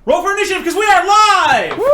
Roll for initiative because we are live! Woo!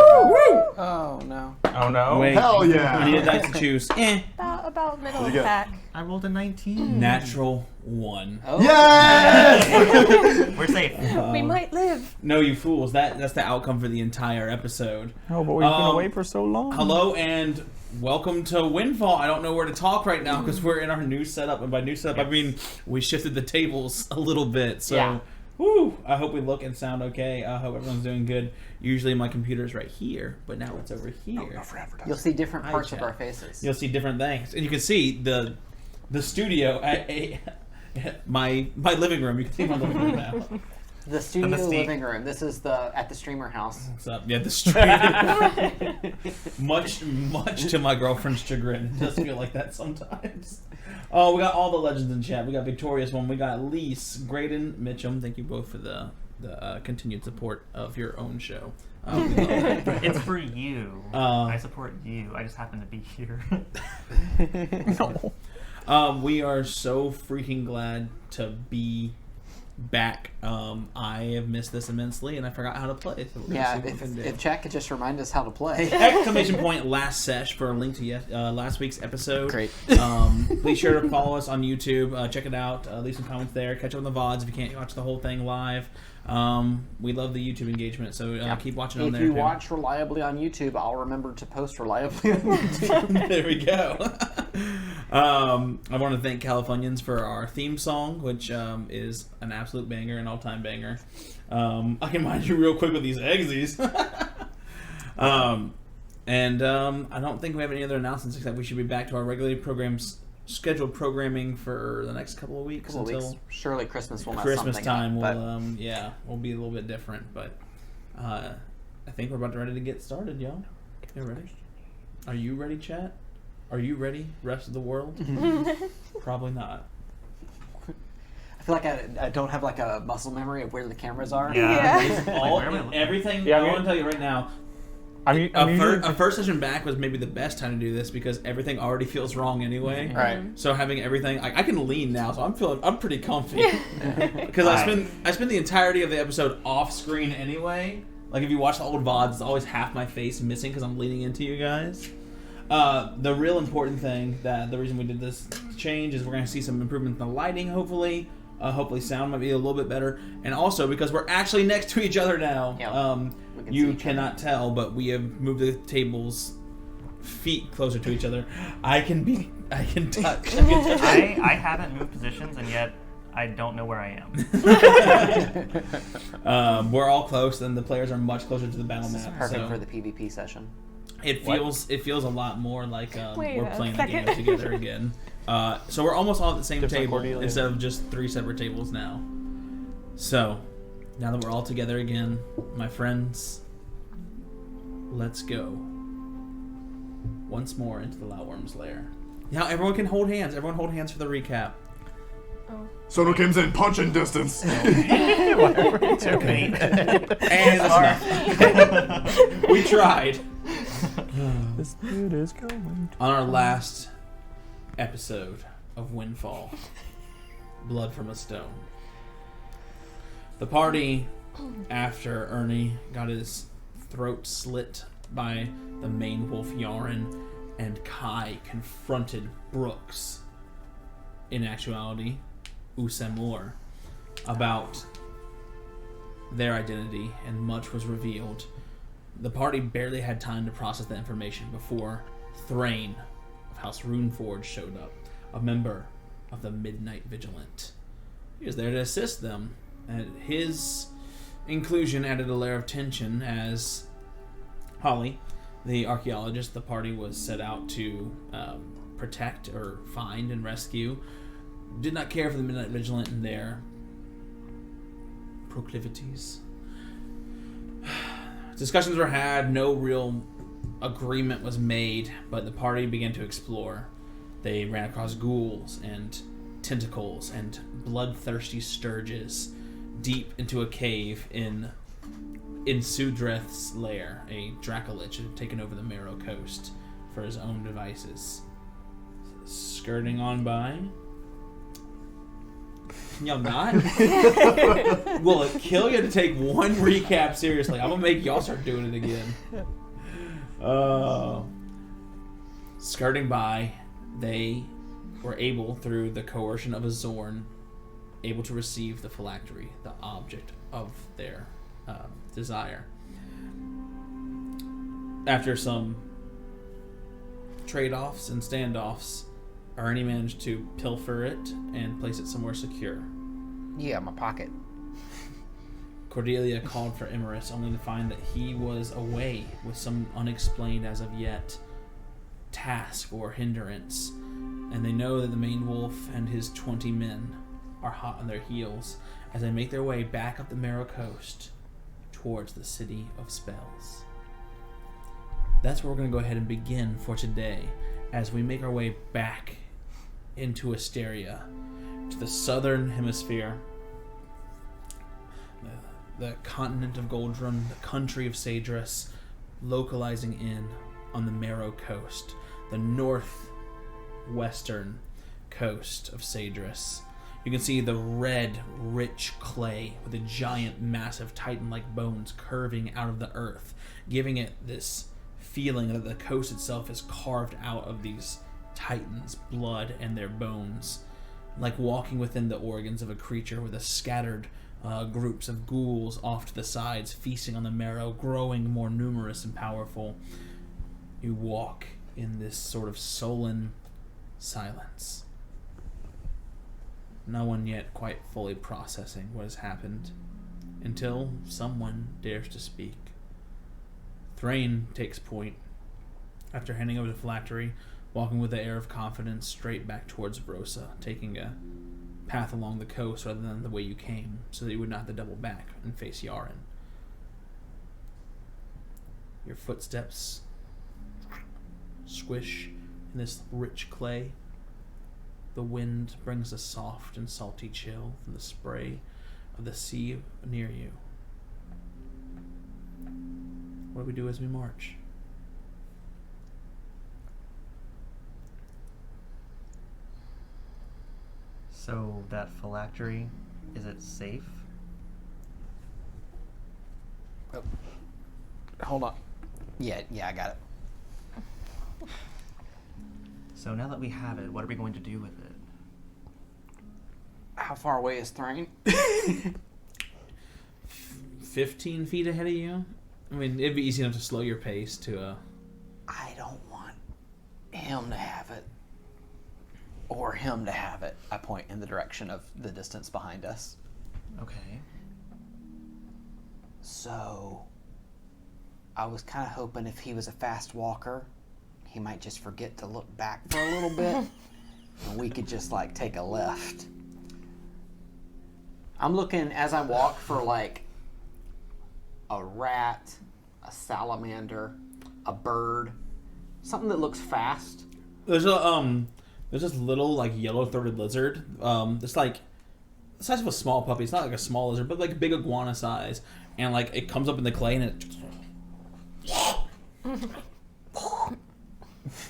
Oh no. Oh no. Wait. Hell yeah. We need a dice to choose. About middle What'd of you the get? pack. I rolled a 19. Natural 1. Oh. Yes! We're safe. We might live. No, you fools. That's the outcome for the entire episode. Oh, but we've been away for so long. Hello and welcome to Windfall. I don't know where to talk right now because we're in our new setup. And by new setup, I mean we shifted the tables a little bit. So, Yeah. woo, I hope we look and sound okay. I hope everyone's doing good. Usually my computer's right here, but now it's over here. You'll see different Hi, parts of chat. our faces. You'll see different things. And you can see the studio at my living room. You can see my living room now. The studio The mystique. living room. This is at the streamer house. What's up? Yeah, the street. much to my girlfriend's chagrin. It does feel like that sometimes. Oh, we got all the legends in chat. We got Victorious One. We got Lise, Graydon, Mitchum. Thank you both for the continued support of your own show. We love that. It's for you. I support you. I just happen to be here. No. We are so freaking glad to be back. I have missed this immensely, and I forgot how to play. So we're gonna Yeah, see what we can do. if Chat could just remind us how to play. Exclamation point last sesh for a link to last week's episode. Great. Please sure to follow us on YouTube. Check it out. Leave some comments there. Catch up on the VODs if you can't watch the whole thing live. We love the YouTube engagement, so keep watching on there. If you too. watch reliably on YouTube, I'll remember to post reliably on YouTube. There we go. I want to thank Californians for our theme song, which is an absolute banger, an all-time banger. I can mind you real quick with these eggs. And I don't think we have any other announcements except we should be back to our regularly scheduled programming for the next couple of weeks until Surely Christmas will mess Christmas something time. up, We'll be a little bit different, but I think we're about ready to get started, y'all. You ready? Are you ready, chat? Are you ready, rest of the world? Probably not. I feel like I don't have like a muscle memory of where the cameras are. Yeah. Everything. Yeah, I I mean- want to tell you right now. usually- A first session back was maybe the best time to do this because everything already feels wrong anyway. Right. So having everything, I can lean now, so I'm pretty comfy because I spend the entirety of the episode off screen anyway. Like if you watch the old VODs, it's always half my face missing because I'm leaning into you guys. The real important thing the reason we did this change is we're going to see some improvement in the lighting, hopefully. Hopefully sound might be a little bit better. And also because we're actually next to each other now. Yeah, You cannot tell, but we have moved the tables feet closer to each other. I can touch. I haven't moved positions, and yet I don't know where I am. We're all close, and the players are much closer to the battle This is map. perfect so for the PvP session. it feels a lot more like Wait we're a playing the second. game together again. So we're almost all at the same Just like table Cordelia. instead of just 3 separate tables now. So now that we're all together again, my friends, let's go once more into the Lowworm's lair. Now everyone can hold hands. Everyone hold hands for the recap. Sono Kim's in punching distance. It's okay. And that's enough. We tried. The spirit is going. On our last episode of Windfall, Blood from a Stone, the party, after Ernie got his throat slit by the main wolf Yaren, and Kai confronted Brooks, in actuality, Usamur, about their identity, and much was revealed. The party barely had time to process the information before Thrain of House Runeforge showed up, a member of the Midnight Vigilant. He was there to assist them, and his inclusion added a layer of tension as Holly, the archaeologist the party was set out to protect or find and rescue, did not care for the Midnight Vigilant and their proclivities. Discussions were had, no real agreement was made, but the party began to explore. They ran across ghouls and tentacles and bloodthirsty sturges deep into a cave in Sudreth's lair, a Dracolich who had taken over the Marrow Coast for his own devices. Skirting on by, Can y'all not? Will it kill you to take one recap seriously? I'm gonna make y'all start doing it again. Skirting by, they were able, through the coercion of a Zorn, able to receive the phylactery, the object of their desire. After some trade-offs and standoffs, Ernie managed to pilfer it and place it somewhere secure. Yeah, my pocket. Cordelia called for Emerus, only to find that he was away with some unexplained as of yet task or hindrance, and they know that the main wolf and his 20 men are hot on their heels as they make their way back up the Marrow Coast towards the City of Spells. That's where we're going to go ahead and begin for today as we make our way back into Asteria, to the southern hemisphere, the continent of Goldrun, the country of Sadris, localizing in on the Marrow Coast, the northwestern coast of Sadris. You can see the red, rich clay with the giant, massive titan-like bones curving out of the earth, giving it this feeling that the coast itself is carved out of these titans' blood and their bones, like walking within the organs of a creature with a scattered groups of ghouls off to the sides, feasting on the marrow, growing more numerous and powerful. You walk in this sort of sullen silence. No one yet quite fully processing what has happened, until someone dares to speak. Thrain takes point, after handing over the phylactery, walking with an air of confidence straight back towards Vrosa, taking a path along the coast rather than the way you came, so that you would not have to double back and face Yaren. Your footsteps squish in this rich clay. The wind brings a soft and salty chill from the spray of the sea near you. What do we do as we march? So that phylactery, is it safe? Oh. Hold on. Yeah, I got it. So now that we have it, what are we going to do with it? How far away is Thrain? 15 feet ahead of you? I mean, it'd be easy enough to slow your pace to I don't want him to have it. Or him to have it. I point in the direction of the distance behind us. Okay. So, I was kind of hoping if he was a fast walker, he might just forget to look back for a little bit, and we could just, like, take a left. I'm looking, as I walk, for, like, a rat, a salamander, a bird, something that looks fast. There's this little, like, yellow-throated lizard. It's like the size of a small puppy. It's not like a small lizard, but like a big iguana size. And like it comes up in the clay and it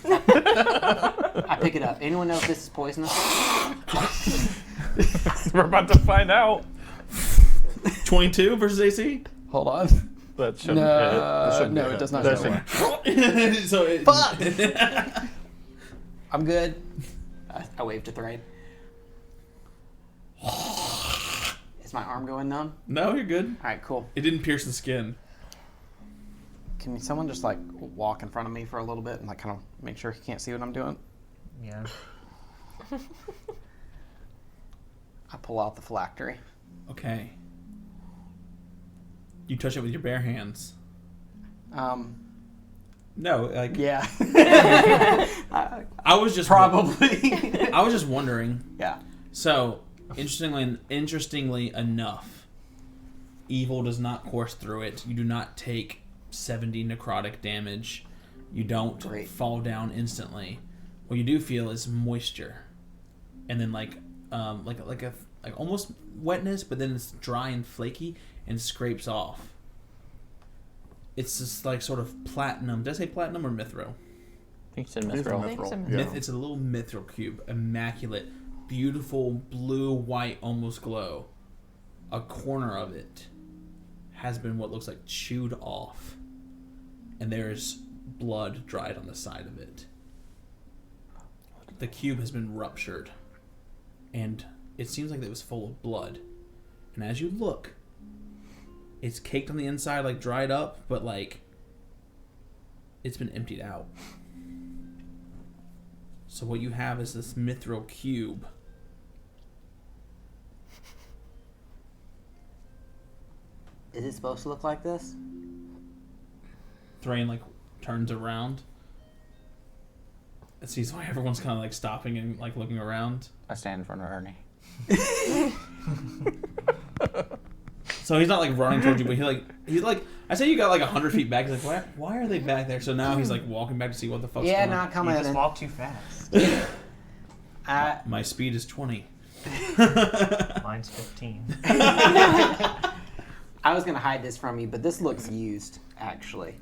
I pick it up. Anyone know if this is poisonous? We're about to find out. 22 versus AC. Hold on. That shouldn't hit. That shouldn't No, hit. it does not. That Show shouldn't- So it, Fuck! I'm good. I wave to Thrain. Is my arm going numb? No, you're good. All right, cool. It didn't pierce the skin. Can someone just like walk in front of me for a little bit and like kind of make sure he can't see what I'm doing? Yeah. I pull out the phylactery. Okay. You touch it with your bare hands. No, like Yeah. I was just Probably. I was just wondering. Yeah. So, interestingly enough, evil does not course through it. You do not take 70 necrotic damage. You don't Great. fall down instantly. What you do feel is moisture, and then like almost wetness, but then it's dry and flaky and scrapes off. It's just like sort of platinum. Did I say platinum or mithril? I think it's in It's Mithril. think so. Yeah. It's a little mithril cube, immaculate, beautiful blue, white, almost glow. A corner of it has been what looks like chewed off, and there's blood dried on the side of it. The cube has been ruptured, and it seems like it was full of blood. And as you look, it's caked on the inside, like dried up, but like it's been emptied out. So what you have is this mithril cube. Is it supposed to look like this? Thrain like turns around. It sees why everyone's kind of like stopping and like looking around. I stand in front of Ernie. So he's not like running towards you, but he's like I say you got like 100 feet back. He's like, why are they back there? So now he's like walking back to see what the fuck's Yeah, going on. not coming You just in. walk too fast. My speed is 20. Mine's 15. I was gonna hide this from you, but this looks used, actually.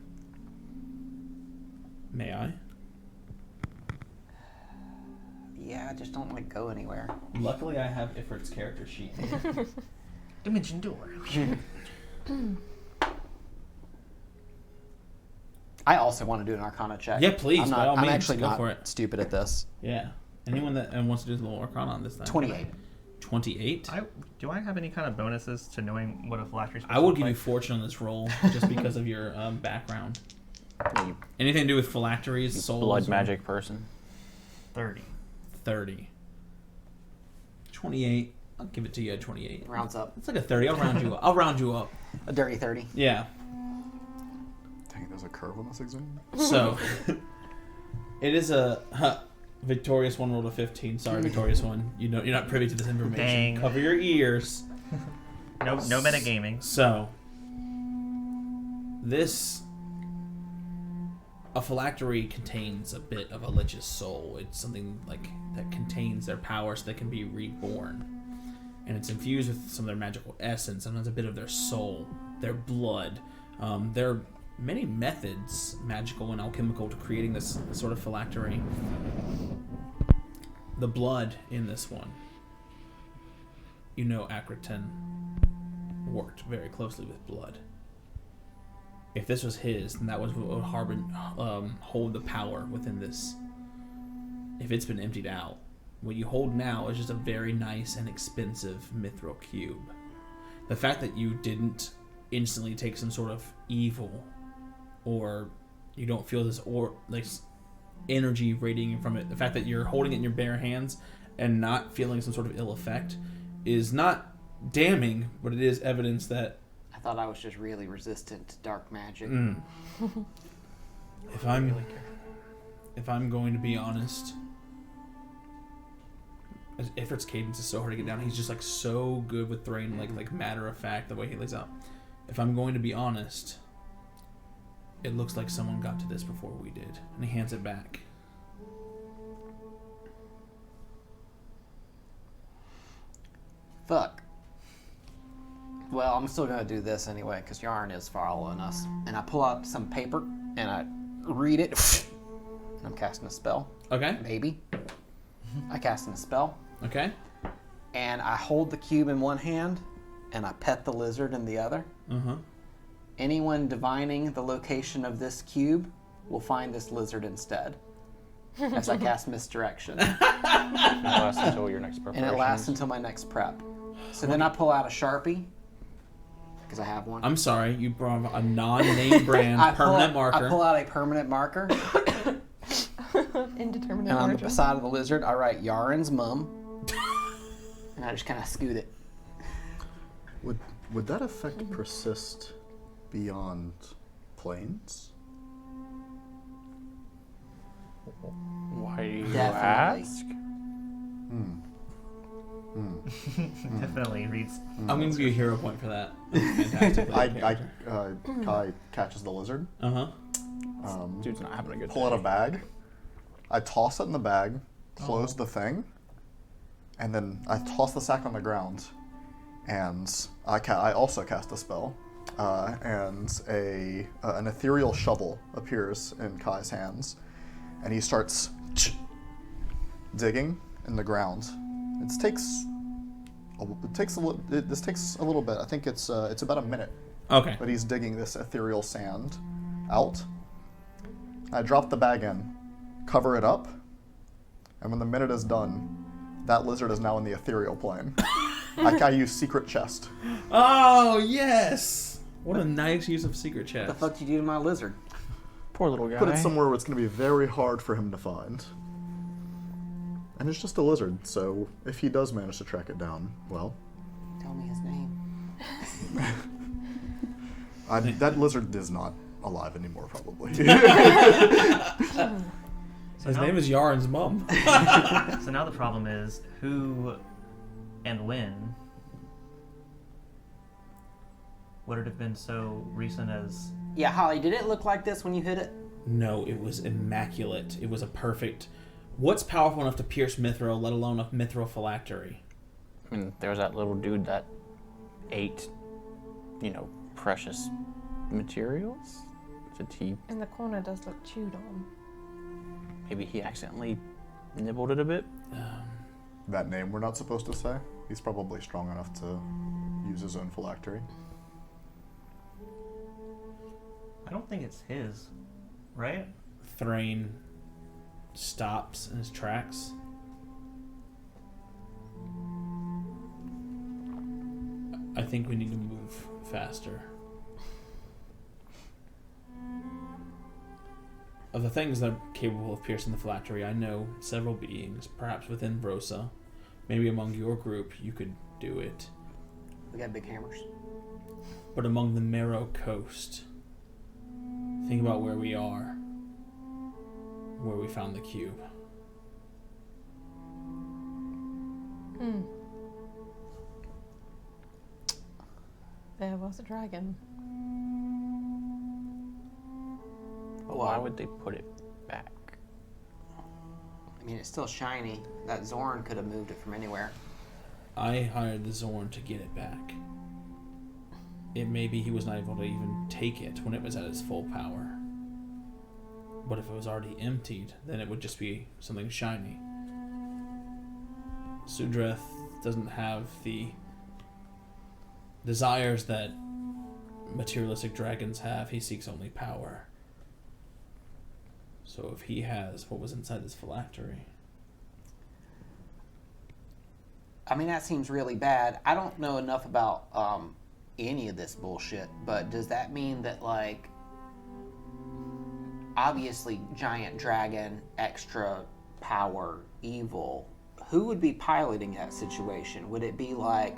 May I? Yeah, just don't like go anywhere. Luckily, I have Ifrit's character sheet. Dimension door. I also want to do an Arcana check. Yeah, please, I'm, by all I'm means, actually go not for it. stupid at this. Yeah. Anyone that wants to do the little Arcana on this thing. 28. 28? Do I have any kind of bonuses to knowing what a phylactery is? I will give you fortune on this roll just because of your background. Anything to do with phylacteries, souls, Blood or- magic person. 30. 30. 28. I'll give it to you at 28. Rounds up. It's like a 30. I'll round you up. I'll round you up. A dirty 30. Yeah. Dang, there's a curve on this exam. So, it is a victorious one rolled a 15. Sorry, victorious one. You're not privy to this information. Dang. Cover your ears. No metagaming. So, a phylactery contains a bit of a lich's soul. It's something like that contains their power so they can be reborn. And it's infused with some of their magical essence, sometimes a bit of their soul, their blood. There are many methods, magical and alchemical, to creating this sort of phylactery. The blood in this one, Akritan worked very closely with blood. If this was his, then that was what would hold the power within this. If it's been emptied out, what you hold now is just a very nice and expensive mithril cube. The fact that you didn't instantly take some sort of evil, or you don't feel this energy radiating from it, the fact that you're holding it in your bare hands and not feeling some sort of ill effect is not damning, but it is evidence that I thought I was just really resistant to dark magic. If I'm going to be honest, Ifrit's cadence is so hard to get down. He's just like so good with Thrain, like matter of fact, the way he lays out. If I'm going to be honest, it looks like someone got to this before we did. And he hands it back. Fuck. Well, I'm still gonna do this anyway, because Yarn is following us. And I pull out some paper, and I read it. And I'm casting a spell. Okay. Maybe. I casting a spell. Okay. And I hold the cube in one hand, and I pet the lizard in the other. Uh-huh. Anyone divining the location of this cube will find this lizard instead. As I cast misdirection. It lasts until your next And preparation. it lasts until my next prep. So then I pull out a Sharpie, because I have one. I'm sorry, you brought a non-name brand permanent marker. I pull out a permanent marker, Indeterminate and on the origin. side of the lizard, I write Yaren's mum. And I just kind of scoot it. Would that effect persist beyond planes? Why do you Definitely. ask? Definitely reads. I'm going to give you a hero point for that. Fantastic. Kai catches the lizard. Uh-huh. Dude's not having a good Pull out day. a bag. I toss it in the bag, close the thing, and then I toss the sack on the ground. And I also cast a spell, and an ethereal shovel appears in Kai's hands, and he starts digging in the ground. This takes a little bit. I think it's about a minute. Okay. But he's digging this ethereal sand out. I drop the bag in, cover it up, and when the minute is done, that lizard is now in the ethereal plane. I use secret chest. Oh, yes! What a nice use of secret chest. What the fuck did you do to my lizard? Poor little guy. Put it somewhere where it's going to be very hard for him to find. And it's just a lizard, so if he does manage to track it down, well... Tell me his name. That lizard is not alive anymore, probably. So His now- name is Yaren's mom. So now the problem is who and when would it have been so recent as... Yeah, Holly, did it look like this when you hit it? No, it was immaculate. It was a perfect... What's powerful enough to pierce mithril, let alone a mithril phylactery? I mean, there was that little dude that ate, precious materials. Did he? In the corner does look chewed on. Maybe he accidentally nibbled it a bit. That name we're not supposed to say. He's probably strong enough to use his own phylactery. I don't think it's his, right? Thrain stops in his tracks. I think we need to move faster. Of the things that are capable of piercing the phylactery, I know several beings, perhaps within Vrosa. Maybe among your group you could do it. We got big hammers. But among the Marrow Coast, think about where we are, where we found the cube. There was a dragon. But why would they put it back? I mean, it's still shiny. That Zorn could have moved it from anywhere. I hired the Zorn to get it back. It may be he was not able to even take it when it was at its full power. But if it was already emptied, then it would just be something shiny. Sudreth doesn't have the desires that materialistic dragons have. He seeks only power. So if he has what was inside this phylactery... I mean, that seems really bad. I don't know enough about any of this bullshit, but does that mean that, like, obviously giant dragon, extra power, evil, who would be piloting that situation? Would it be like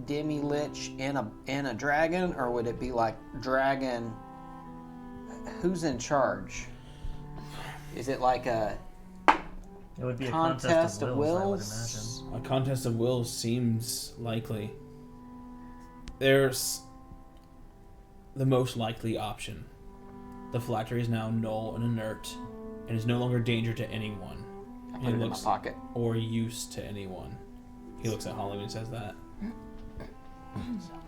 Demi-Lich in a dragon, or would it be like dragon? Who's in charge? Is it like a It would be a contest of wills, I would A contest of wills seems likely. There's the most likely option. The phylactery is now null and inert, and is no longer danger to anyone. I put it in my pocket. Or use to anyone. He looks at Holly when he says that.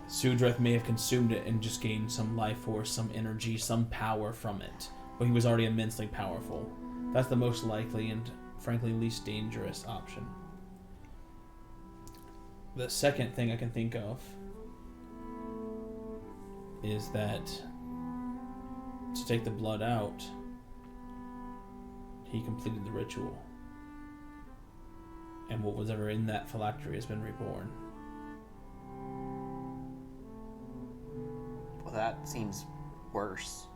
Sudreth may have consumed it and just gained some life force, some energy, some power from it. But he was already immensely powerful. That's the most likely and, frankly, least dangerous option. The second thing I can think of is that to take the blood out, he completed the ritual. And what was ever in that phylactery has been reborn. Well, that seems worse.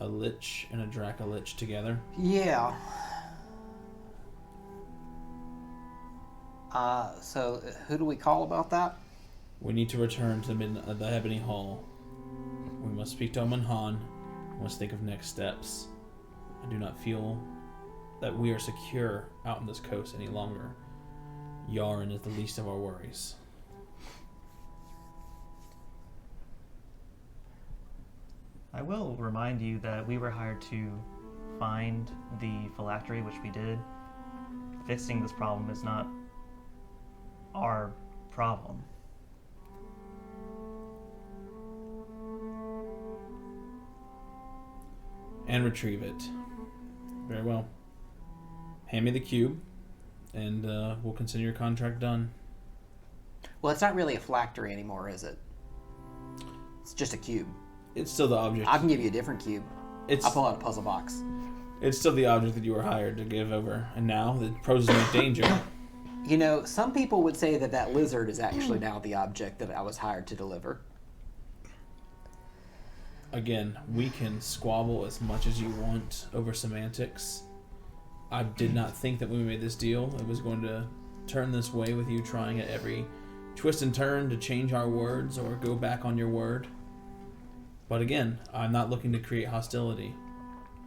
A lich and a Dracolich together. Yeah. So who do we call about that? We need to return to the Ebony Hall. We must speak to Omen Han. We must think of next steps. I do not feel that we are secure out on this coast any longer. Yaren is the least of our worries. I will remind you that we were hired to find the phylactery, which we did. Fixing this problem is not our problem. And retrieve it. Very well. Hand me the cube. and we'll consider your contract done. Well, it's not really a phylactery anymore, is it? It's just a cube. It's still the object. I can give you a different cube. I'll pull out a puzzle box. It's still the object that you were hired to give over, and now the poses no danger. You know, some people would say that that lizard is actually now the object that I was hired to deliver. Again, we can squabble as much as you want over semantics. I did not think that when we made this deal, it was going to turn this way with you trying at every twist and turn to change our words or go back on your word. But again, I'm not looking to create hostility.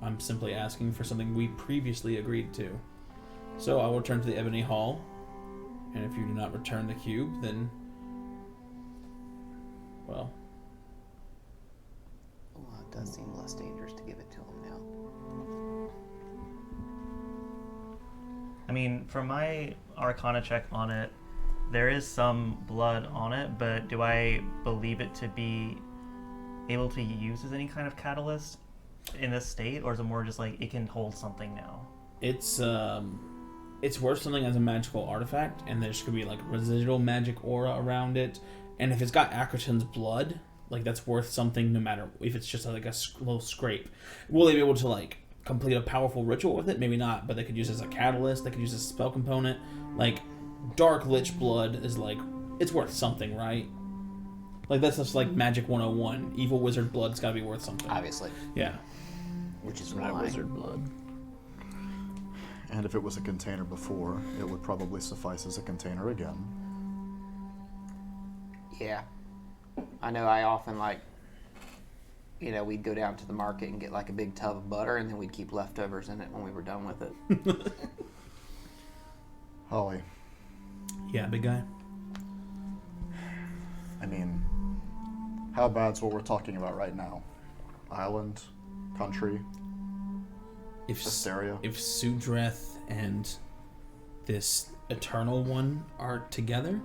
I'm simply asking for something we previously agreed to. So I will return to the Ebony Hall, and if you do not return the cube, then, well... Well, it does seem less dangerous to give it to him now. I mean, for my Arcana check on it, there is some blood on it, but do I believe it to be able to be used as any kind of catalyst in this state, or is it more just like it can hold something now? It's worth something as a magical artifact, and there's gonna be like residual magic aura around it. And if it's got Akraton's blood, like that's worth something, no matter if it's just like a little scrape. Will they be able to like complete a powerful ritual with it? Maybe not, but they could use it as a catalyst. They could use it as a spell component. Like dark lich blood is like it's worth something, right? Like that's just like Magic 101. Evil wizard blood's got to be worth something. Obviously. Yeah. Which is My why. wizard blood. And if it was a container before, it would probably suffice as a container again. Yeah. I know I often we'd go down to the market and get like a big tub of butter, and then we'd keep leftovers in it when we were done with it. Holly, Yeah, big guy. I mean, how bad's what we're talking about right now? Island? Country? Hysteria? If Sudreth and this Eternal One are together,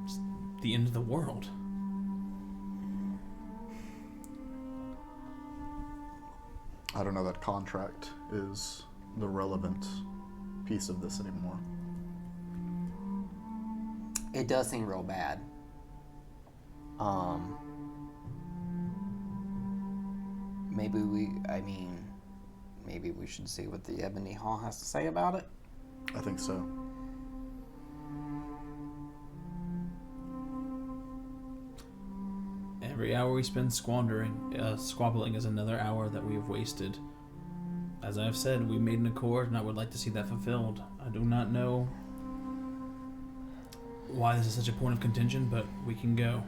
it's the end of the world. I don't know that contract is the relevant piece of this anymore. It does seem real bad. Maybe we should see what the Ebony Hall has to say about it. I think so. Every hour we spend squabbling is another hour that we have wasted. As I have said, we made an accord, and I would like to see that fulfilled. I do not know why this is such a point of contention, but we can go.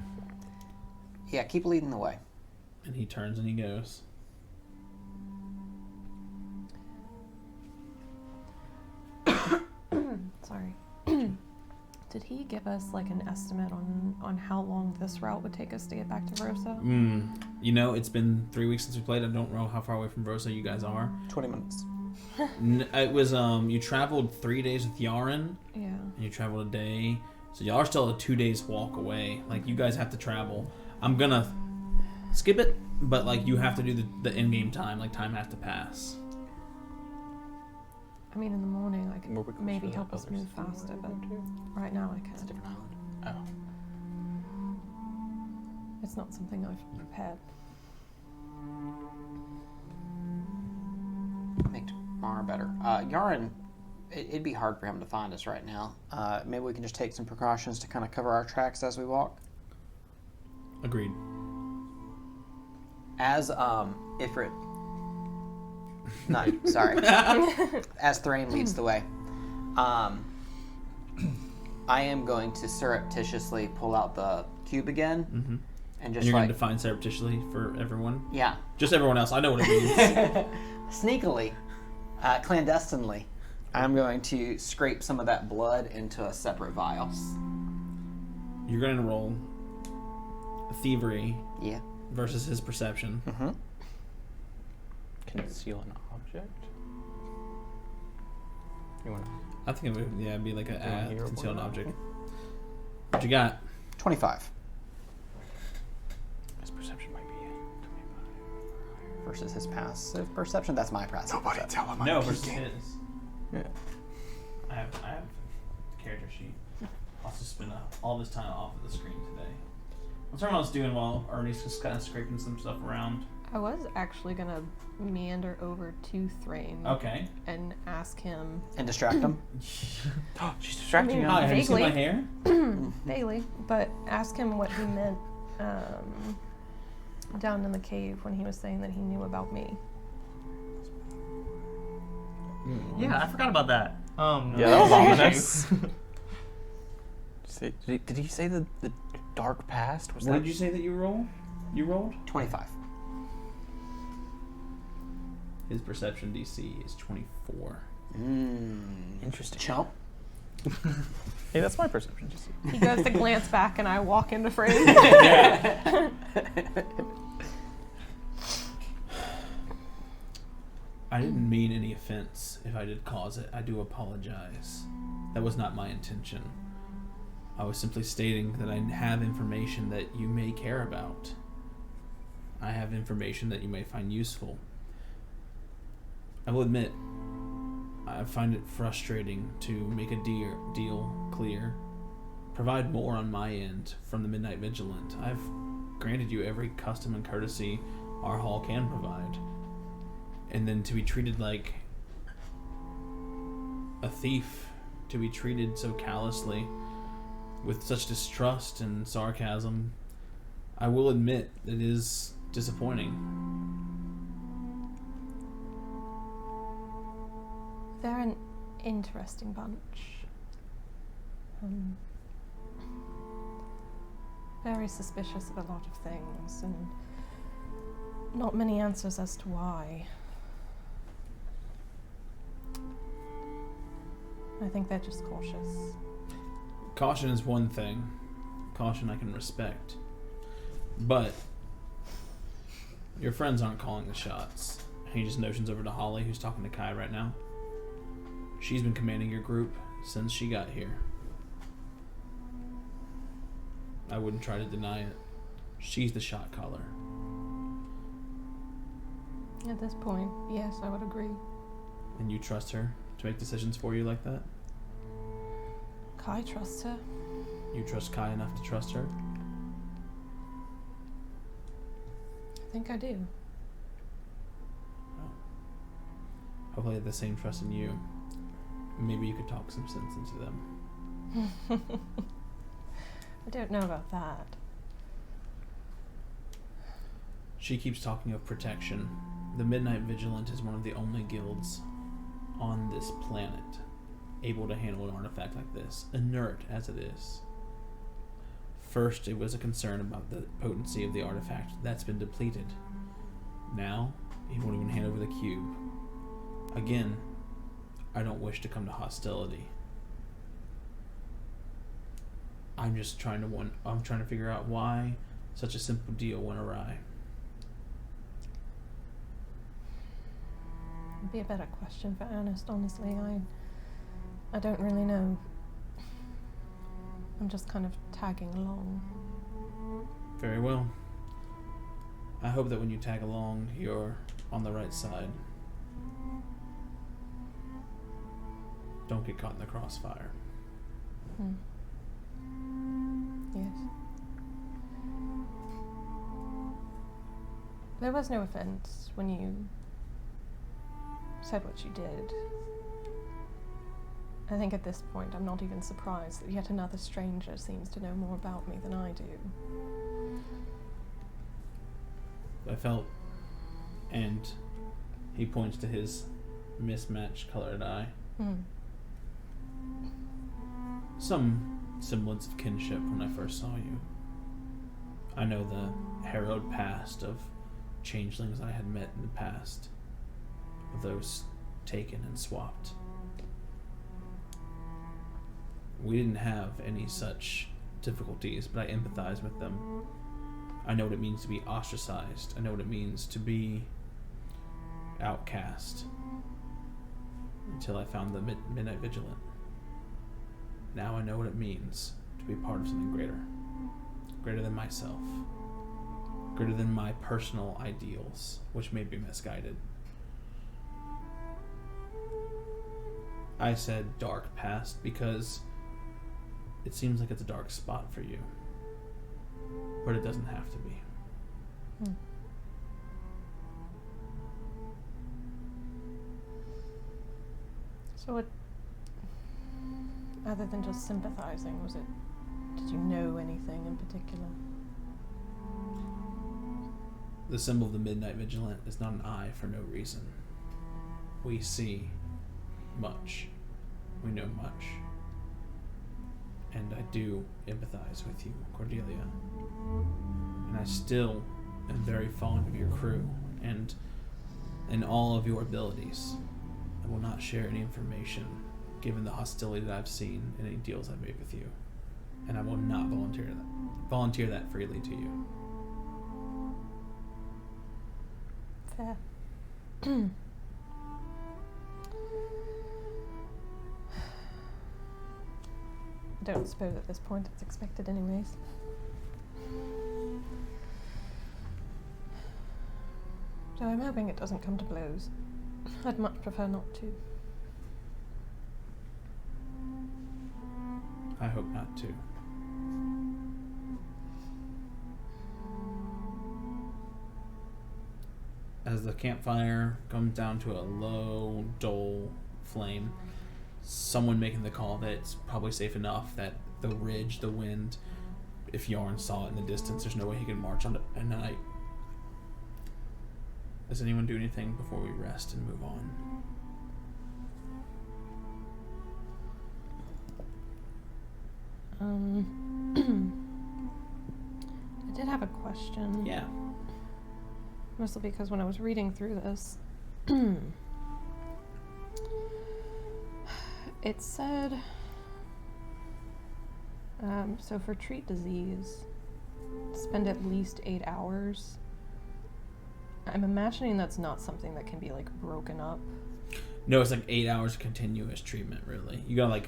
Yeah, keep leading the way. And he turns and he goes. Sorry. Did he give us like an estimate on how long this route would take us to get back to Vrosa? You know, it's been 3 weeks since we played. I don't know how far away from Vrosa you guys are. 20 minutes. It was, you traveled 3 days with Yaren, Yeah. and you traveled a day. So y'all are still a 2 days walk away. Like, you guys have to travel. I'm gonna skip it, but, like, you have to do the in-game time. Like, time has to pass. I mean, in the morning, I More could because maybe of the help us others. move faster, but right now I It's a can't. different island. Oh. It's not something I've prepared. Make tomorrow better. Yaren, it'd be hard for him to find us right now. Maybe we can just take some precautions to kind of cover our tracks as we walk. Agreed. As Ifrit, as Thrain leads the way, I am going to surreptitiously pull out the cube again, Mm-hmm. and And just you're like going to define surreptitiously for everyone? yeah, Just everyone else. I know what it means. sneakily, clandestinely, I'm going to scrape some of that blood into a separate vial. You're going to roll thievery Yeah. versus his perception. Mm-hmm. Conceal an object? You want to... I think it would, it'd be like a wanna hear conceal an what- object. What you got? 25 His perception might be 25. versus his passive perception. That's my passive Nobody perception. tell him No, I'm versus peeking. his. Yeah. I have the character sheet. I'll just spend all this time off of the screen today. What's everyone else doing while Ernie's just kind of scraping some stuff around? I was actually gonna meander over to Thrain Okay. and ask him And distract him. She's distracting you. Hi, have you seen my Vaguely. hair? daily, but ask him what he meant down in the cave when he was saying that he knew about me. Yeah, I forgot about that. Yeah, that was ominous. Did he say the dark past? Was What that did you say that you rolled? You rolled? 25. His perception DC is 24. interesting? Chump. Hey, that's my perception. Just He goes to glance back, and I walk into frame. I didn't mean any offense. If I did cause it, I do apologize. That was not my intention. I was simply stating that I have information that you may care about. I have information that you may find useful. I will admit, I find it frustrating to make a deal clear. Provide more on my end from the Midnight Vigilant. I've granted you every custom and courtesy our hall can provide. And then to be treated like a thief, to be treated so callously, with such distrust and sarcasm, I will admit it is disappointing. They're an interesting bunch. Very suspicious of a lot of things, and not many answers as to why. I think they're just cautious. Caution is one thing. Caution I can respect. But your friends aren't calling the shots. He just notions over to Holly, who's talking to Kai right now. She's been commanding your group since she got here. I wouldn't try to deny it. She's the shot caller. At this point, yes, I would agree. And you trust her to make decisions for you like that? Kai trusts her. You trust Kai enough to trust her? I think I do. Hopefully they have the same trust in you. Maybe you could talk some sense into them. I don't know about that. She keeps talking of protection. The Midnight Vigilant is one of the only guilds on this planet able to handle an artifact like this, inert as it is. First, it was a concern about the potency of the artifact. That's been depleted. Now, he won't even hand over the cube. Again, I don't wish to come to hostility. I'm just trying to figure out why such a simple deal went awry. It'd be a better question for Ernest, honestly. I don't really know. I'm just kind of tagging along. Very well. I hope that when you tag along, you're on the right side. Don't get caught in the crossfire. Yes. There was no offense when you said what you did. I think at this point I'm not even surprised that yet another stranger seems to know more about me than I do. I felt, and he points to his mismatched colored eye, some semblance of kinship when I first saw you. I know the harrowed past of changelings I had met in the past, of those taken and swapped. We didn't have any such difficulties, but I empathize with them. I know what it means to be ostracized. I know what it means to be outcast. Until I found the Midnight Vigilant. Now I know what it means to be part of something greater. Greater than myself. Greater than my personal ideals, which may be misguided. I said dark past because it seems like it's a dark spot for you. But it doesn't have to be. So it, other than just sympathizing, did you know anything in particular? The symbol of the Midnight Vigilant is not an eye for no reason. We see much. We know much. And I do empathize with you, Cordelia. And I still am very fond of your crew and all of your abilities. I will not share any information given the hostility that I've seen in any deals I've made with you. And I will not volunteer that freely to you. Fair. I don't suppose at this point it's expected anyways. So I'm hoping it doesn't come to blows. I'd much prefer not to. I hope not to. As the campfire comes down to a low, dull flame, someone making the call that it's probably safe enough that the ridge, the wind, if Yarn saw it in the distance, there's no way he could march on it at night. Does anyone do anything before we rest and move on? I did have a question. Yeah. Mostly because when I was reading through this, it said, so for treat disease, spend at least 8 hours. I'm imagining that's not something that can be like broken up. No, it's like 8 hours of continuous treatment, really. You gotta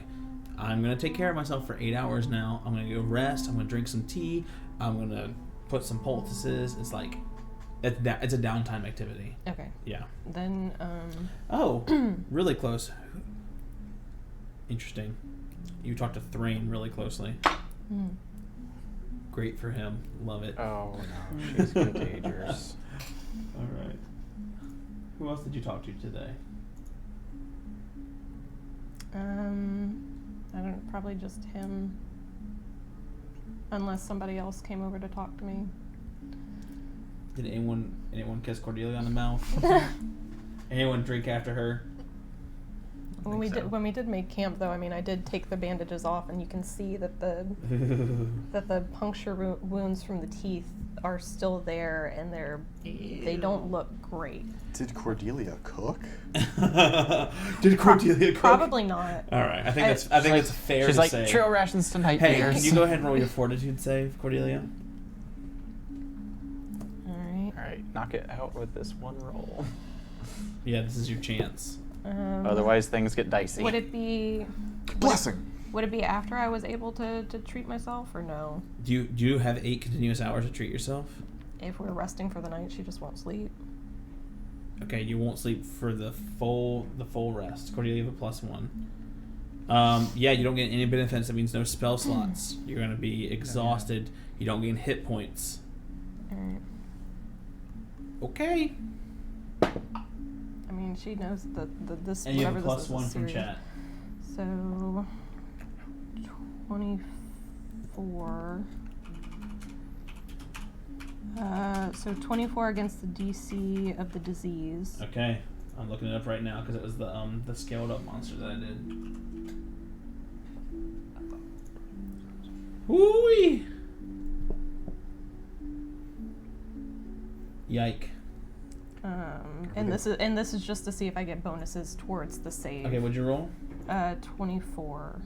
I'm gonna take care of myself for 8 hours now. I'm gonna go rest. I'm gonna drink some tea. I'm gonna put some poultices. It's like, it's a downtime activity. Okay. Yeah. Then, Oh, really close. Interesting. You talked to Thrain really closely. Great for him. Love it. Oh no, she's contagious. All right. Who else did you talk to today? I don't know, probably just him. Unless somebody else came over to talk to me. Did anyone kiss Cordelia on the mouth? Anyone drink after her? When we did make camp, though, I mean, I did take the bandages off, and you can see that the puncture wounds from the teeth are still there, and they don't look great. Did Cordelia cook? Did Cordelia cook? Probably not. All right, I think it's fair She's to like, say. trail rations tonight, Hey, dears. can you go ahead and roll your fortitude save, Cordelia? All right. All right, knock it out with this one roll. Yeah, this is your chance. Otherwise, things get dicey. Would it be Blessing! Would it be after I was able to treat myself, or no? Do you have 8 continuous hours to treat yourself? If we're resting for the night, she just won't sleep. Okay, you won't sleep for the full rest. Cordelia, you have a +1. Yeah, you don't get any benefits. That means no spell slots. You're gonna be exhausted. You don't gain hit points. All right. Okay. I mean, she knows that this. And you have a whatever this is +1 is from serious. chat. So 24. So 24 against the DC of the disease. Okay, I'm looking it up right now because it was the scaled up monster that I did. Woo-wee! Yike. And this is just to see if I get bonuses towards the save. Okay, what'd you roll? 24.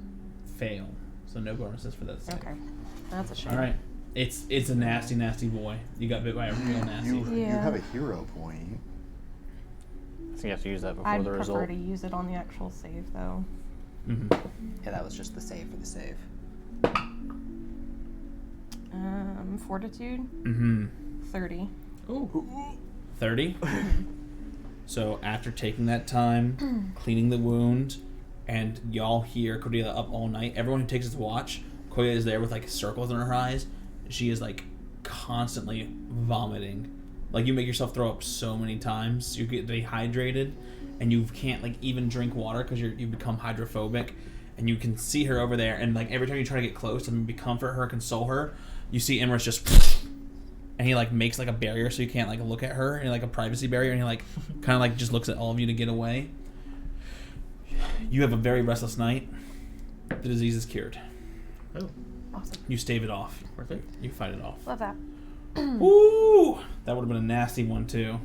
Fail. So no bonuses for that save. Okay, that's a shame. All right. It's a nasty, nasty boy. You got bit by a real nasty. You have a hero point. So you have to use that before I'd the prefer result. to use it on the actual save, though. Mm-hmm. Yeah, that was just the save for the save. Fortitude. Mm-hmm. 30. Ooh. 30? So after taking that time, cleaning the wound, and y'all hear Cordelia up all night. Everyone who takes his watch, Cordelia is there with like circles in her eyes. She is like constantly vomiting. Like you make yourself throw up so many times, you get dehydrated, and you can't like even drink water because you become hydrophobic. And you can see her over there, and like every time you try to get close and maybe comfort her, console her, you see Emrys just, and he like makes like a barrier so you can't like look at her, and like a privacy barrier, and he like kind of like just looks at all of you to get away. You have a very restless night. The disease is cured. Oh, Awesome. You stave it off. perfect. You fight it off. Love that. Ooh, that would have been a nasty one too.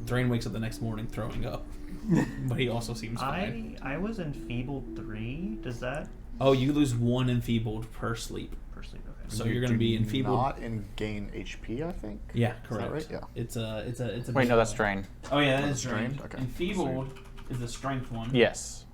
Thrain wakes up the next morning throwing up, but he also seems fine. I was enfeebled 3. Does that Oh, you lose 1 enfeebled per sleep. per sleep? Okay. So you're going to be enfeebled. Not in gain HP, I think. Yeah, Is correct. that right? Yeah. It's a. Wait, no, that's strain. Oh yeah, that Oh, is strained. strained? Okay. Enfeebled is the strength one. Yes.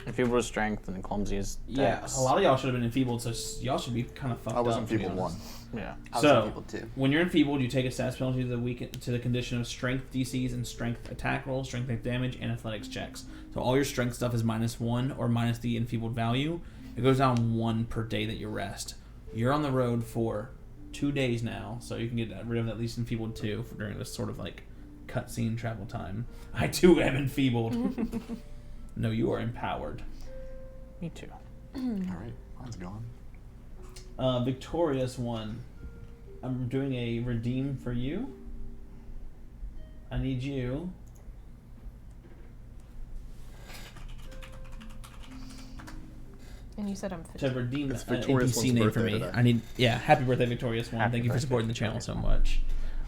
Enfeebled is strength and clumsy is Yeah, dex. a lot of y'all should have been enfeebled, so y'all should be kind of fucked I was up. to be enfeebled honest. 1. Yeah. I was So enfeebled too. when you're enfeebled, you take a stats penalty to the condition of strength DCs and strength attack rolls, strength damage, and athletics checks. So all your strength stuff is -1 or minus the enfeebled value. It goes down 1 per day that you rest. You're on the road for 2 days now, so you can get rid of at least enfeebled 2 during this sort of like cutscene travel time. I too am enfeebled. No, you are empowered. Me too. All right, mine's gone. Victorious one. I'm doing a redeem for you. I need you. And you said I'm To 15. redeem It's an Victorious NPC one's name for birthday me. today. I need, happy birthday, Victorious one. Happy Thank you for birthday, supporting the channel so Victorious much.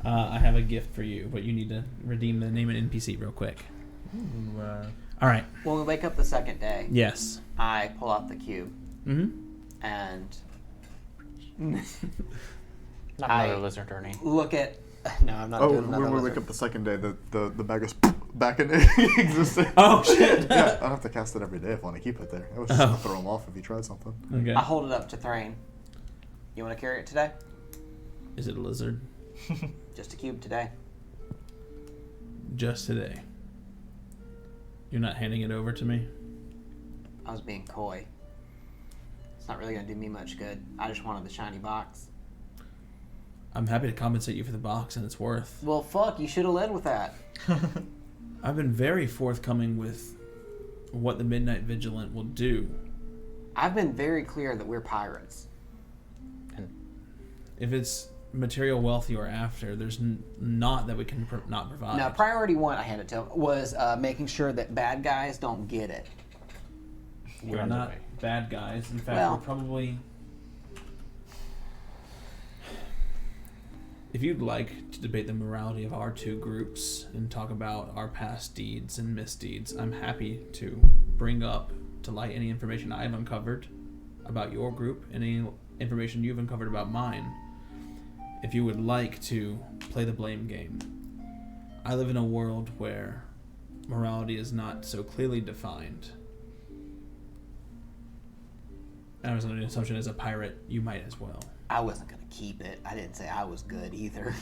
I have a gift for you, but you need to redeem the name an NPC real quick. Ooh, All right. When we wake up the second day, Yes. I pull out the cube Mm-hmm. and Not I- another lizard, Ernie. look at. No, I'm not Oh, doing another when we wake lizard. up the second day, the bag is back in existence. Oh shit. Yeah, I don't have to cast it every day if I want to keep it there. It was just Oh. gonna throw him off if he tried something. Okay. I hold it up to Thrain. You want to carry it today? Is it a lizard? Just a cube today. Just today. You're not handing it over to me? I was being coy. It's not really going to do me much good. I just wanted the shiny box. I'm happy to compensate you for the box and its worth. Well, fuck, you should have led with that. I've been very forthcoming with what the Midnight Vigilant will do. I've been very clear that we're pirates. If it's material wealth you are after, there's not that we can not provide. Now, priority 1, I handed to him, was making sure that bad guys don't get it. We're on the not way. bad guys. In fact, Well- we're probably... If you'd like to debate the morality of our two groups and talk about our past deeds and misdeeds, I'm happy to bring up to light any information I've uncovered about your group and any information you've uncovered about mine. If you would like to play the blame game. I live in a world where morality is not so clearly defined. And I was under the assumption as a pirate, you might as well. I wasn't going to keep it. I didn't say I was good either.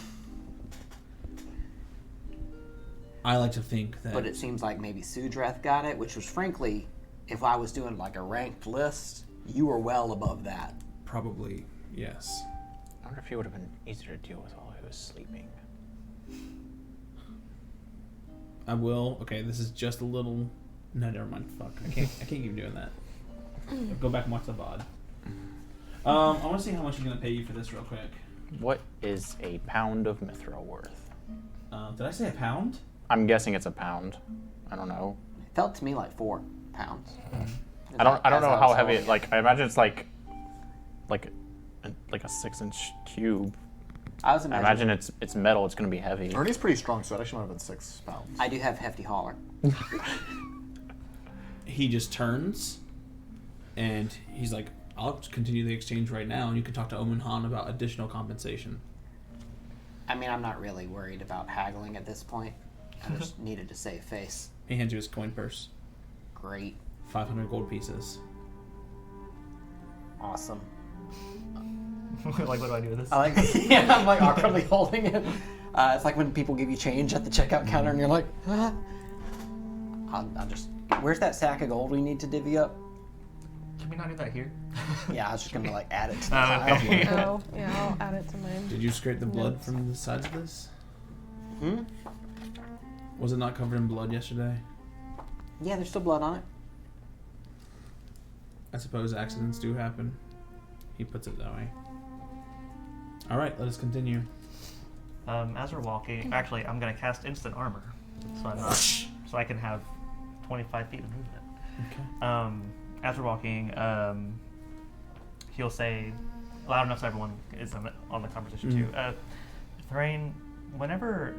I like to think that... But it seems like maybe Sudrath got it, which was frankly, if I was doing like a ranked list, you were well above that. Probably, yes. I wonder if he would have been easier to deal with while he was sleeping. I will. Okay, this is just a little... No, never mind. Fuck. I can't keep doing that. Go back and watch the VOD. I want to see how much he's going to pay you for this real quick. What is a pound of mithril worth? Did I say a pound? I'm guessing it's a pound. I don't know. It felt to me like 4 pounds. I don't know As how was heavy holding it, like I imagine it's like a 6-inch cube. I was I imagining. imagine it's metal, it's gonna be heavy. Ernie's pretty strong, so it actually might have been 6 pounds. I do have hefty hauler. He just turns, and he's like, I'll continue the exchange right now, and you can talk to Omen Han about additional compensation. I mean, I'm not really worried about haggling at this point. I just needed to save face. He hands you his coin purse. Great. 500 gold pieces. Awesome. like, what do I do with this? I like, yeah, I'm like awkwardly holding it. It's like when people give you change at the checkout counter and you're like, ah. I'll just... Where's that sack of gold we need to divvy up? Can we not do that here? Yeah, I was just going to like add it to the pile. Okay. Oh, yeah, I'll add it to mine. Did you scrape the blood from the sides of this? Was it not covered in blood yesterday? Yeah, there's still blood on it. I suppose accidents do happen. He puts it that way. Alright, let us continue. As we're walking, actually, I'm gonna cast instant armor, so I'm not, so I can have 25 feet of movement. Okay. As we're walking, he'll say, loud enough so everyone is on the conversation too. Thrain, whenever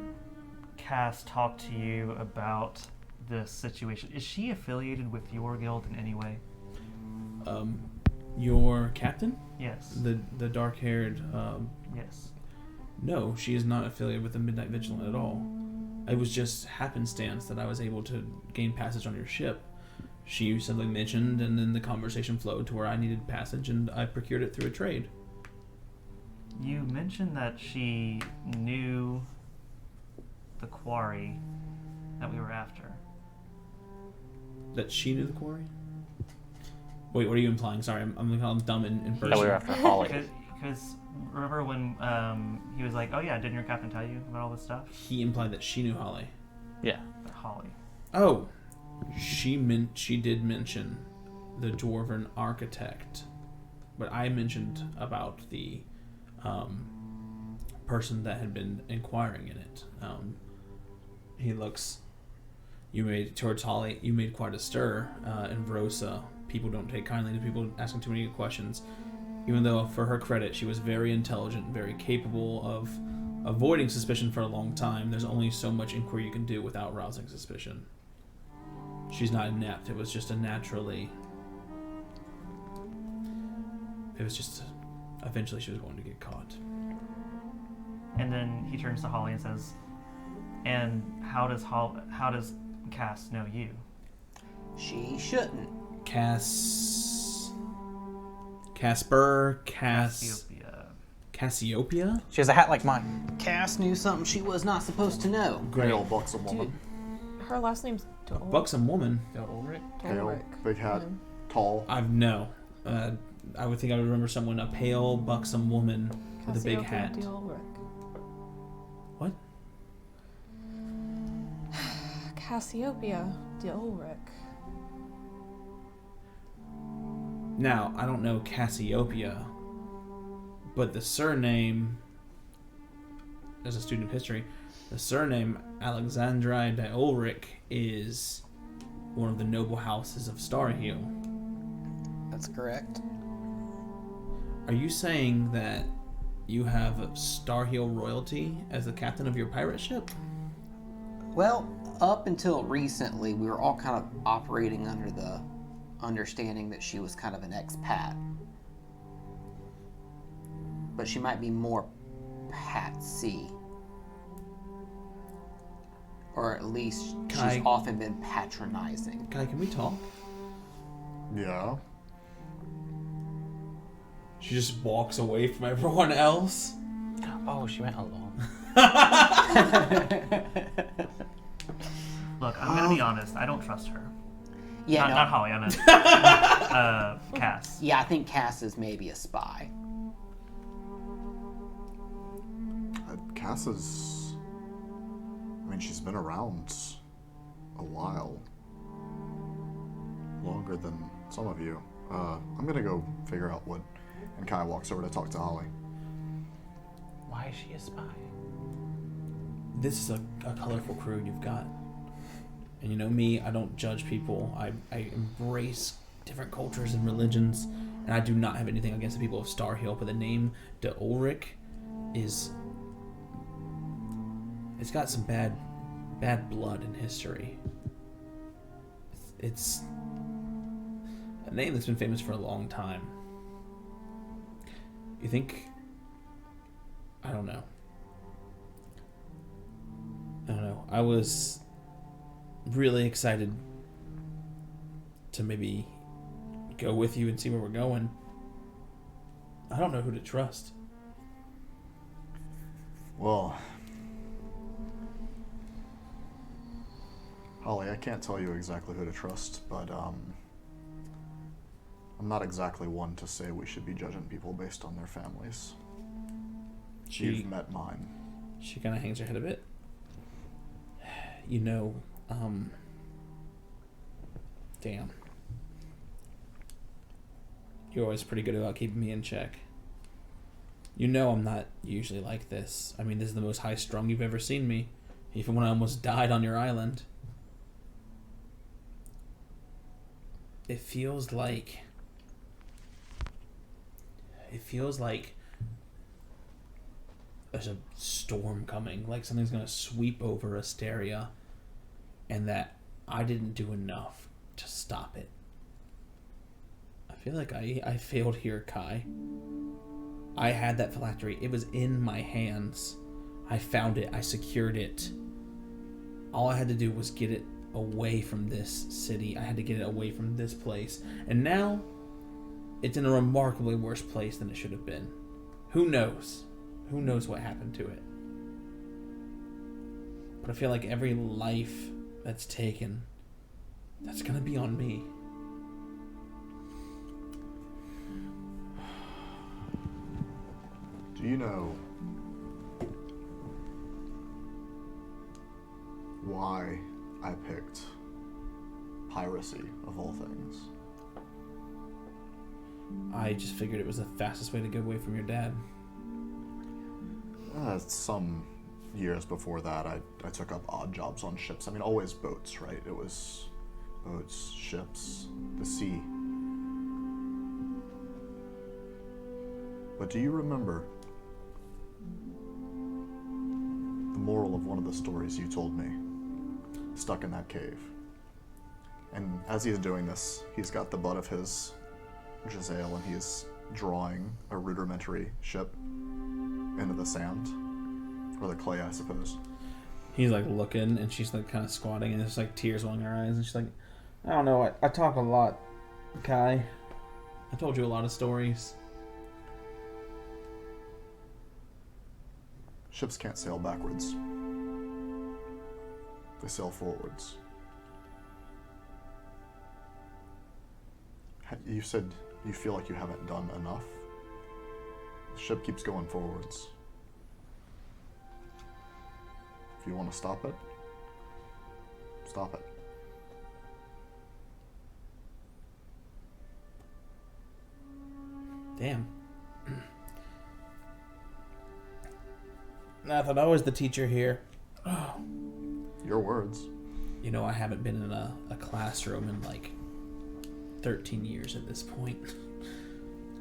Cass talked to you about this situation, is she affiliated with your guild in any way? Your captain? Yes. The dark-haired, Yes. no, she is not affiliated with the Midnight Vigilant at all. It was just happenstance that I was able to gain passage on your ship. She simply mentioned, and then the conversation flowed to where I needed passage, and I procured it through a trade. You mentioned that she knew the quarry that we were after. That she knew the quarry? Wait, what are you implying? Sorry, I'm dumb in That we person. were after Holly. Because remember when he was like, oh yeah, didn't your captain tell you about all this stuff? He implied that she knew Holly. Yeah. Holly. Oh, she did mention the dwarven architect, but I mentioned about the person that had been inquiring in it. He looks. You made towards Holly. You made quite a stir in Vrosa. People don't take kindly to people asking too many questions. Even though, for her credit, she was very intelligent, very capable of avoiding suspicion for a long time. There's only so much inquiry you can do without rousing suspicion. She's not inept. It was just a naturally... It was just... Eventually she was going to get caught. And then he turns to Holly and says, and how does Cass know you? She shouldn't. Cassiopeia? She has a hat like mine. Cass knew something she was not supposed to know. Pale, buxom woman. Her last name's Dol. Buxom woman. Pale, big hat, tall. No. I would think I would remember someone, a pale, buxom woman with a big hat. What? Cassiopeia de Ulrich. Now, I don't know Cassiopeia, but the surname, as a student of history, the surname Alexandri de Ulrich is one of the noble houses of Starhill. That's correct. Are you saying that you have Starhill royalty as the captain of your pirate ship? Well, up until recently, we were all kind of operating under the understanding that she was kind of an expat. But she might be more patsy. Or at least she's often been patronizing. Kai, can we talk? Yeah. She just walks away from everyone else. Oh, she went alone. Look, I'm gonna be honest. I don't trust her. Yeah, Not Holly. I meant Cass. Yeah, I think Cass is maybe a spy. Cass is... I mean, she's been around a while. Longer than some of you. I'm gonna go figure out what... And Kai walks over to talk to Holly. Why is she a spy? This is a colorful crew you've got. And you know me, I don't judge people. I embrace different cultures and religions, and I do not have anything against the people of Starhill, but the name de Ulrich is... It's got some bad blood in history. It's a name that's been famous for a long time. You think... I don't know. I was really excited to maybe go with you and see where we're going. I don't know who to trust. Well, Holly, I can't tell you exactly who to trust, but I'm not exactly one to say we should be judging people based on their families. You've met mine. She kind of hangs her head a bit. Damn. You're always pretty good about keeping me in check. You know I'm not usually like this. I mean, this is the most high-strung you've ever seen me. Even when I almost died on your island. It feels like there's a storm coming, like something's gonna sweep over Asteria, and that I didn't do enough to stop it. I feel like I failed here, Kai. I had that phylactery. It was in my hands. I found it. I secured it. All I had to do was get it away from this city. I had to get it away from this place. And now, it's in a remarkably worse place than it should have been. Who knows? Who knows what happened to it? But I feel like every life that's taken, that's gonna be on me. Do you know why I picked piracy of all things? I just figured it was the fastest way to get away from your dad. Some years before that, I took up odd jobs on ships. I mean, always boats, right? It was boats, ships, the sea. But do you remember the moral of one of the stories you told me? Stuck in that cave. And as he's doing this, he's got the butt of his Giselle and he's drawing a rudimentary ship into the sand. Or the clay, I suppose. He's like looking and she's like kind of squatting and there's like tears welling in her eyes and she's like, I don't know, I talk a lot, Kai. I told you a lot of stories. Ships can't sail backwards. They sail forwards. You said you feel like you haven't done enough. The ship keeps going forwards. If you want to stop it, stop it. Damn. I thought I was the teacher here. Oh. Your words. You know, I haven't been in a classroom in like 13 years at this point.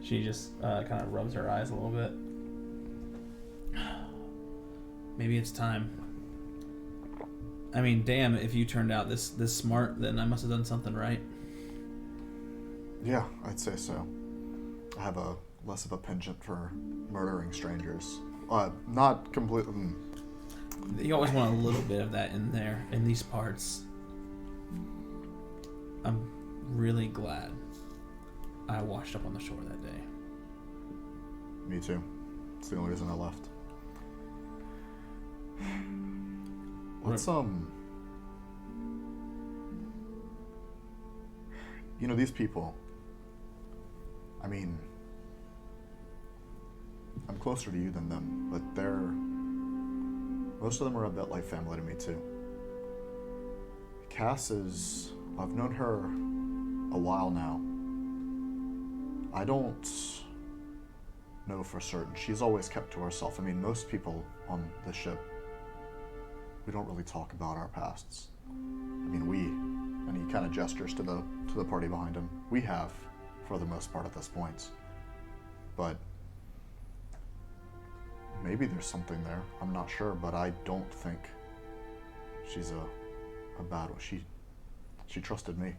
She just kind of rubs her eyes a little bit. Maybe it's time. I mean, damn, if you turned out this smart, then I must have done something right. Yeah, I'd say so. I have a less of a penchant for murdering strangers. Not completely. You always want a little bit of that in there, in these parts. I'm really glad I washed up on the shore that day. Me too. It's the only reason I left. Let's, you know, these people, I mean, I'm closer to you than them, but most of them are a bit like family to me too. Cass I've known her a while now. I don't know for certain. She's always kept to herself. I mean, most people on the ship, we don't really talk about our pasts. I mean, and he kind of gestures to the party behind him. We have, for the most part at this point. But maybe there's something there. I'm not sure, but I don't think she's a bad one. She trusted me.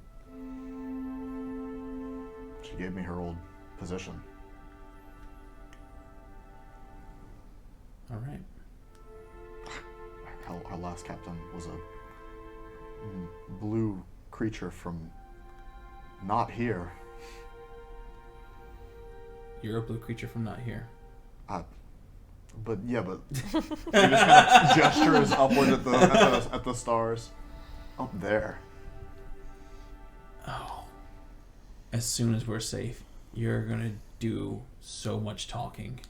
She gave me her old position. All right. Our last captain was a blue creature from not here. You're a blue creature from not here. But he just kind of gestures upward at the stars. Up there. Oh. As soon as we're safe, you're gonna do so much talking.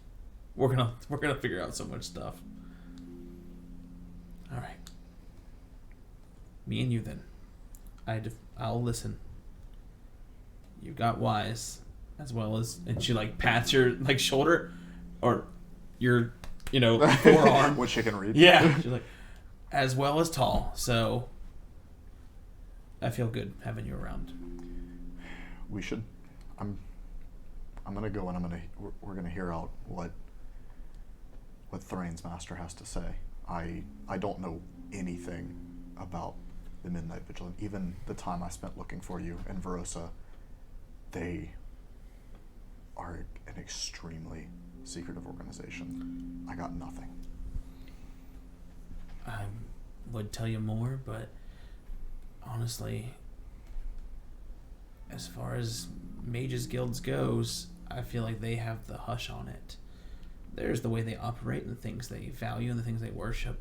We're gonna figure out so much stuff. All right. Me and you then. I'll listen. You got Wise, as well as, and she like pats your like shoulder, or your, forearm. Which she can read. Yeah. She's like, as well as Tall. So I feel good having you around. We should. I'm gonna go and we're gonna hear out what Thrain's master has to say. I don't know anything about the Midnight Vigilant. Even the time I spent looking for you in Vrosa, they are an extremely secretive organization. I got nothing. I would tell you more, but honestly, as far as Mages Guilds goes, I feel like they have the hush on it. There's the way they operate and the things they value and the things they worship,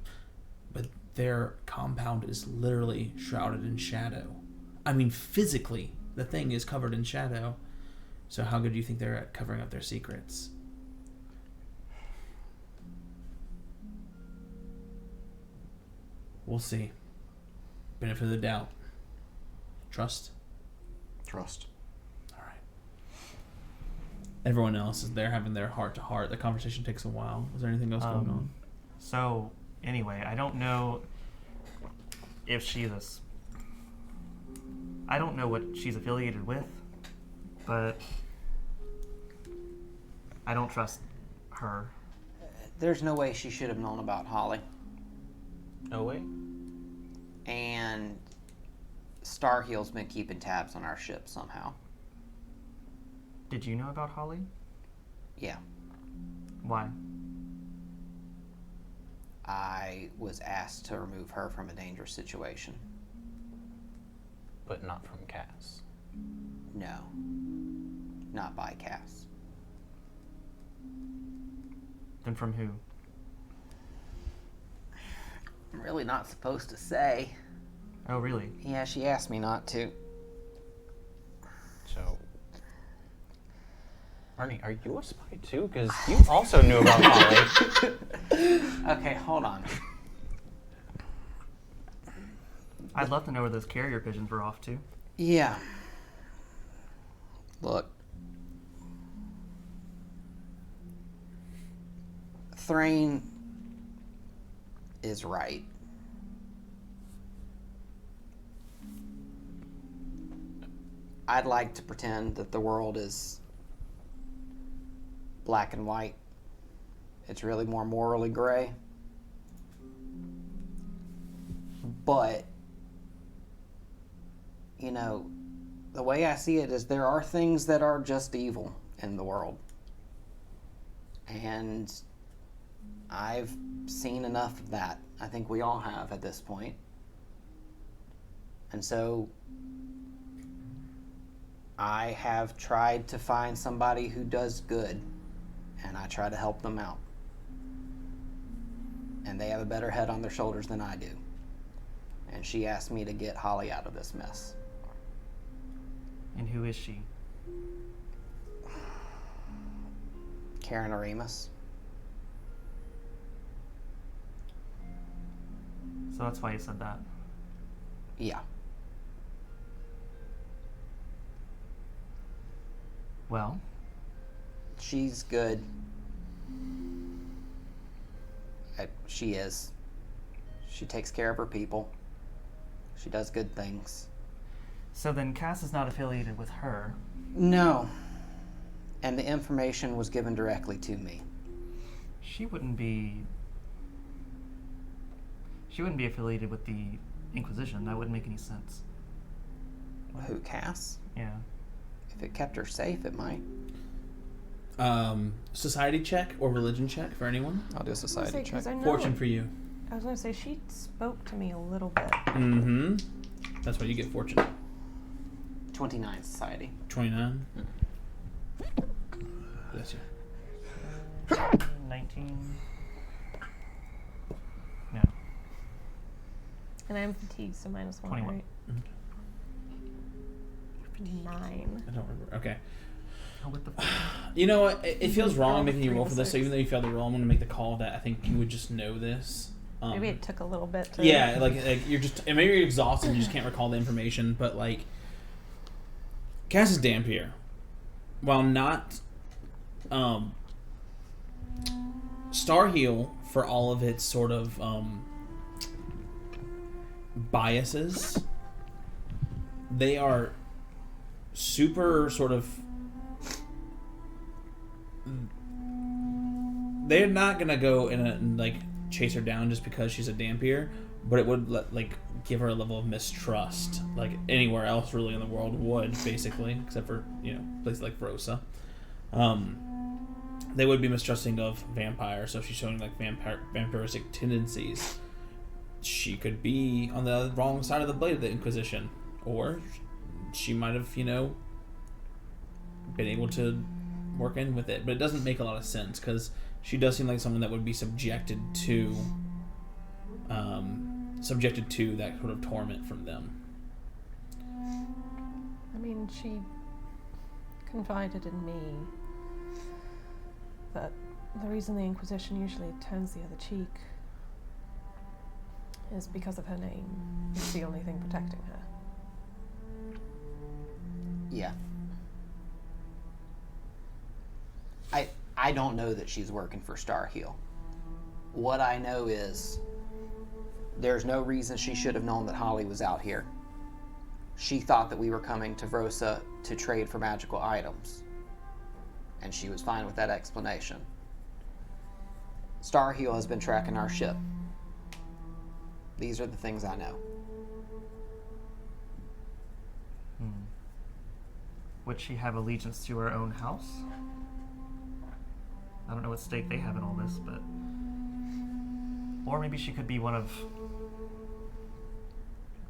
but their compound is literally shrouded in shadow. I mean, physically, the thing is covered in shadow. So how good do you think they're at covering up their secrets? We'll see. Benefit of the doubt. Trust? Trust. All right. Everyone else is there having their heart-to-heart. The conversation takes a while. Is there anything else going on? So, anyway, I don't know if she's I don't know what she's affiliated with, but I don't trust her. There's no way she should have known about Holly. No way. And Starheel's been keeping tabs on our ship somehow. Did you know about Holly? Yeah. Why? I was asked to remove her from a dangerous situation. But not from Cass. No. Not by Cass. Then from who? I'm really not supposed to say. Oh, really? Yeah, she asked me not to. So, Arnie, are you a spy too? Because you also knew about Holly. Okay, hold on. I'd love to know where those carrier pigeons were off to. Yeah. Look. Thrain is right. I'd like to pretend that the world is black and white. It's really more morally gray. But, the way I see it is there are things that are just evil in the world. And I've seen enough of that. I think we all have at this point. And so I have tried to find somebody who does good, and I try to help them out. And they have a better head on their shoulders than I do. And she asked me to get Holly out of this mess. And who is she? Karen Aremus. So that's why you said that. Yeah. Well, She's good. She is. She takes care of her people. She does good things. so then Cass is not affiliated with her. No. And the information was given directly to me. She wouldn't be affiliated with the Inquisition. That wouldn't make any sense. Who, Cass? Yeah. If it kept her safe, it might. Society check or religion check for anyone? I'll do a society check. Fortune for you. I was going to say, she spoke to me a little bit. Mm-hmm. That's why you get fortune. 29 society. 29. Bless you. 19. No. And I'm fatigued, so -1, 21. right? 9. I don't remember. Okay. Oh, what the You know what? It feels wrong making you roll for this, so 3 to even though you failed the roll, I'm going to make the call that I think you would just know this. Maybe it took a little bit to... Yeah, like you're just... And maybe you're exhausted and you just can't recall the information, but, like... Cass's Dampier, while not... Starheal, for all of its sort of biases, they are super sort of... They're not gonna go and like chase her down just because she's a Dampier, but it would give her a level of mistrust, like anywhere else really in the world would, basically, except for places like Vrosa. They would be mistrusting of vampires, so if she's showing like vampiristic tendencies, she could be on the wrong side of the blade of the Inquisition, or she might have been able to work in with it, but it doesn't make a lot of sense because she does seem like someone that would be subjected to that sort of torment from them. I mean, she confided in me that the reason the Inquisition usually turns the other cheek is because of her name. It's the only thing protecting her. Yeah. I don't know that she's working for Starheal. What I know is there's no reason she should have known that Holly was out here. She thought that we were coming to Vrosa to trade for magical items, and she was fine with that explanation. Starheal has been tracking our ship. These are the things I know. Would she have allegiance to her own house? I don't know what stake they have in all this, but... Or maybe she could be one of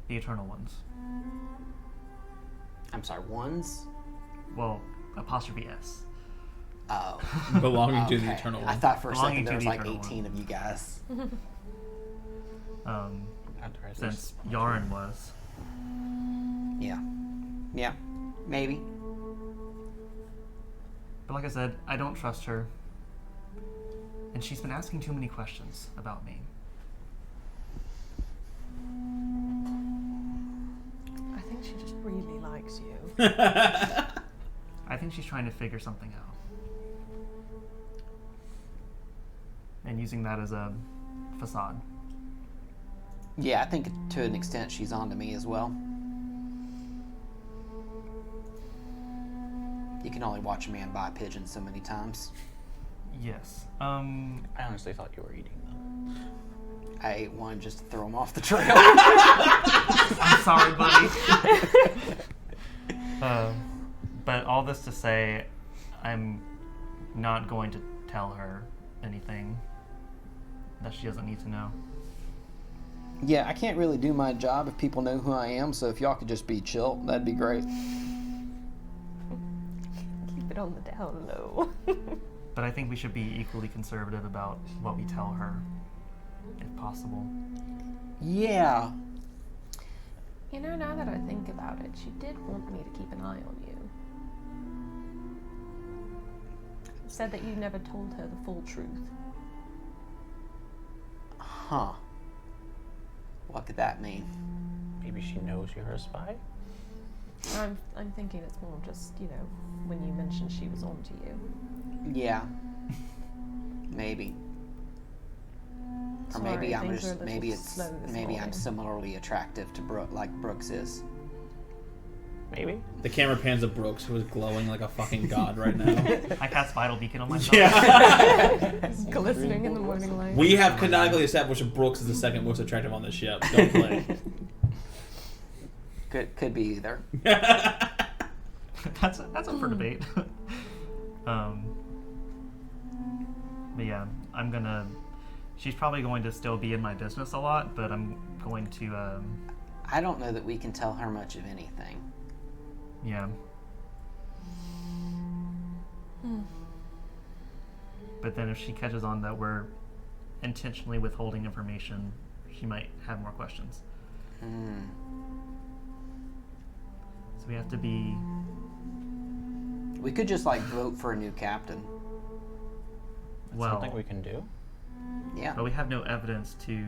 the Eternal Ones. I'm sorry, ones? Well, apostrophe S. Oh. Belonging to the Okay. Eternal One. I thought for a Belonging second there to was the like Eternal 18 of you guys. Since Yaren was. Yeah. Yeah. Maybe. But like I said, I don't trust her. And she's been asking too many questions about me. I think she just really likes you. I think she's trying to figure something out. And using that as a facade. Yeah, I think to an extent she's on to me as well. You can only watch a man buy pigeons so many times. Yes. I honestly thought you were eating them. I ate one just to throw them off the trail. I'm sorry, buddy. But all this to say, I'm not going to tell her anything that she doesn't need to know. Yeah, I can't really do my job if people know who I am, so if y'all could just be chill, that'd be great. Keep it on the down low. But I think we should be equally conservative about what we tell her, if possible. Yeah. You know, now that I think about it, she did want me to keep an eye on you. Said that you never told her the full truth. Huh. What could that mean? Maybe she knows you're a spy? I'm thinking it's more just, when you mentioned she was on to you. Yeah. Maybe. Or Sorry, maybe I'm things just are a little maybe slow this I'm morning. similarly attractive to Brooke, like Brooks is. Maybe. The camera pans to Brooks, who is glowing like a fucking god right now. I cast Vital Beacon on myself. Yeah. Glistening in the morning light. We have canonically established that Brooks is the second most attractive on the ship. Don't play. Could be either. That's up for debate. But yeah, she's probably going to still be in my business a lot, but I'm going to, I don't know that we can tell her much of anything. yeah. But then if she catches on that we're intentionally withholding information, she might have more questions. So we have to be. We could just like vote for a new captain. Well, Something we can do. Yeah. but we have no evidence to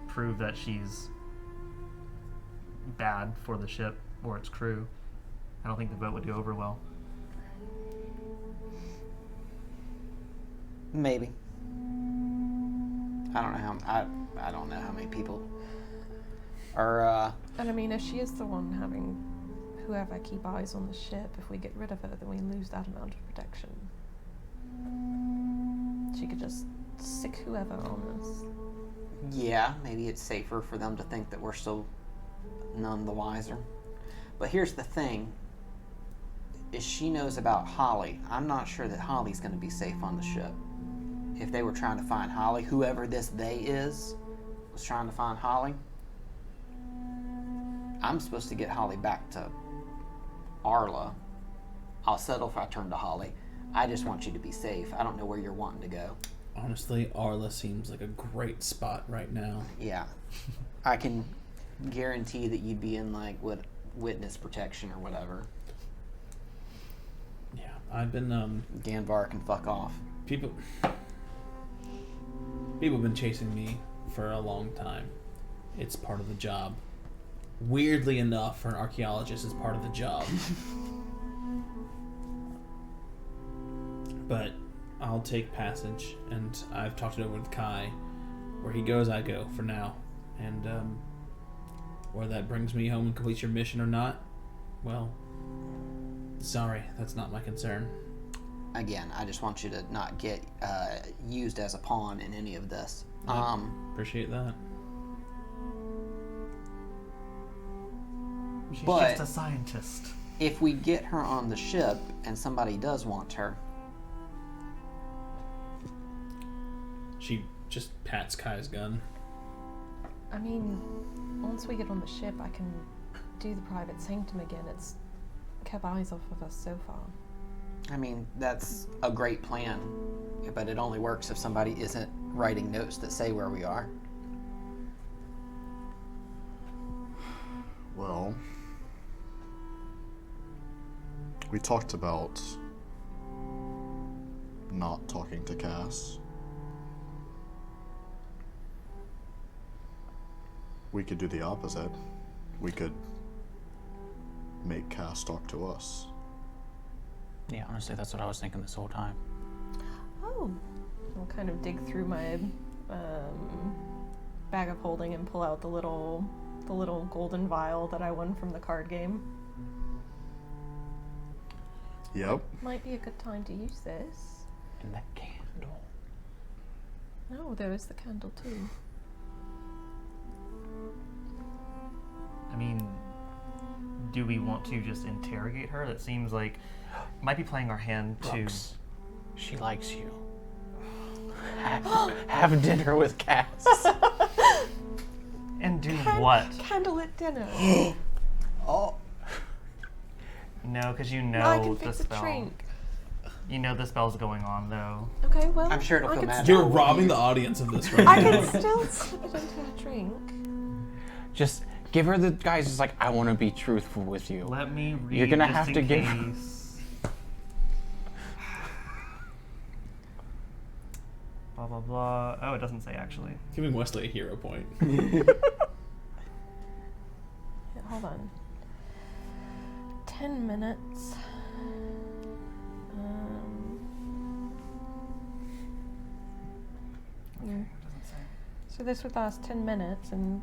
prove that she's bad for the ship or its crew. I don't think the vote would go over well. Maybe. I don't know I don't know how many people are. And I mean, if she is the one having whoever keep eyes on the ship, if we get rid of her, then we lose that amount of protection. She could just sick whoever on us. Yeah, maybe it's safer for them to think that we're still none the wiser. But here's the thing: is she knows about Holly. I'm not sure that Holly's going to be safe on the ship. If they were trying to find Holly, whoever this they is was trying to find Holly, I'm supposed to get Holly back to Arla. I'll settle if I turn to Holly. I just want you to be safe. I don't know where you're wanting to go. Honestly, Arla seems like a great spot right now. Yeah. I can guarantee that you'd be in like witness protection or whatever. Yeah, I've been Ganvar can fuck off. people have been chasing me for a long time. It's part of the job. Weirdly enough, for an archaeologist, it's part of the job. But I'll take passage, and I've talked it over with Kai. Where he goes, I go for now. And where that brings me home and completes your mission or not, well, sorry, that's not my concern. Again, I just want you to not get used as a pawn in any of this. Appreciate that. She's But- just a scientist. If we get her on the ship and somebody does want her, She just pats Kai's gun. I mean, once we get on the ship, I can do the private sanctum again. It's kept eyes off of us so far. I mean, that's a great plan, but it only works if somebody isn't writing notes that say where we are. Well, we talked about not talking to Cass. We could do the opposite. We could make Cass talk to us. Yeah, honestly, that's what I was thinking this whole time. Oh. I'll kind of dig through my bag of holding and pull out the little golden vial that I won from the card game. Yep. Might be a good time to use this. And that candle. No, there is the candle too. I mean, do we want to just interrogate her? That seems like might be playing our hand to. Brooks, she likes you. Have dinner with Cass. And do what? Candlelit dinner. Oh, No, because you No, I know can the fix a spell. drink. You know the spell's going on though. Okay, well, I'm sure it'll I feel can mad. You're Well, robbing you- the audience of this right I now. can still slip it into a drink. Just give her the guys. It's like, I want to be truthful with you. Let me read. You're gonna just have in to give- case. Blah blah blah. Oh, it doesn't say actually. Giving Wesley a hero point. Yeah, hold on. 10 minutes. Yeah. So this would last 10 minutes, and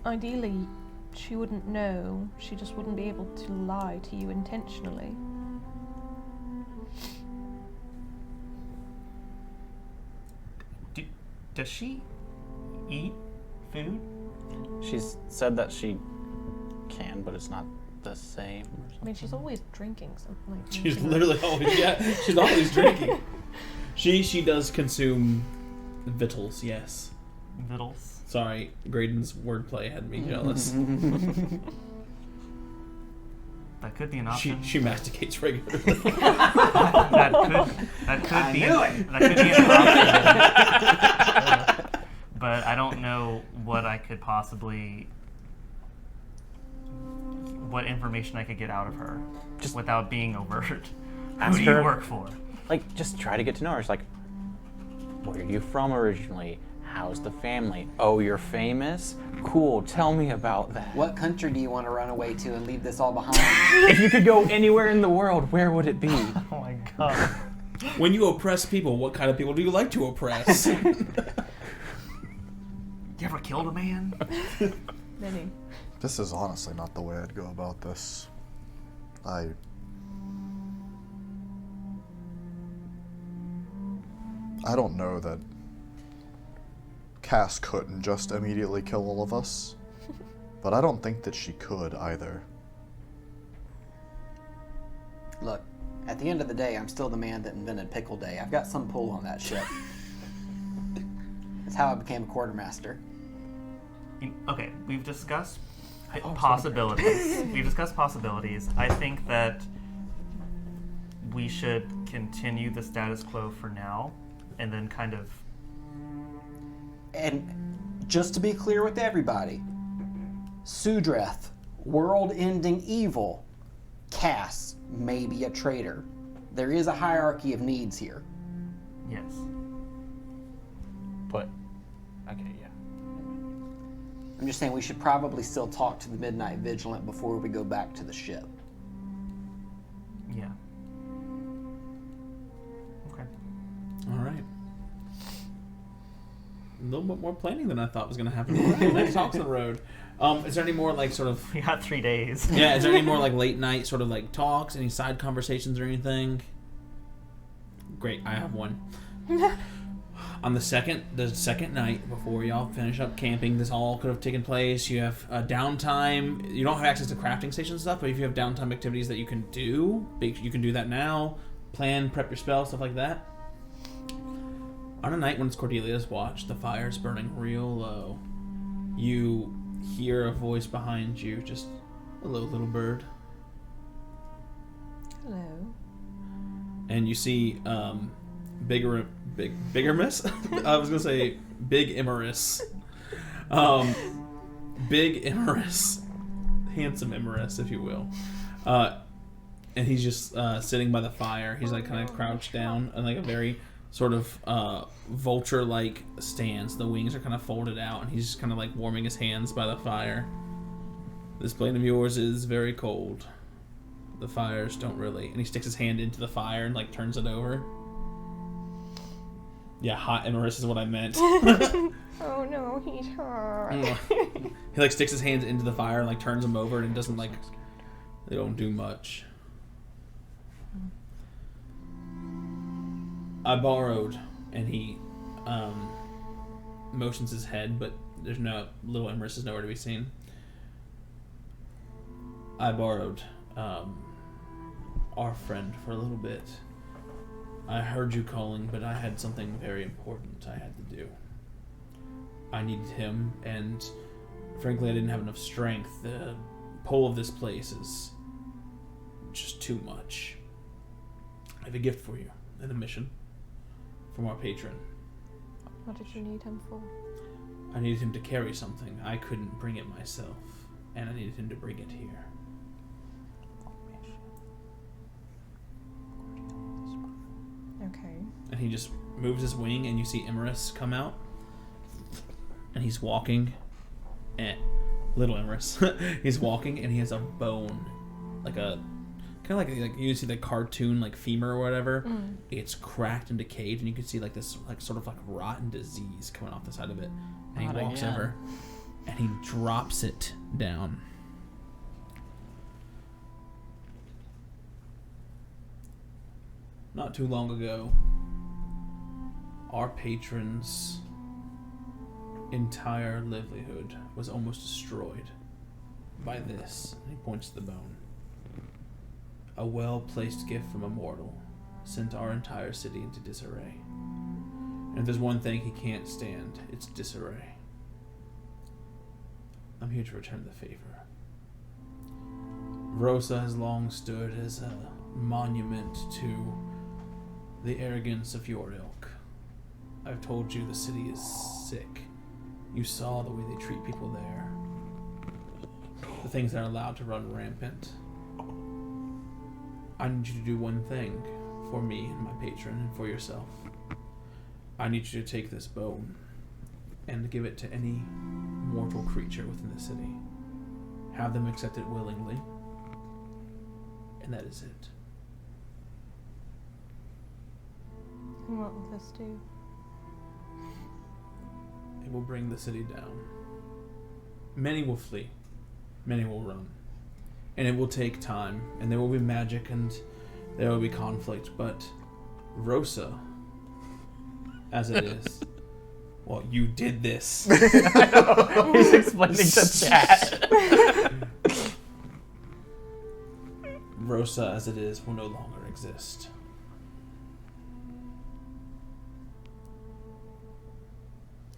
ideally, she wouldn't know. She just wouldn't be able to lie to you intentionally. Does she eat food? She's said that she can, but it's not the same. Or I something. mean, she's always drinking something. Like She's literally always she's always drinking. She does consume victuals, yes. Vittles. Sorry, Graydon's wordplay had me jealous. That could be an she option. she masticates regularly. that could I be knew that could be an option. But I don't know what I could possibly information I could get out of her, just without being overt. Who Ask do you her. work for? Like, just try to get to know her. It's like, where are you from originally? How's the family? Oh, you're famous? Cool, tell me about that. What country do you want to run away to and leave this all behind? If you could go anywhere in the world, where would it be? Oh my god. When you oppress people, what kind of people do you like to oppress? You ever killed a man? Many. This is honestly not the way I'd go about this. I don't know that Cass couldn't just immediately kill all of us, but I don't think that she could either. Look, at the end of the day, I'm still the man that invented Pickle Day. I've got some pull on that ship. That's how I became a quartermaster. Okay, we've discussed possibilities. We've discussed possibilities. I think that we should continue the status quo for now, and then kind of... And just to be clear with everybody, Sudreth, world-ending evil. Cass, maybe a traitor. There is a hierarchy of needs here. Yes. But, okay, yeah. I'm just saying we should probably still talk to the Midnight Vigilant before we go back to the ship. Yeah. Okay. All right. A little bit more planning than I thought was going to happen. Next talks on the road. Is there any more like sort of... We got 3 days. Yeah, is there any more like late night sort of like talks, any side conversations or anything? Great, I have one. On the second night before y'all finish up camping, this all could have taken place. You have downtime. You don't have access to crafting station stuff, but if you have downtime activities that you can do, you can do that now. Plan, prep your spell, stuff like that. On a night when it's Cordelia's watch, the fire's burning real low. You hear a voice behind you, just, hello, little bird. Hello. And you see Bigger Miss? I was gonna say Big Imerus. Big Imerus. Handsome Imerus, if you will. And he's just sitting by the fire. He's like kind of crouched down in like a very sort of vulture-like stance. The wings are kind of folded out, and he's just kind of like warming his hands by the fire. This plane of yours is very cold. The fires don't really... And he sticks his hand into the fire and like turns it over. Yeah, hot Imerus is what I meant. Oh no, he's hot. He like sticks his hands into the fire and like turns them over, and it doesn't like... They don't do much. I borrowed, and he motions his head, but there's no... Little Imerus is nowhere to be seen. I borrowed our friend for a little bit. I heard you calling, but I had something very important I had to do. I needed him, and frankly, I didn't have enough strength. The pull of this place is just too much. I have a gift for you, and a mission from our patron. What did you need him for? I needed him to carry something. I couldn't bring it myself, and I needed him to bring it here. Okay. And he just moves his wing, and you see Imerus come out, and he's walking, and little Imerus, he's walking, and he has a bone, like a kind of like you see the cartoon like femur or whatever. It's cracked and decayed, and you can see like this like sort of like rotten disease coming off the side of it. And he walks over, and he drops it down. Not too long ago, our patron's entire livelihood was almost destroyed by this. And he points to the bone. A well-placed gift from a mortal sent our entire city into disarray. And if there's one thing he can't stand, it's disarray. I'm here to return the favor. Vrosa has long stood as a monument to the arrogance of your ilk. I've told you the city is sick. You saw the way they treat people there. the things that are allowed to run rampant. I need you to do one thing for me and my patron and for yourself. I need you to take this bone and give it to any mortal creature within the city. Have them accept it willingly. And that is it. And what will this do? It will bring the city down. Many will flee. Many will run. And it will take time. And there will be magic and there will be conflict. But Vrosa, as it is, well, you did this. I know. He's explaining to chat. Vrosa, as it is, will no longer exist.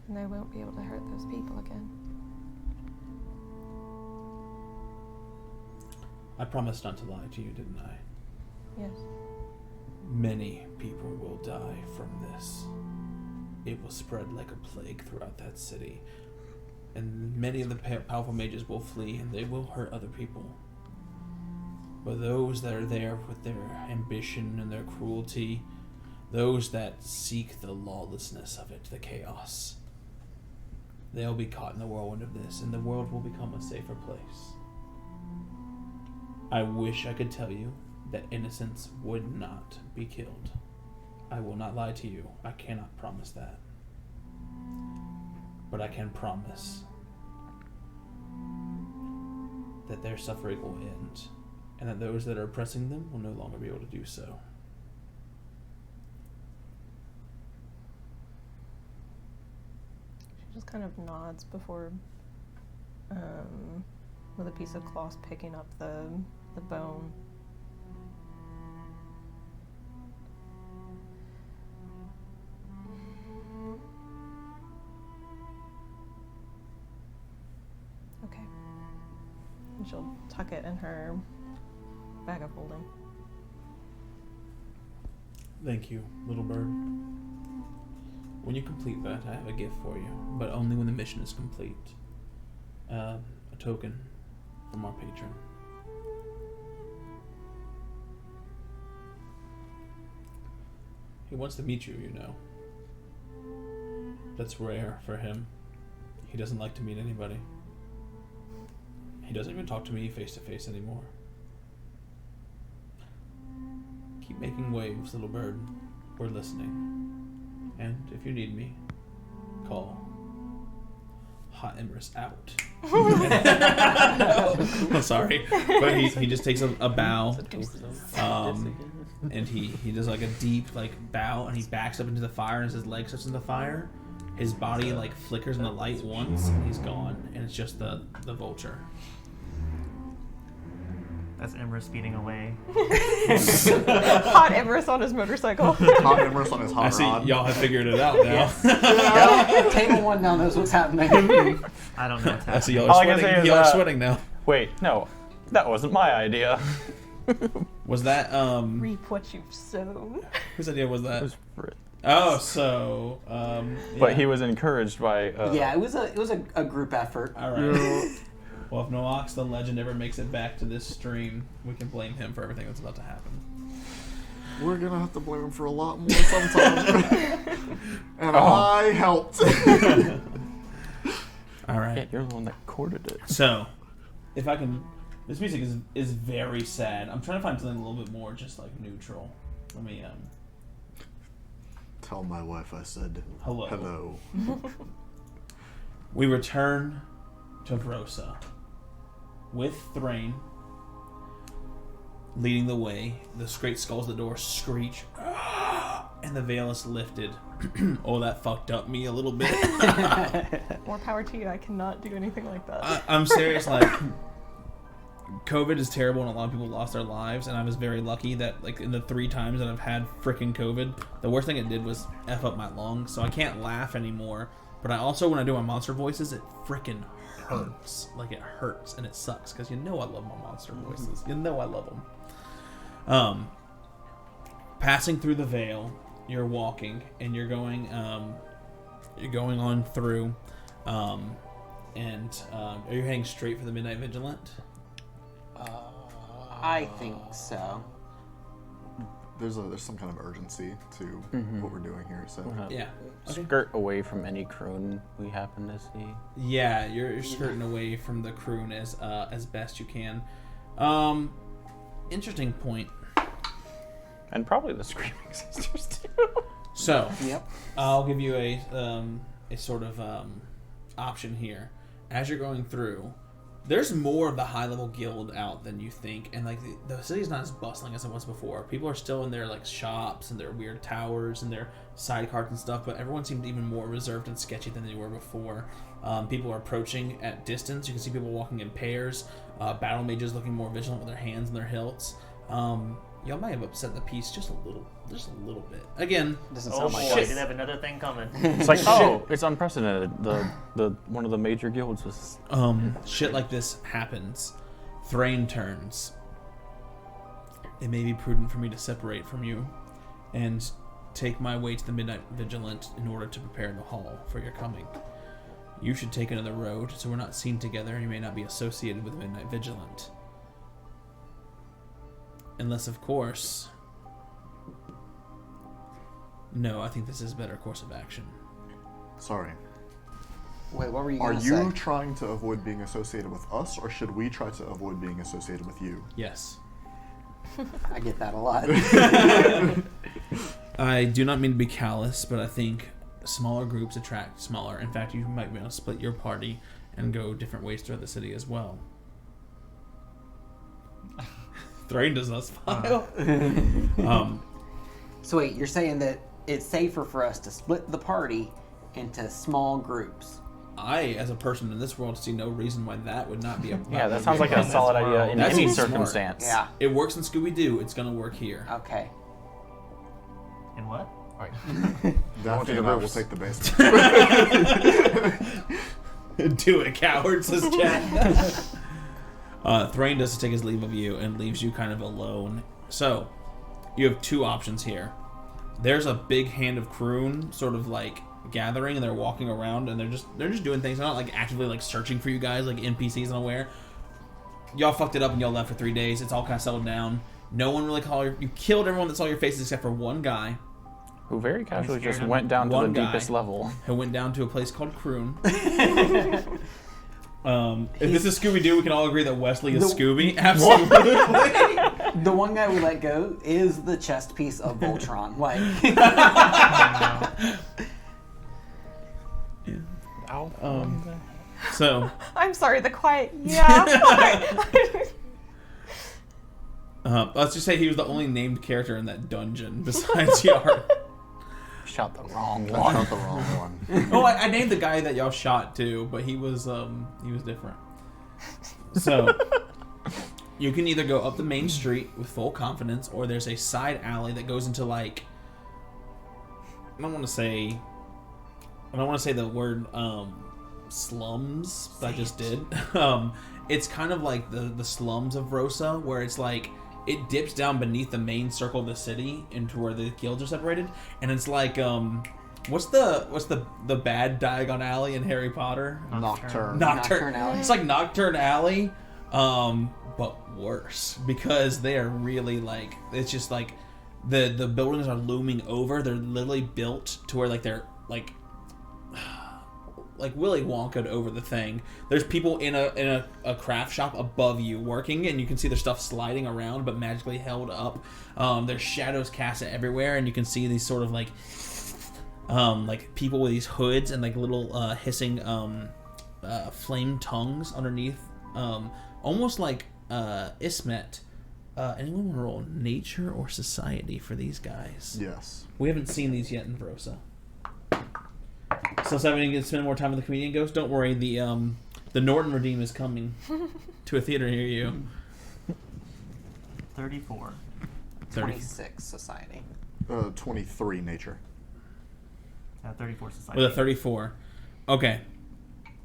And they won't be able to hurt those people again. I promised not to lie to you, didn't I? Yes. Many people will die from this. It will spread like a plague throughout that city. And many of the powerful mages will flee and they will hurt other people. But those that are there with their ambition and their cruelty, those that seek the lawlessness of it, the chaos, they'll be caught in the whirlwind of this, and the world will become a safer place. I wish I could tell you that innocents would not be killed. I will not lie to you. I cannot promise that. But I can promise that their suffering will end, and that those that are oppressing them will no longer be able to do so. She just kind of nods before, with a piece of cloth picking up the bone. Okay. And she'll tuck it in her bag of holding. Thank you, little bird. When you complete that, I have a gift for you, but only when the mission is complete. A token from our patron. He wants to meet you, you know. That's rare for him. He doesn't like to meet anybody. He doesn't even talk to me face to face anymore. Keep making waves, little bird. We're listening. And if you need me, call. Hot Empress out. I'm sorry. But he just takes a bow. And he does like a deep bow, and he backs up into the fire, and as his leg touches the fire, his body flickers in the light once, and he's gone, and it's just the vulture. That's Emra speeding away. Hot Everest on his motorcycle. Hot Empress on his hot I see rod. y'all have figured it out now. Yeah, Table 1 now knows what's happening. I don't know what's I see happening. y'all All are I can sweating. say is, Y'all are sweating now. Wait, no. That wasn't my idea. Was that Reap what you've sown. whose idea was It that? was Frit. Oh, so But yeah. he was encouraged by... Yeah, it was a group effort. All right. Well, if Noax the legend ever makes it back to this stream, we can blame him for everything that's about to happen. We're gonna have to blame him for a lot more sometime. And I helped. All right. Yeah, you're the one that courted it. So, if I can, this music is very sad. I'm trying to find something a little bit more just neutral. Let me Tell my wife I said hello. hello. We return to Vrosa with Thrain leading the way. The great skulls at the door screech, and the veil is lifted. Oh, that fucked up me a little bit. More power to you. I cannot do anything like that. I'm serious. COVID is terrible, and a lot of people lost their lives. And I was very lucky that, in the 3 times that I've had freaking COVID, the worst thing it did was F up my lungs, so I can't laugh anymore. But I also, when I do my monster voices, it freaking hurts. It hurts, and it sucks, because I love my monster voices. I love them. Passing through the veil, you're walking, and you're going on through, and are you heading straight for the Midnight Vigilant? I think so. There's some kind of urgency to what we're doing here. So Yeah. Okay. Skirt away from any croon we happen to see. Yeah, you're skirting away from the croon as best you can. Interesting point. And probably the Screaming Sisters too. So, Yep. I'll give you a sort of option here. As you're going through, there's more of the high-level guild out than you think, and like the city's not as bustling as it was before. People are still in their like shops and their weird towers and their side carts and stuff, but everyone seemed even more reserved and sketchy than they were before. People are approaching at distance. You can see people walking in pairs. Battle mages looking more vigilant with their hands and their hilts. Y'all might have upset the peace just a little bit. Again, Doesn't Oh sound boy, like I us. did have another thing coming. It's like, oh, it's unprecedented. The one of the major guilds was. shit like this happens. Thrain turns. It may be prudent for me to separate from you and take my way to the Midnight Vigilant in order to prepare the hall for your coming. You should take another road so we're not seen together and you may not be associated with the Midnight Vigilant. Unless, of course... No, I think this is a better course of action. sorry. Wait, what were you Are going to you say? trying to avoid being associated with us, or should we try to avoid being associated with you? Yes. I get that a lot. I do not mean to be callous, but I think smaller groups attract smaller. In fact, you might be able to split your party and go different ways throughout the city as well. Thrain does not smile. So wait, you're saying that it's safer for us to split the party into small groups? I, as a person in this world, see no reason why that would not be a Yeah, that sounds like a solid idea in That any seems smart. circumstance. Yeah. It works in Scooby-Doo. It's gonna work here. Okay. And what? Daphne and I will take the basement. Do it, coward, says Jack. Thrain does take his leave of you and leaves you kind of alone. So, you have two options here. There's a big hand of croon sort of like gathering, and they're walking around, and they're just doing things. They're not like actively like searching for you guys like NPCs unaware. Y'all fucked it up and y'all left for 3 days. It's all kind of settled down. No one really called you. Killed everyone that saw your faces except for one guy Who very casually scared just him. went down to One the guy. deepest level. who went down to a place called Croon. If this is Scooby-Doo, we can all agree that Wesley is Scooby. Absolutely. The one guy we let go is the chest piece of Voltron. Like, So, I'm sorry, the quiet. Yeah. let's just say he was the only named character in that dungeon besides Yar. Shot the wrong I one. shot the wrong one. Oh, I named the guy that y'all shot too, but he was different. So, you can either go up the main street with full confidence, or there's a side alley that goes into like, I don't want to say the word slums, but I just did. It's kind of like the slums of Vrosa, where it's like it dips down beneath the main circle of the city into where the guilds are separated, and it's like what's the bad Diagon Alley in Harry Potter? Nocturne. Nocturne Alley. It's like Nocturne Alley, but worse, because they are really like, it's just like the buildings are looming over. They're literally built to where like they're like Willy Wonka'd over the thing. There's people in a craft shop above you working, and you can see their stuff sliding around but magically held up. There's shadows cast everywhere, and you can see these sort of like people with these hoods and like little hissing flame tongues underneath, almost like Ismet. Anyone want to roll nature or society for these guys? Yes. We haven't seen these yet in Vrosa. Still having to spend more time with the comedian ghost. Don't worry, the Norton Redeem is coming to a theater near you. 34. 26 society. 23 nature. 34 society. With a 34. Okay.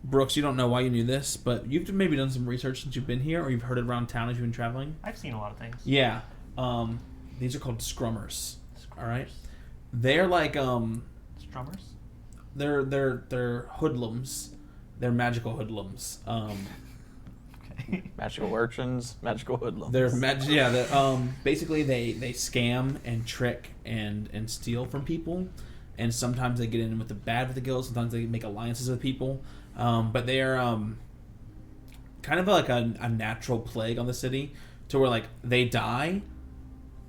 Brooks, you don't know why you knew this, but you've maybe done some research since you've been here, or you've heard it around town as you've been traveling. I've seen a lot of things. Yeah. These are called scrummers. All right. They're like Strummers? they're hoodlums They're magical hoodlums. Magical urchins, magical hoodlums. They're basically they scam and trick and steal from people, and sometimes they get in with the bad with the guild. Sometimes they make alliances with people, but they are kind of like a natural plague on the city, to where like they die,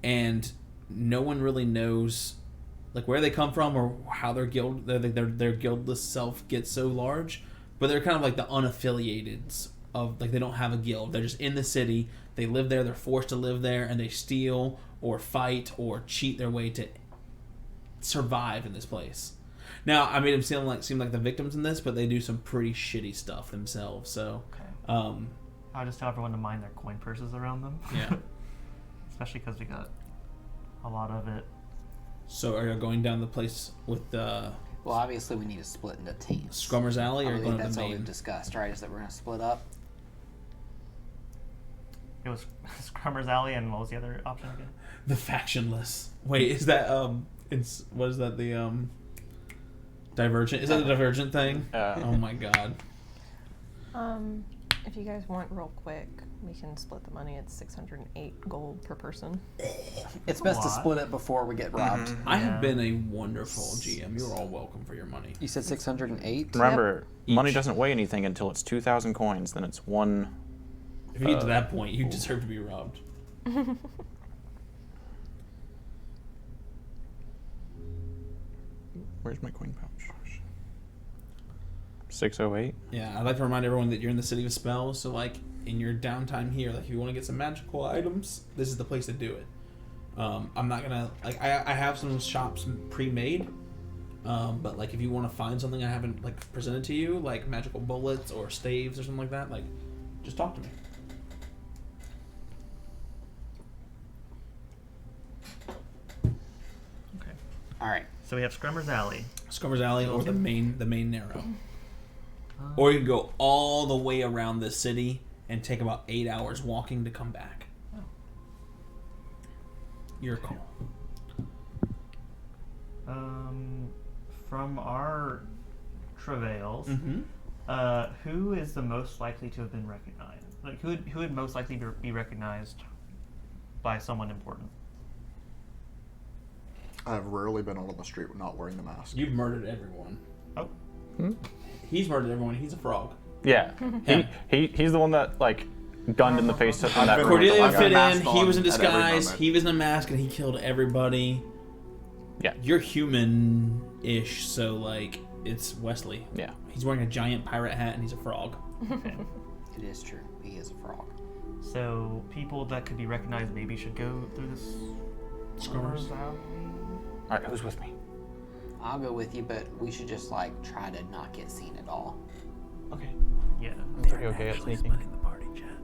and no one really knows like where they come from or how their guildless self gets so large, but they're kind of like the unaffiliated. Of like they don't have a guild, they're just in the city, they live there, they're forced to live there, and they steal or fight or cheat their way to survive in this place. Now I made them seem like the victims in this, but they do some pretty shitty stuff themselves. So I'll just tell everyone to mind their coin purses around them. Yeah. Especially because we got a lot of it. So are you going down the place with the Well, obviously we need to split into teams. Scrummer's Alley, or I are you believe going to that's the all main? we've discussed, right? Is that we're going to split up? It was Scrummer's Alley, and what was the other option again? The factionless. Wait, is that what is that, the Divergent? Is that a Divergent thing? Oh my god. If you guys want real quick, we can split the money. It's 608 gold per person. It's best to split it before we get robbed. I have been a wonderful GM. You're all welcome for your money. You said 608? Remember, money Each. doesn't weigh anything until it's 2,000 coins. Then it's one. If you get to that point, you deserve to be robbed. Where's my coin pouch? 608. Yeah, I'd like to remind everyone that you're in the city of spells, so like in your downtime here, like if you want to get some magical items, this is the place to do it. I'm not gonna like I have some shops pre-made, but like if you want to find something I haven't like presented to you, like magical bullets or staves or something like that, like just talk to me. Okay. All right. So we have Scrummer's Alley. Scrummer's Alley or the main narrow. Or you can go all the way around the city and take about 8 hours walking to come back. Your call. From our travails, who is the most likely to have been recognized? Like, who would most likely be recognized by someone important? I've rarely been out on the street not wearing the mask. You've murdered everyone. Oh. He's murdered everyone. He's a frog. Yeah. He's the one that like gunned in the face to that. been- Cordelia I've got a fit mask in. He on was in at every disguise. moment. He was in a mask, and he killed everybody. Yeah. You're human-ish, so like it's Wesley. Yeah. He's wearing a giant pirate hat, and he's a frog. Okay. It is true. He is a frog. So people that could be recognized maybe should go through this. Scrummers. All right, who's with me? I'll go with you, but we should just like try to not get seen at all. Okay. Yeah. I'm pretty okay at sneaking. the party, chat.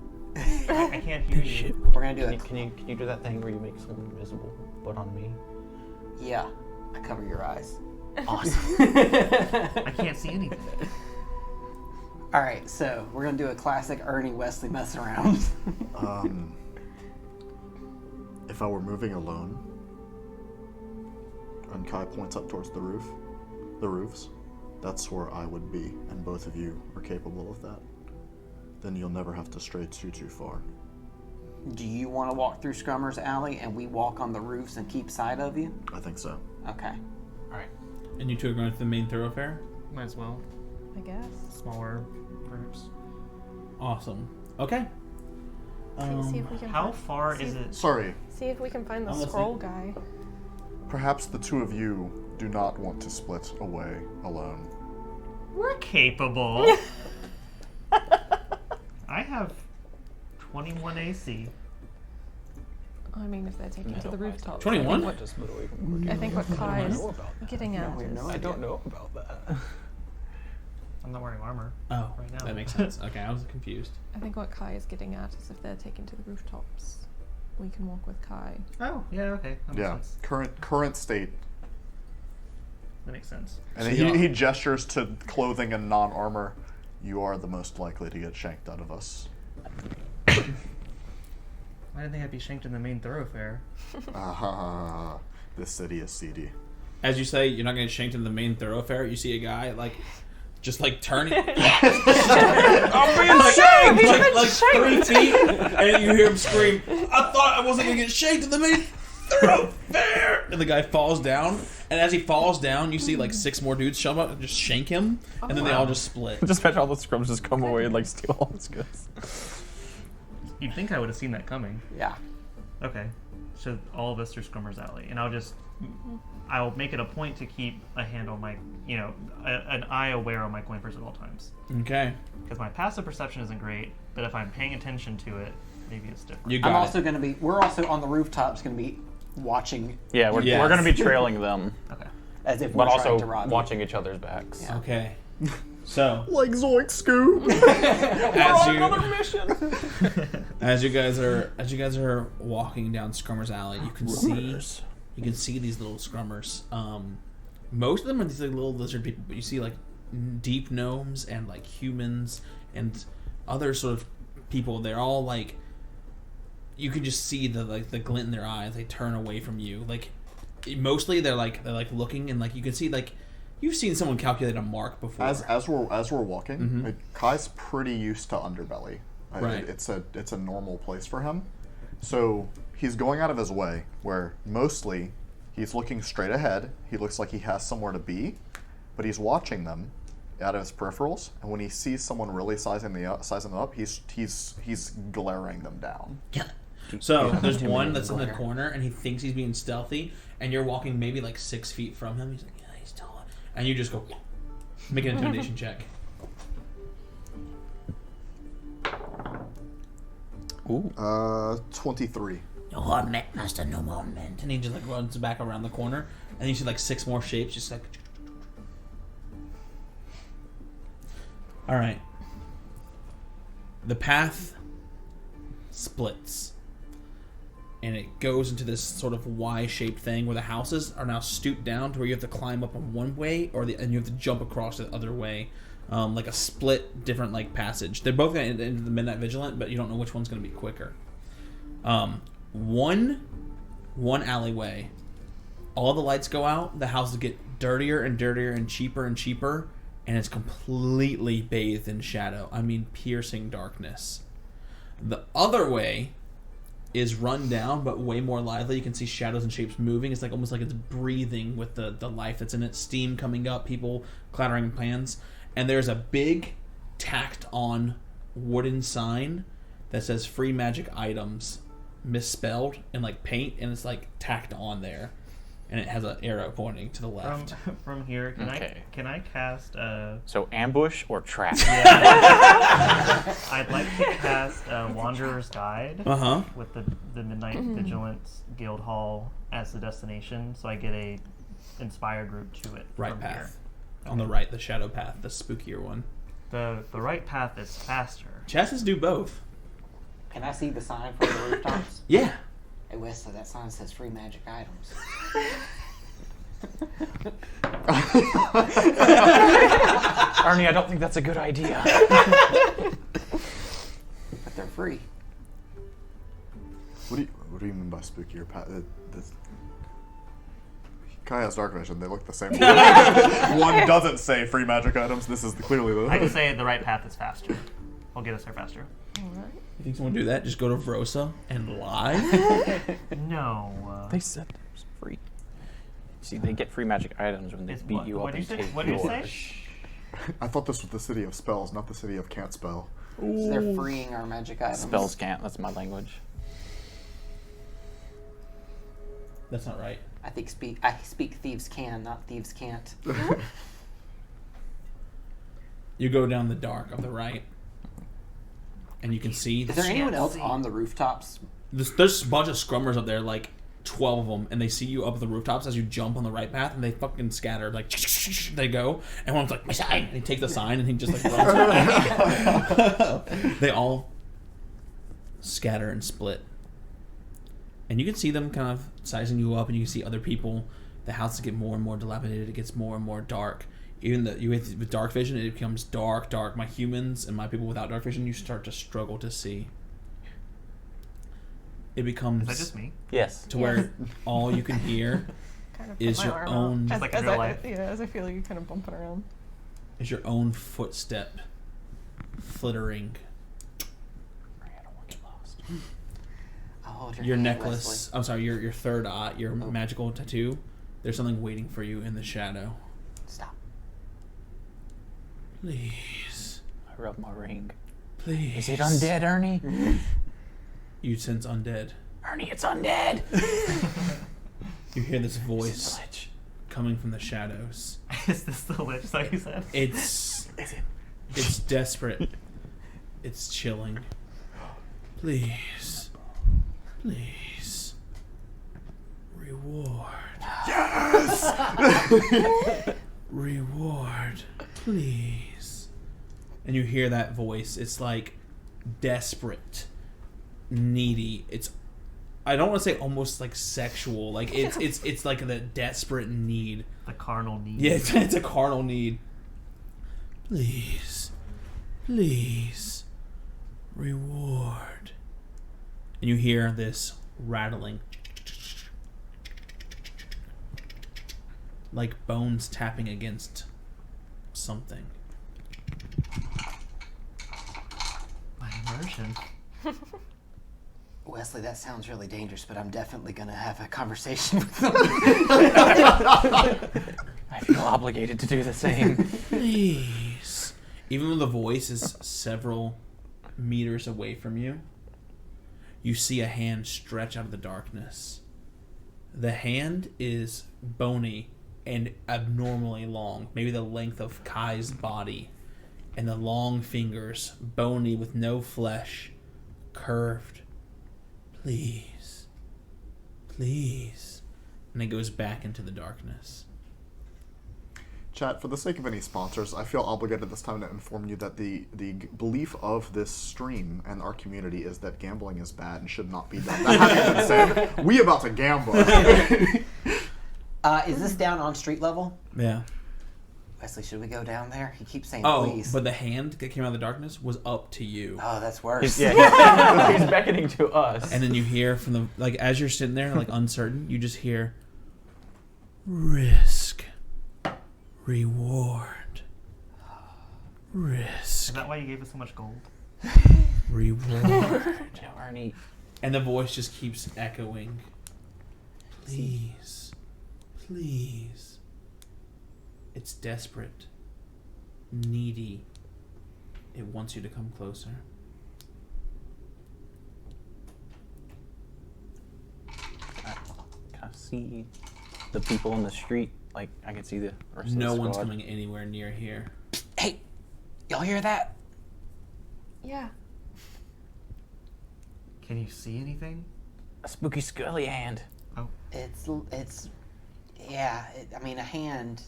I can't hear you. We're gonna do it. Can you do that thing where you make someone invisible, but on me? Yeah. I cover your eyes. Awesome. I can't see anything. All right, so we're gonna do a classic Ernie Wesley mess around. If I were moving alone, and Kai points up towards the roofs, that's where I would be, and both of you are capable of that. Then you'll never have to stray too far. Do you want to walk through Scrummer's Alley and we walk on the roofs and keep sight of you? I think so. Okay. All right. And you two are going to the main thoroughfare? Might as well. I guess. Smaller groups. Awesome. Okay. See if we can. How far is it? Sorry, See if we can find the I'm listening. scroll guy. perhaps the two of you do not want to split away alone. We're capable. I have 21 AC. I mean, if they're taking to the rooftop. 21? I think what Kai is getting at we have is no I don't know about that. I'm not wearing armor. Oh, Right now. that makes sense. Okay, I was confused. I think what Kai is getting at is if they're taken to the rooftops, we can walk with Kai. Oh, yeah, okay. That makes Yeah, sense. current state. That makes sense. And So he, y'all- he gestures to clothing and non-armor. You are the most likely to get shanked out of us. I didn't think I'd be shanked in the main thoroughfare. This city is seedy. As you say, you're not going to shanked in the main thoroughfare. You see a guy like just like turning. I'm being shanked! like 3 feet, and you hear him scream, I thought I wasn't going to get shanked in the main thoroughfare! And the guy falls down, and as he falls down, you see like 6 more dudes show up and just shank him, and then they all just split. Just imagine all the scrums just come away and like steal all his goods. You'd think I would have seen that coming. Yeah. Okay, so all of us are Scrummer's Alley, and I'll make it a point to keep a hand on my, an eye aware on my coimpers at all times. Okay. Because my passive perception isn't great, but if I'm paying attention to it, maybe it's different. You got I'm it. also going to be, we're also on the rooftops going to be watching. Yeah, we're Yes. going to be trailing them, Okay. As if we're but trying also to rob watching each other's backs. Yeah. Okay. So, Like Zoink Scoop. as you guys are walking down Scrummer's Alley, you can see these little Scrummers. Most of them are these like little lizard people, but you see like deep gnomes and like humans and other sort of people. They're all like, you can just see the glint in their eyes. They turn away from you. Like mostly they're like looking, and like you can see like you've seen someone calculate a mark before. As we're walking, like, Kai's pretty used to Underbelly. Right. It's a normal place for him. So he's going out of his way where mostly he's looking straight ahead. He looks like he has somewhere to be, but he's watching them out of his peripherals. And when he sees someone really sizing them up, he's glaring them down. So there's one that's in the corner, and he thinks he's being stealthy, and you're walking maybe like 6 feet from him. He's like, yeah, he's tall, and you just go, make an intimidation check. Ooh. 23. No one met, master, no one meant. And he just like runs back around the corner, and you see like 6 more shapes, just like. All right. The path splits, and it goes into this sort of Y-shaped thing where the houses are now stooped down to where you have to climb up on one way, and you have to jump across the other way, like a split, different like passage. They're both going to end into the Midnight Vigilant, but you don't know which one's going to be quicker. One alleyway, all the lights go out, the houses get dirtier and dirtier and cheaper, and it's completely bathed in shadow. I mean, piercing darkness. The other way is run down, but way more lively. You can see shadows and shapes moving. It's like almost like it's breathing with the life that's in it. Steam coming up, people clattering in pans. And there's a big tacked on wooden sign that says free magic items misspelled in like paint, and it's like tacked on there, and it has an arrow pointing to the left. From here, can I cast So ambush or trap? I'd like to cast Wanderer's Guide with the Midnight Vigilance Guild Hall as the destination, so I get a inspired route to it. Right from path. here. On the right, the shadow path, the spookier one. The right path is faster. Chassis do both. Can I see the sign from the rooftops? Yeah. Hey, Wes, that sign says free magic items. Ernie, I don't think that's a good idea. But they're free. What do you mean by spookier? Kai has dark vision. They look the same. One doesn't say free magic items. This is clearly the. I can say the right path is faster. I'll get us there faster. You think someone would do that? Just go to Vrosa and lie? No. They said it was free. See, they get free magic items when they It's beat what- you what up did and you say? take What did you say? yours. I thought this was the city of spells, not the city of can't spell. So they're freeing our magic items. Spells can't. That's my language. That's not right. I speak thieves can, not thieves can't. You go down the dark of the right, and you can see. Is there anyone else on the rooftops? There's a bunch of scrummers up there, like 12 of them, and they see you up at the rooftops as you jump on the right path, and they fucking scatter. Like, they go, and one's like, my sign! And he takes the sign, and he just like runs. They all scatter and split. And you can see them kind of sizing you up, and you can see other people. The houses get more and more dilapidated. It gets more and more dark. Even with dark vision, it becomes dark. My humans and my people without dark vision, you start to struggle to see. It becomes Is that just me? Yes. to where all you can hear Kind of is put my your arm out. own. Just like in real life. Yeah, as I feel you kind of bumping around. is your own footstep flittering. I don't want you lost. I'll hold Your hand, necklace. Wesley. I'm sorry, your third eye, your Oh. magical tattoo. There's something waiting for you in the shadow. Stop. Please. I rub my ring. Please. Is it undead, Ernie? You sense undead. Ernie, it's undead. You hear this It's voice a lich. coming from the shadows. Is this the lich that you said? It's Is it? it's desperate. It's chilling. Please. Please. Reward. Reward. Please. And you hear that voice. It's like desperate, needy. It's I don't want to say almost like sexual. Like it's like the desperate need. The carnal need. Yeah, it's a carnal need. Please. Please. Reward. And you hear this rattling. Like bones tapping against something. My immersion. Wesley, that sounds really dangerous, but I'm definitely going to have a conversation with them. I feel obligated to do the same. Please. Even though the voice is several meters away from you, you see a hand stretch out of the darkness. The hand is bony and abnormally long, maybe the length of Kai's body, and the long fingers, bony with no flesh, curved. Please. Please. And it goes back into the darkness. Chat, for the sake of any sponsors, I feel obligated this time to inform you that the belief of this stream and our community is that gambling is bad and should not be done. That having been said, we about to gamble. Is this down on street level? Yeah. Wesley, should we go down there? He keeps saying Oh, please. but the hand that came out of the darkness was up to you. Oh, that's worse. He's beckoning to us. And then you hear from the, like, as you're sitting there, like, uncertain, you just hear, risk, reward, risk, Is that why you gave us so much gold? reward. No, Ernie. And the voice just keeps echoing. Please, please. It's desperate, needy. It wants you to come closer. Can I see the people in the street? Like, I can see the rest No of the one's squad. coming anywhere near here. Hey, y'all hear that? Yeah. Can you see anything? A spooky scully hand. It's yeah. I mean, a hand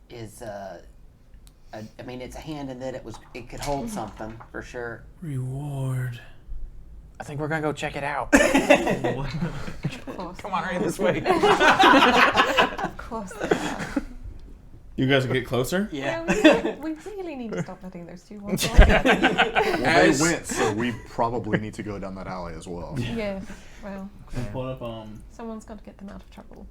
is I mean, it's a hand, and that it could hold something for sure. Reward. I think we're gonna go check it out. Of course. Come on, Ernie, this way. Of course. You guys will get closer? Yeah. We really need to stop letting those two walk Well, As- they went, so we probably need to go down that alley as well. Yeah. Well, I'm pulling up someone's got to get them out of trouble.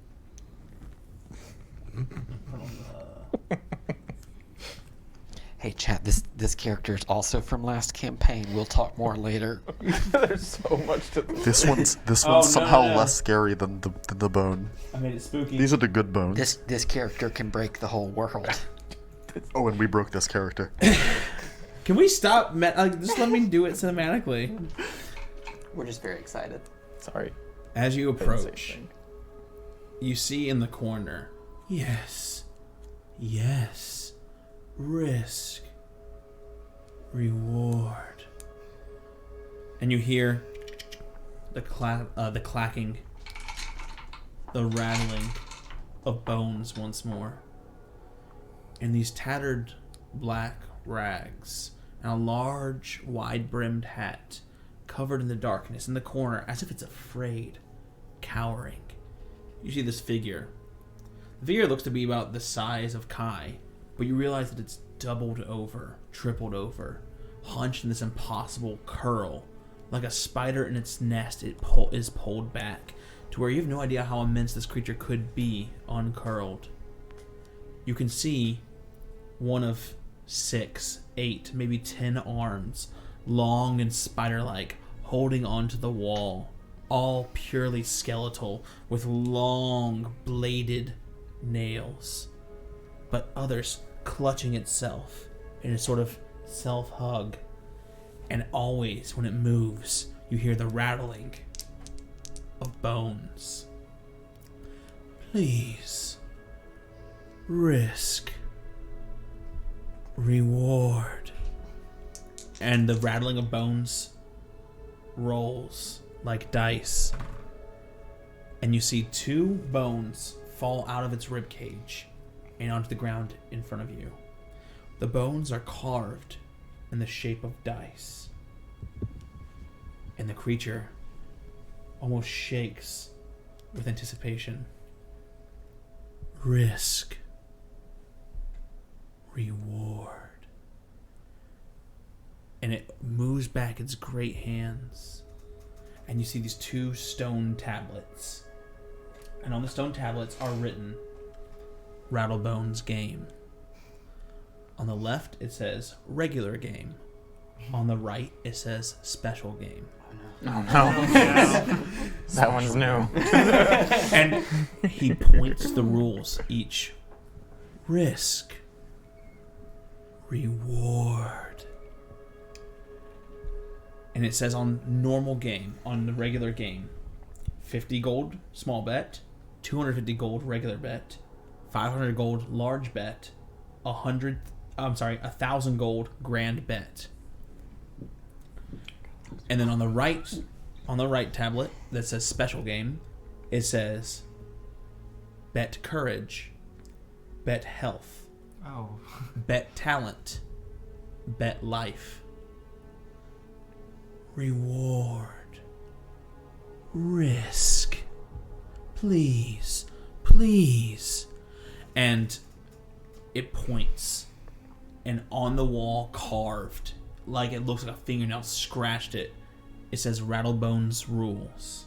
Hey, chat. This character is also from last campaign. We'll talk more later. There's so much to This one's Oh, no, somehow no. less scary than the bone. I made it spooky. These are the good bones. This character can break the whole world. Oh, and we broke this character. Can we stop? Just let me do it cinematically. We're just very excited. Sorry. As you Didn't say approach, anything. you see in the corner, yes, yes, risk, reward. And you hear the clacking, the rattling of bones once more. And these tattered black rags and a large, wide-brimmed hat covered in the darkness in the corner as if it's afraid, cowering. You see this figure. The figure looks to be about the size of Kai, but you realize that it's doubled over, tripled over, hunched in this impossible curl. Like a spider in its nest, it is pulled back to where you have no idea how immense this creature could be uncurled. You can see one of 6, 8, maybe 10 arms, long and spider-like, holding onto the wall, all purely skeletal, with long bladed nails, but others clutching itself in a sort of self-hug. And always when it moves, you hear the rattling of bones. Please, risk, reward. And the rattling of bones rolls like dice. And you see 2 bones fall out of its rib cage and onto the ground in front of you. The bones are carved in the shape of dice. And the creature almost shakes with anticipation. Risk. Reward. And it moves back its great hands. And you see these 2 stone tablets. And on the stone tablets are written Rattlebone's Game. On the left, it says regular game. On the right, it says special game. Oh no. That one's new. And he points the rules each. Risk. Reward. And it says on normal game, on the regular game, 50 gold small bet, 250 gold regular bet, 500 gold large bet, 1,000 gold grand bet. And then on the right tablet that says special game, it says bet courage, bet health, bet talent, bet life, reward, risk, please, please. And it points, and on the wall carved, like it looks like a fingernail scratched it, it says Rattlebone's Rules.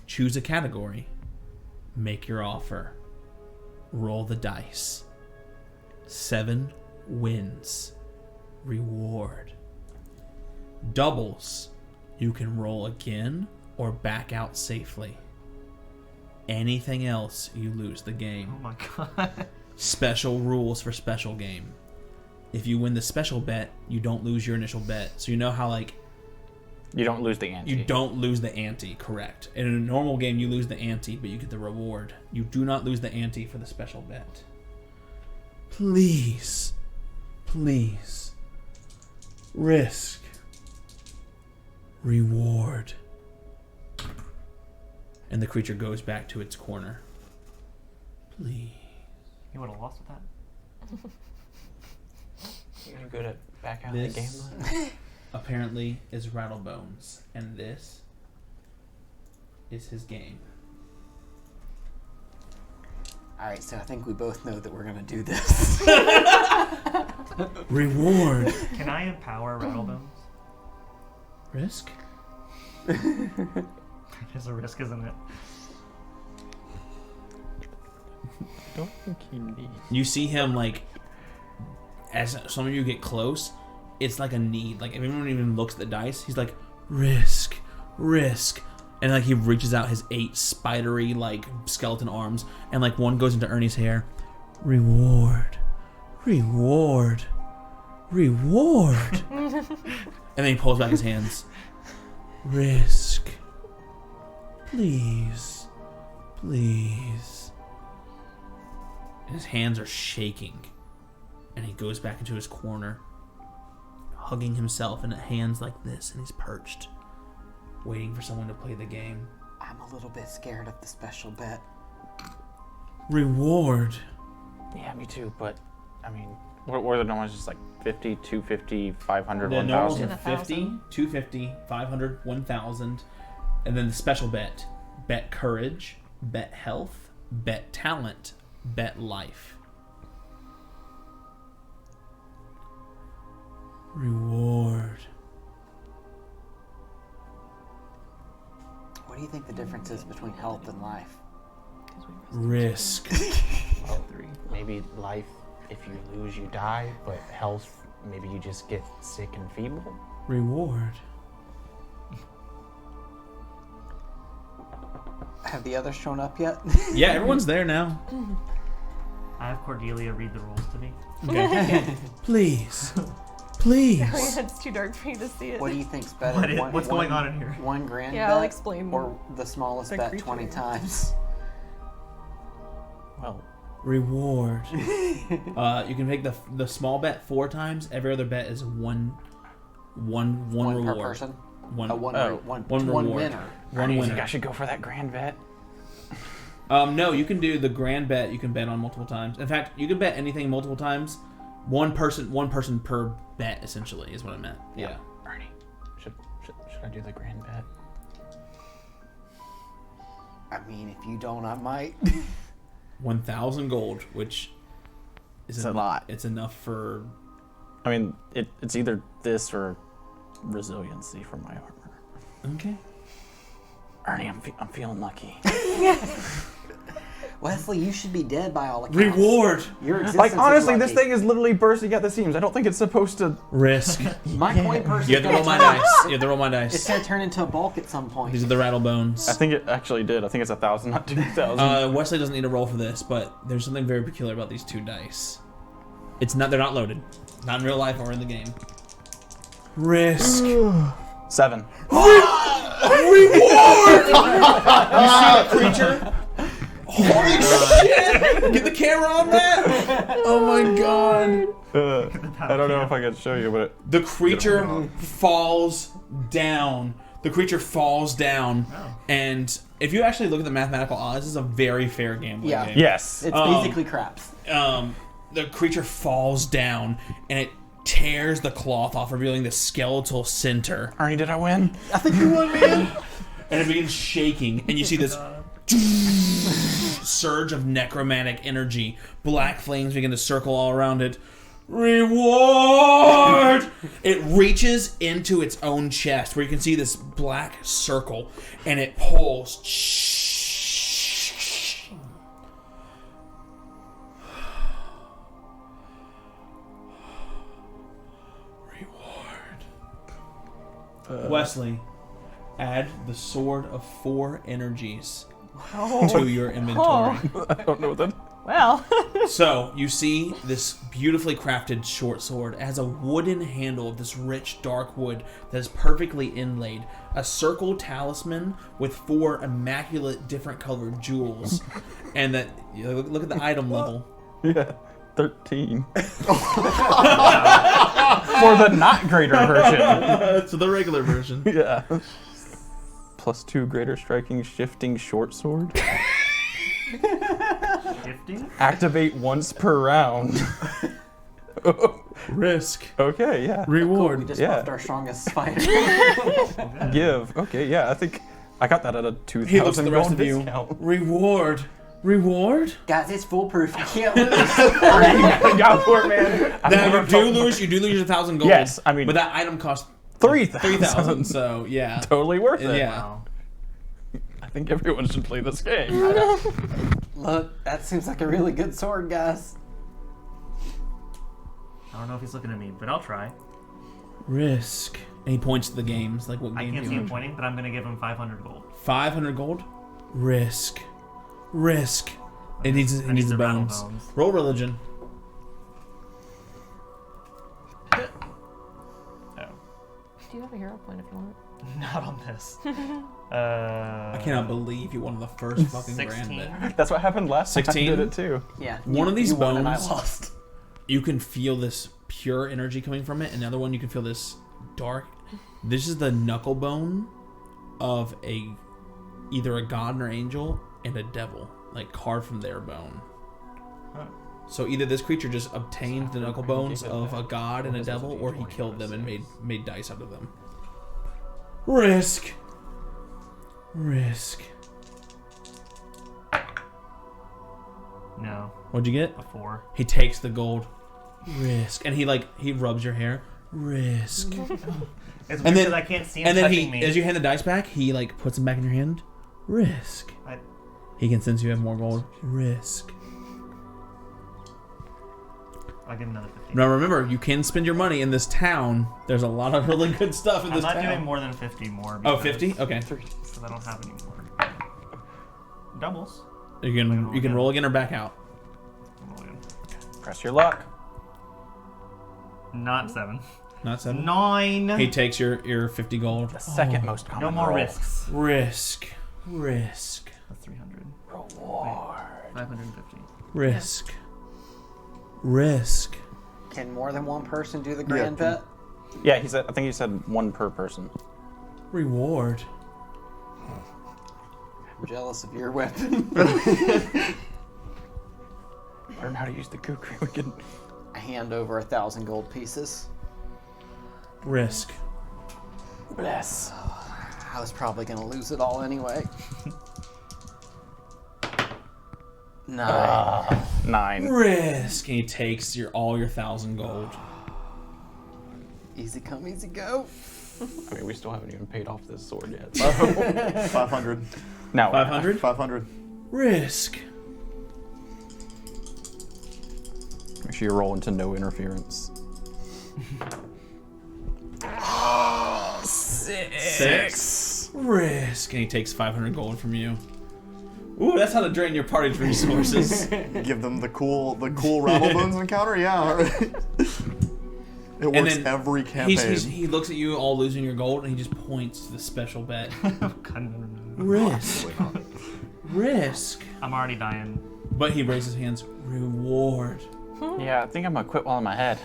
Choose a category. Make your offer. Roll the dice. 7 wins. Reward. Doubles. You can roll again or back out safely. Anything else, you lose the game. Oh my god. Special rules for special game. If you win the special bet, you don't lose your initial bet. So you know how, like... You don't lose the ante. You don't lose the ante, correct. In a normal game, you lose the ante, but you get the reward. You do not lose the ante for the special bet. Please. Please. Risk. Reward. And the creature goes back to its corner. Please. You would have lost with that. You're good at back out This- the game. Apparently is Rattlebones, and this is his game. Alright, so I think we both know that we're gonna do this. Reward. Can I empower Rattlebones? Risk. There's a risk, isn't it? Don't think he needs. You see him, like, as some of you get close, it's like a need. Like, if anyone even looks at the dice, he's like, risk, risk. And, like, he reaches out his 8 spidery, like, skeleton arms, and, like, one goes into Ernie's hair. Reward, reward, reward. And then he pulls back his hands. Risk. Please, please. And his hands are shaking. And he goes back into his corner, hugging himself in hands like this, and he's perched, waiting for someone to play the game. I'm a little bit scared of the special bet. Reward. Yeah, me too, but, I mean, what were the normals? Just like 50, 250, 500, The normals 1,000? are 50, 250, 500, 1,000. And then the special bet. Bet courage, bet health, bet talent, bet life. Reward. What do you think the difference is between health and life? Risk. Oh, maybe life if you lose, you die, but health, maybe you just get sick and feeble. Reward. Have the others shown up yet? Yeah, everyone's there now. I have Cordelia read the rules to me. Okay. Please. Please. It's too dark for you to see it. What do you think's better? What's going on in here? 1 grand Yeah, bet I'll explain or the smallest the bet creature. 20 times? Well, Reward. You can make the small bet 4 times. Every other bet is one reward. Per person? One One reward. winner. One I think winner. I should go for that grand bet. No, you can do the grand bet. You can bet on multiple times. In fact, you can bet anything multiple times. One person per bet, essentially, is what I meant. Yeah. Ernie, should I do the grand bet? I mean, if you don't, I might. 1,000 gold, which is It's a lot. It's enough for. I mean, it's either this or resiliency for my armor. Okay. Ernie, I'm feeling lucky. Wesley, you should be dead by all accounts. Reward. Your existence Like, honestly, is this lucky. thing is literally bursting at the seams. I don't think it's supposed to. Risk. My coin purse You is have to roll gonna my turn- dice. You have to roll my It's dice. gonna turn into a bulk at some point. These are the rattle bones. I think it actually did. I think it's 1,000, not 2,000. Wesley doesn't need a roll for this, but there's something very peculiar about these 2 dice. They're not loaded. Not in real life or in the game. Risk. 7. Reward! You see the creature? Holy shit! Get the camera on that! Oh my god. I don't know if I can show you, but The creature falls down. The creature falls down. And if you actually look at the mathematical odds, this is a very fair gambling Yeah. game. yes. It's basically craps. The creature falls down and it tears the cloth off, revealing the skeletal center. Ernie, did I win? I think you won, man. And it begins shaking, and you see this surge of necromantic energy. Black flames begin to circle all around it. Reward! It reaches into its own chest, where you can see this black circle, and it pulls. Wesley, add the sword of 4 energies to your inventory. I don't know what that. Well, So you see this beautifully crafted short sword. It has a wooden handle of this rich dark wood that is perfectly inlaid. A circle talisman with 4 immaculate different colored jewels. And that, look at the item level. Yeah, 13. For the not greater version. So the regular version. Yeah. +2 greater striking shifting short sword. Gifting? Activate once per round. Risk. Okay, yeah. We Reward. just Yeah. buffed our strongest fighter. Give. Okay, yeah. I think I got that at a 2,000 He looks at the rest gold of you. discount. Reward. Reward? Guys, it's foolproof. You can't lose. Go for it, man. Now you do lose 1,000 gold. Yes, I mean- but that item costs 3,000. So yeah. Totally worth it. Yeah. Wow. I think everyone should play this game. Look, that seems like a really good sword, guys. I don't know if he's looking at me, but I'll try. Risk. And he points to the games, like what I game can't do see you him want? pointing, but I'm going to give him 500 gold. 500 gold. Risk. Risk. It needs I need the the rattle bones. bones. Roll religion. Oh, do you have a hero point if you want? not on this. I cannot believe you won the first fucking grand 16. bet. That's what happened last time I 16? did it too. Yeah. One of these you won and I bones- lost. You can feel this pure energy coming from it. Another one, you can feel this dark. This is the knuckle bone of either a god or angel and a devil, like carved from their bone. Huh. So either this creature just obtained the knuckle bones of a god and a devil, or he killed them and made dice out of them. Risk. Risk. No, What'd you get? a 4. He takes the gold. Risk. And he rubs your hair. Risk. It's weird And then- because I can't see him And then touching me. as you hand the dice back, he puts them back in your hand. Risk. I- He can sense you have more gold. Risk. I'll give him another 50. Now remember, you can spend your money in this town. There's a lot of really good stuff in I'm this not town. doing more than 50 more. Oh, because- 50? Okay. So I don't have any more. Doubles. You can roll again or back out. Roll again. Press your luck. Not 7. Not 7? 9. He takes your 50 gold. The second most common No more roll. risks. Risk. That's 300. Reward. 550. Risk. Risk. Can more than one person do the grand Yeah. bet? Yeah, I think he said 1 per person. Reward. I'm jealous of your weapon. Learn how to use the kukri. We can. I hand over 1,000 gold pieces. Risk. Bless. I was probably gonna lose it all anyway. 9. 9. Risk. And he takes all your 1,000 gold. Easy come, easy go. I mean, we still haven't even paid off this sword yet. 500. No. 500? 500. Risk. Make sure you roll into no interference. 6. Risk. And he takes 500 gold from you. Ooh, that's how to drain your party's resources. Give them the cool rattle bones encounter. Yeah. It works then every campaign. He looks at you all losing your gold and he just points to the special bet. God, Risk. Risk. I'm already dying. But he raises his hands. Reward. Yeah, I think I'm gonna quit while I'm ahead.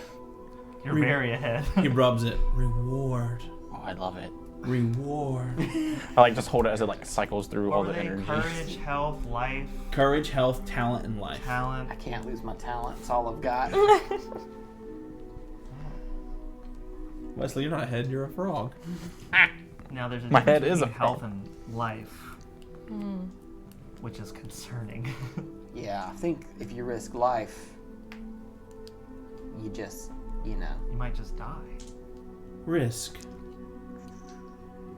You're very ahead. He rubs it. Reward. Oh, I love it. Reward. I like just hold it as it like cycles through all What were the they? energy. Courage, health, life, Courage, health, talent, and life. talent. I can't lose my talent. It's all I've got. Wesley, you're not a head, you're a frog. Now there's a My difference head is a between health frog. and life, which is concerning. Yeah, I think if you risk life, you just, You might just die. Risk.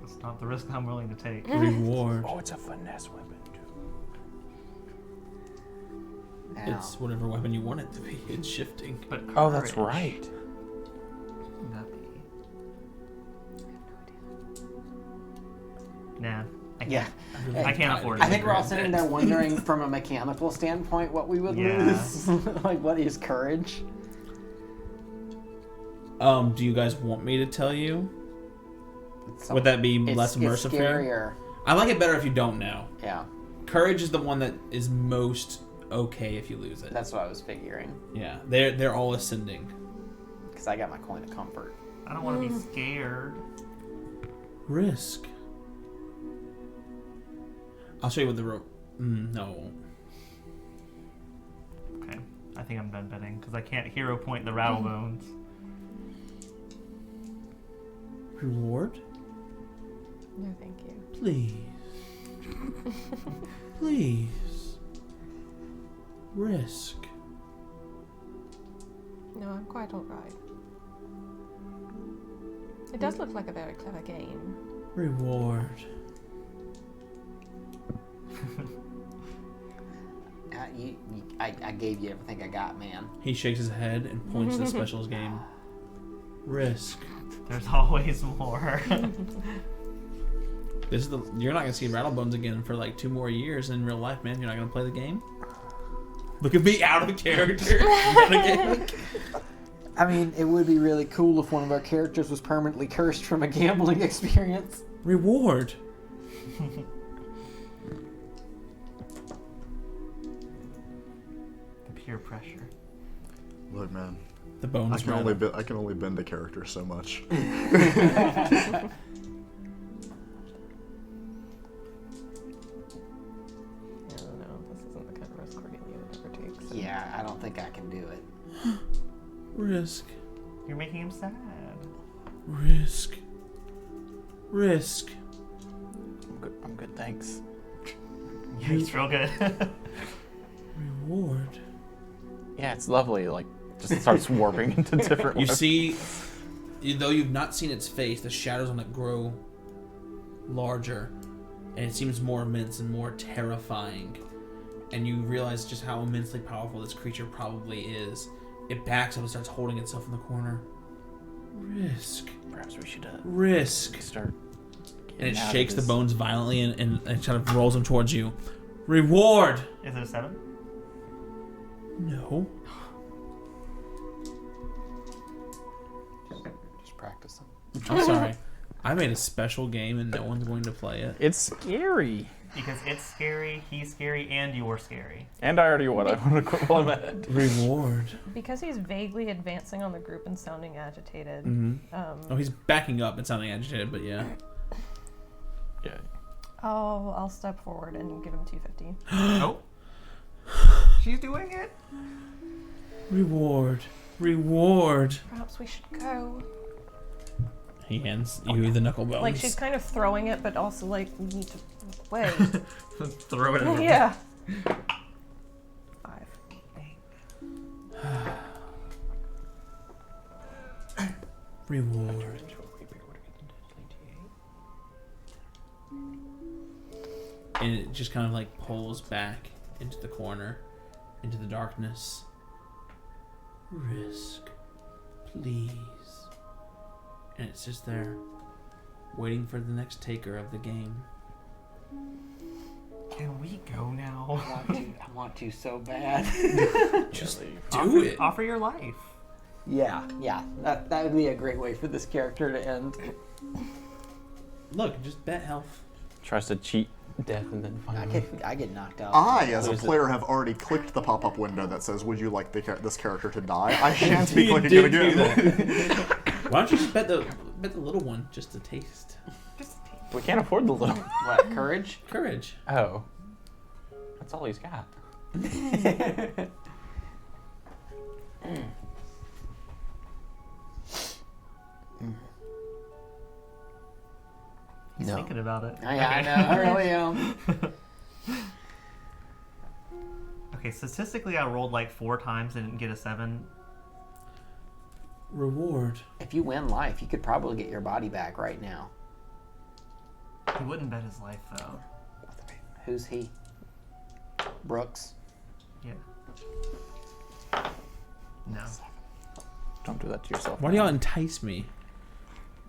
That's not the risk I'm willing to take. Reward. Oh, it's a finesse weapon too. now, It's whatever weapon you want it to be. It's shifting. But Oh, that's courage, right. would that be? Nah. yeah. I can't afford it. I think we're all sitting there wondering from a mechanical standpoint what we would Yeah. lose. Like, what is courage? Do you guys want me to tell you? Would that be less immersive for you? scarier. I like it better if you don't know. Yeah, Courage is the one that is most okay if you lose it. that's what I was figuring. Yeah, they're all ascending. Because I got my coin of comfort. I don't want to be scared. Risk. I'll show you what the rope. No, I won't. Okay. I think I'm done betting because I can't hero point the rattle bones. Reward? No, thank you. Please. Please. Risk. No, I'm quite alright. It does look like a very clever game. Reward. I gave you everything I got, man. He shakes his head and points to the specials game. Risk. There's always more. You're not gonna see Rattlebones again for like 2 more years in real life, man. You're not gonna play the game. Look at me out of the character. I mean, it would be really cool if one of our characters was permanently cursed from a gambling experience. Reward. The peer pressure. Look, man. The bonus. I can only bend a character so much. I don't know. This isn't the kind of risk Cordelia would ever take. So. Yeah, I don't think I can do it. Risk. You're making him sad. Risk. Risk. I'm good, thanks. Yeah, he's real good. Reward. Yeah, it's lovely. Like, just starts warping into different. You see, though you've not seen its face, the shadows on it grow larger, and it seems more immense and more terrifying. And you realize just how immensely powerful this creature probably is. it backs up and starts holding itself in the corner. Risk. Perhaps we should Risk. start. And it getting out of shakes the this. bones violently and kind of rolls them towards you. Reward! Is it a 7? No. Just practicing. I'm sorry. I made a special game and no one's going to play it. It's scary. Because it's scary, he's scary, and you're scary. And I already won. I want to quit while I'm at it. Reward. Because he's vaguely advancing on the group and sounding agitated. Oh, he's backing up and sounding agitated, but yeah. Yeah. I'll step forward and give him 250. Nope. She's doing it. Reward. Reward. Perhaps we should go. He hands you the knuckle bones. Like she's kind of throwing it, but also like we need to wait. Throw it in. Yeah. 5. Reward. And it just kind of like pulls back into the corner, into the darkness. Risk. Please. And it sits there, waiting for the next taker of the game. Can we go now? I want to so bad. Just offer, do it. Offer your life. Yeah. That would be a great way for this character to end. Look, just bet health. Tries to cheat death and then finally. I get knocked out. I, as a Lose it. player, have already clicked the pop-up window that says, "Would you like this character to die?" I shan't be You clicking did it do again. Why don't you just bet the little one just to taste? We can't afford the little. What, courage? Courage. Oh. That's all he's got. He's thinking about it. I know, I really am. Okay, statistically, I rolled like 4 times and didn't get a 7. Reward. If you win life, you could probably get your body back right now. He wouldn't bet his life though. Who's he? Brooks. Yeah. No. Don't do that to yourself. Why do y'all entice me?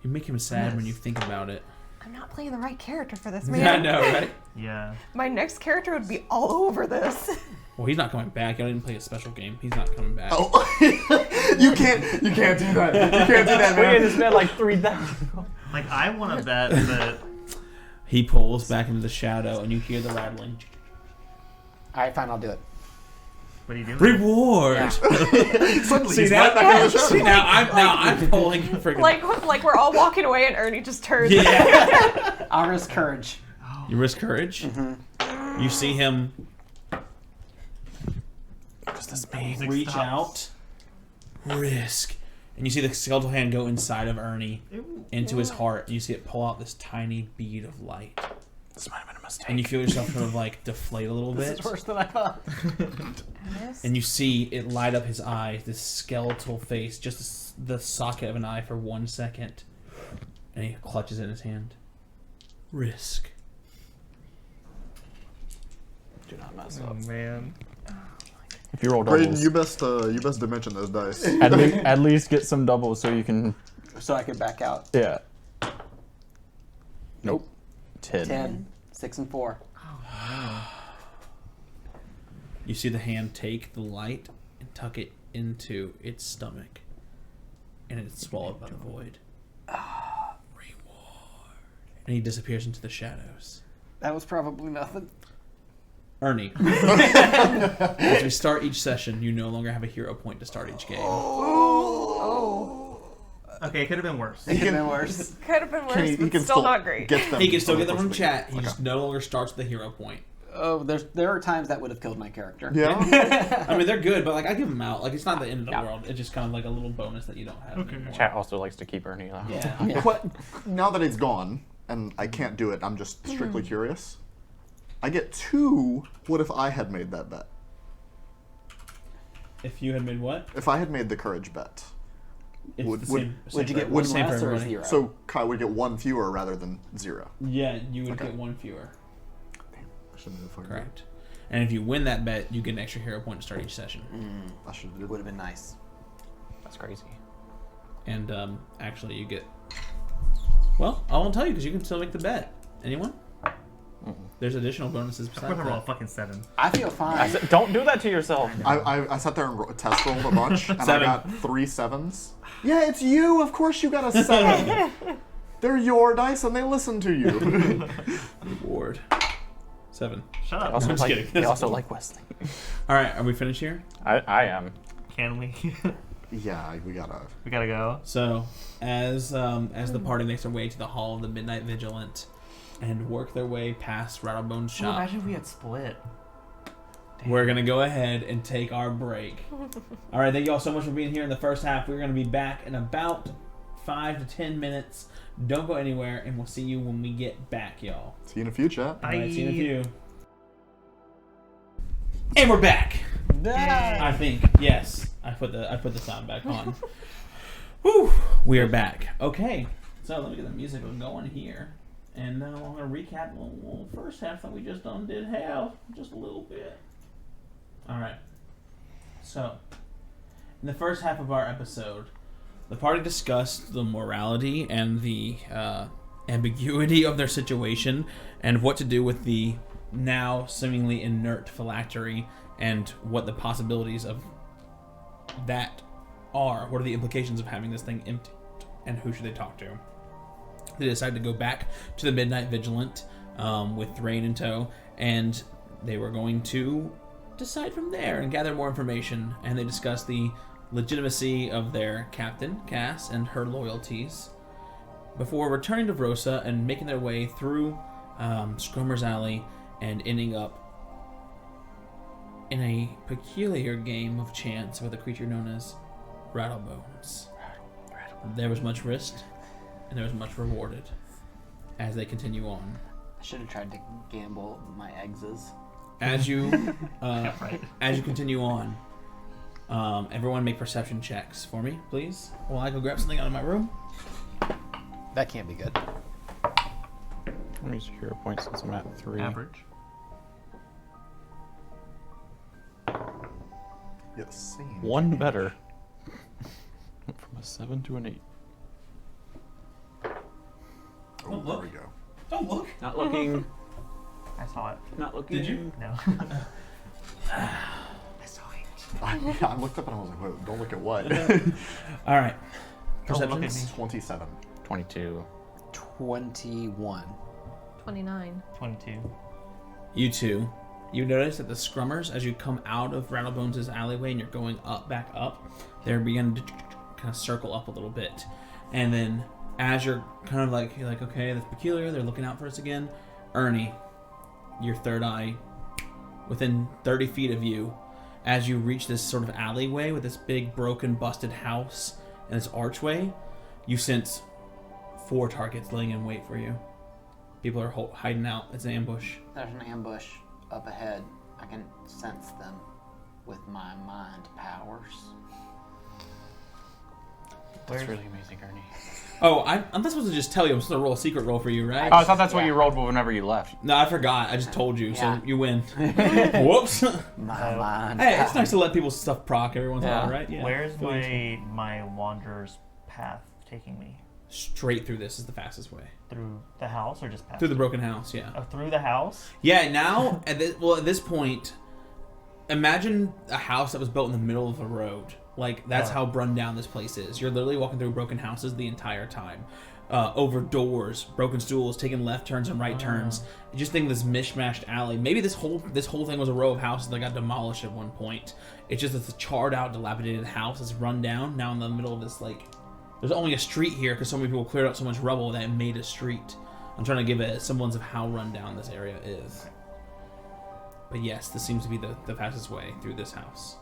You make him sad when Yes. you think about it. I'm not playing the right character for this, I man. know, right? Yeah. My next character would be all over this. Well, he's not coming back. Y'all didn't play a special game. He's not coming back. Oh, you can't do that. You can't do that, We man. just bet like 3,000. Like, I want to bet that. He pulls back into the shadow, and you hear the rattling. All right, fine, I'll do it. What are you doing? Reward. Yeah. Suddenly, See he's now, right back in the see, shadow. now I'm pulling freaking. like we're all walking away and Ernie just turns. Yeah. I'll risk courage. You risk courage. Mm-hmm. You see him Does this mean? Music reach stops. out, risk, and you see the skeletal hand go inside of Ernie Ew. into his heart, and you see it pull out this tiny bead of light, This might have been a mistake. and you feel yourself sort of like deflate a little This bit, is worse than I thought. and you see it light up his eye, this skeletal face, just the socket of an eye for 1 second, and he clutches it in his hand. Risk. Do not mess Oh up. man. If you roll Braden, doubles, you best dimension those dice. at least get some doubles so you can. So I could back out. Yeah. Nope. 10. 10, 6, and 4. You see the hand take the light and tuck it into its stomach, and it's swallowed by the void. Reward. And he disappears into the shadows. That was probably nothing. Ernie, as we start each session, you no longer have a hero point to start each game. Okay, it could have been worse. It could have been worse. Could have been worse, He but can still not great. Get them He can still get them over from the course chat. of He the just no longer starts with a hero point. Oh, there are times that would have killed my character. Yeah. I mean, they're good, but like I give them out. Like it's not the end of the Yeah. world. It's just kind of like a little bonus that you don't have anymore. Chat also likes to keep Ernie alive. Yeah. What? Now that it's gone and I can't do it, I'm just strictly curious. I get 2. What if I had made that bet? If you had made what? If I had made the courage bet, It's Would- the would- same. Would you for get everybody. one Same for less or a everybody. 0? so Kai would get 1 fewer rather than 0. Yeah, you would Okay. get 1 fewer. I shouldn't have Correct. And if you win that bet, you get an extra hero point to start each session. I should have Would have been nice. That's crazy. And actually, you get. Well, I won't tell you because you can still make the bet. Anyone? There's additional bonuses Of besides course, I roll a that. fucking 7. I feel fine. I said, don't do that to yourself. I sat there and test rolled a bunch, and 7. I got 3 7s. Yeah, it's you. Of course you got a 7. They're your dice, and they listen to you. Reward. 7. Shut They up. also, just like, kidding. they also like Wesley. All right, are we finished here? I am. Can we? Yeah, we gotta. We gotta go. So, as the party makes their way to the Hall of the Midnight Vigilant, and work their way past Rattlebone's Oh, shop, imagine if we had split. we're gonna go ahead and take our break. All right, thank you all so much for being here in the first half. We're gonna be back in about 5 to 10 minutes. Don't go anywhere, and we'll see you when we get back, y'all. See you in a few, chat. Bye. All right, see you in a few. And we're back. I think yes. I put the sound back on. Whew. We are back. Okay, so let me get the music going here, and then I'm gonna recap the little first half that we just did have just a little bit. All right. So, in the first half of our episode, the party discussed the morality and the ambiguity of their situation, and what to do with the now seemingly inert phylactery, and what the possibilities of that are. What are the implications of having this thing empty, and who should they talk to? They decided to go back to the Midnight Vigilant with Thrain in tow, and they were going to decide from there and gather more information. And they discussed the legitimacy of their captain, Cass, and her loyalties, before returning to Vrosa and making their way through Scrummer's Alley and ending up in a peculiar game of chance with a creature known as Rattlebones. There was much risked, and there was much rewarded as they continue on. I should have tried to gamble my exes. As you Right. as you continue on, everyone make perception checks for me, please, while I go grab something out of my room. That can't be good. Let me use hero points since I'm at 3. Average. Yes, same. One better. From a 7 to an 8. Oh, there we go. Don't look. Not looking. I saw it. Not looking. Did you? No. I saw it. I looked up and I was like, wait, don't look at what? All right. Don't look at Perceptions. me. 27. 22. 21. 29. 22. You two, you notice that the Scrummers, as you come out of Rattlebones' alleyway and you're going back up, they're beginning to kind of circle up a little bit. And then as you're kind of like, you're like, okay, that's peculiar, they're looking out for us again. Ernie, your third eye, within 30 feet of you, as you reach this sort of alleyway with this big broken, busted house and this archway, you sense 4 targets laying in wait for you. People are hiding out. It's an ambush. There's an ambush up ahead. I can sense them with my mind powers. That's really amazing, Ernie. Oh, I'm not supposed to just tell you. I'm supposed to roll a secret roll for you, right? Oh, I thought that's what Yeah. you rolled whenever you left. No, I forgot. I just told you, Yeah. so you win. Whoops. My mind. Hey, it's powers. nice to let people stuff proc every once in a while, Yeah. right? Yeah. Where's my wanderer's path taking me? Straight through this is the fastest way. Through the house or just past Through the it? broken house, yeah. Oh, through the house? Yeah, now, at this point, imagine a house that was built in the middle of a road. Like, that's Oh. how run down this place is. You're literally walking through broken houses the entire time. Over doors, broken stools, taking left turns and right turns. You just think this mishmashed alley. Maybe this whole thing was a row of houses that got demolished at one point. It's just it's a charred out, dilapidated house that's run down now in the middle of this, like, there's only a street here because so many people cleared out so much rubble that it made a street. I'm trying to give a semblance of how run down this area is. But yes, this seems to be the fastest way through this house.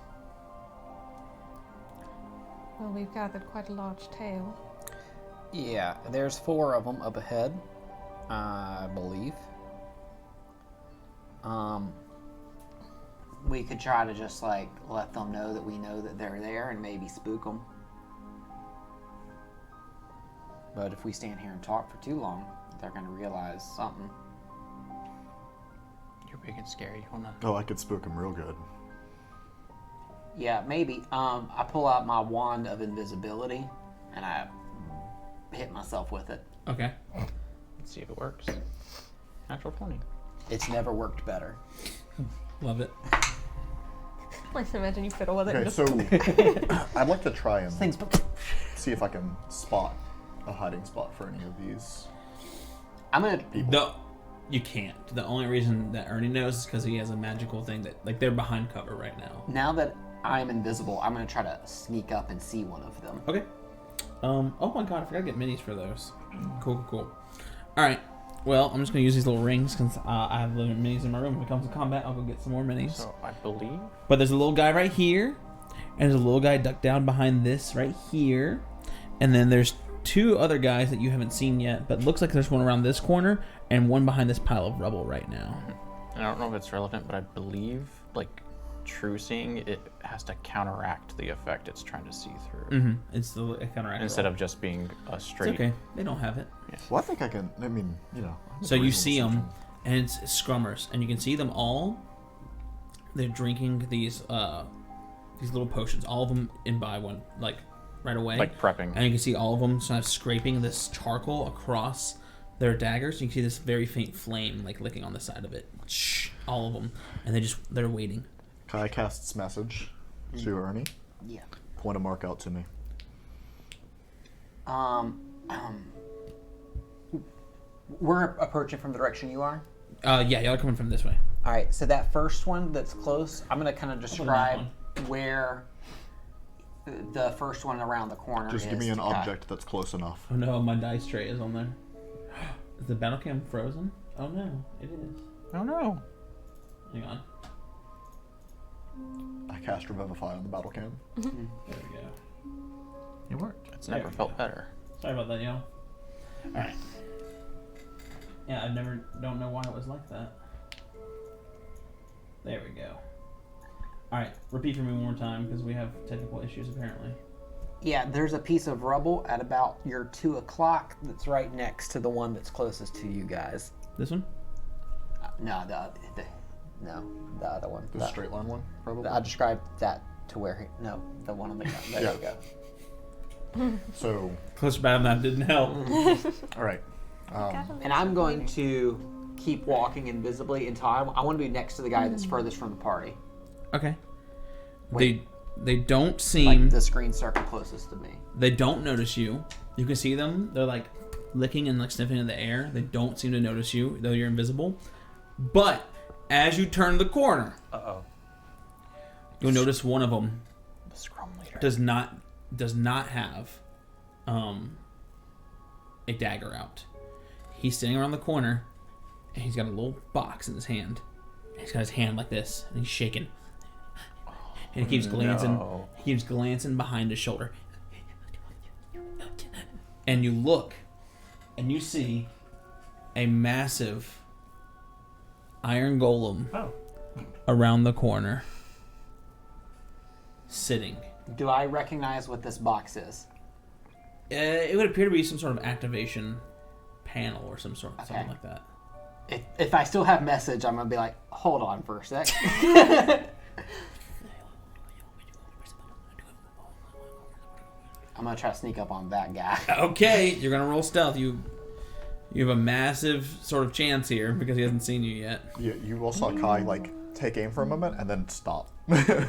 Well, we've gathered quite a large tale. Yeah, there's 4 of them up ahead, I believe. We could try to just like let them know that we know that they're there and maybe spook them. But if we stand here and talk for too long, they're gonna realize something. You're big and scary. You wanna? Oh, I could spook him real good. Yeah, maybe. I pull out my wand of invisibility, and I hit myself with it. Okay. Let's see if it works. Natural 20. It's never worked better. Love it. Like, imagine you fiddle with it. and Okay, just- so I'd like to try and Things. see if I can spot a hiding spot for any of these. I'm gonna. You can't. The only reason that Ernie knows is because he has a magical thing that, like, they're behind cover right now. Now that I'm invisible, I'm gonna try to sneak up and see one of them. Okay. Oh my god, I forgot to get minis for those. Cool. Alright. Well, I'm just going to use these little rings because I have little minis in my room. If it comes to combat, I'll go get some more minis. So I believe. But there's a little guy right here. And there's a little guy ducked down behind this right here. And then there's 2 other guys that you haven't seen yet. But it looks like there's one around this corner and one behind this pile of rubble right now. I don't know if it's relevant, but I believe, like, true seeing, it has to counteract the effect it's trying to see through. Mm-hmm. It's the counteract Instead roll. of just being a straight. It's okay. They don't have it. Well, I think I can. I mean, you know. So you see them, and it's scrummers, and you can see them all. They're drinking these little potions, all of them in by one, like right away. Like prepping. And you can see all of them sort of scraping this charcoal across their daggers. You can see this very faint flame, like licking on the side of it. Shh, all of them, and they're waiting. Kai casts message to Ernie. Yeah. Point a mark out to me. We're approaching from the direction you are. Yeah, y'all are coming from this way. All right. So that first one that's close, I'm gonna kind of describe one. where the first one around the corner Just is. give me an to Kai. object that's close enough. Oh no, my dice tray is on there. Is the battle cam frozen? Oh no, it is. Oh no. Hang on. I cast Revivify on the battle cam. There we go. It worked. It's There never we felt go. better. Sorry about that, y'all. Alright. Yeah, don't know why it was like that. There we go. Alright, repeat for me one more time because we have technical issues apparently. Yeah, there's a piece of rubble at about your 2 o'clock that's right next to the one that's closest to you guys. This one? No, the other one. The straight line one, probably. I described that to where the one on the ground. There you go. So, Closer battle map didn't help. all right. And I'm going to keep walking invisibly until I want to be next to the guy that's furthest from the party. Okay. Wait. They don't Like seem the screen circle closest to me. they don't notice you. You can see them. They're like licking and like sniffing in the air. They don't seem to notice you, though you're invisible. But as you turn the corner, you'll notice one of them The scrum leader. does not have a dagger out. He's standing around the corner and he's got a little box in his hand. He's got his hand like this and he's shaking. And he keeps glancing. No. He keeps glancing behind his shoulder. And you look and you see a massive iron golem Oh. around the corner sitting. Do I recognize what this box is? It would appear to be some sort of activation panel or something Okay. like that. If I still have message, I'm gonna be like, hold on for a sec. I'm gonna try to sneak up on that guy. Okay, you're gonna roll stealth. You have a massive sort of chance here because he hasn't seen you yet. You all saw Kai like take aim for a moment and then stop. Yeah,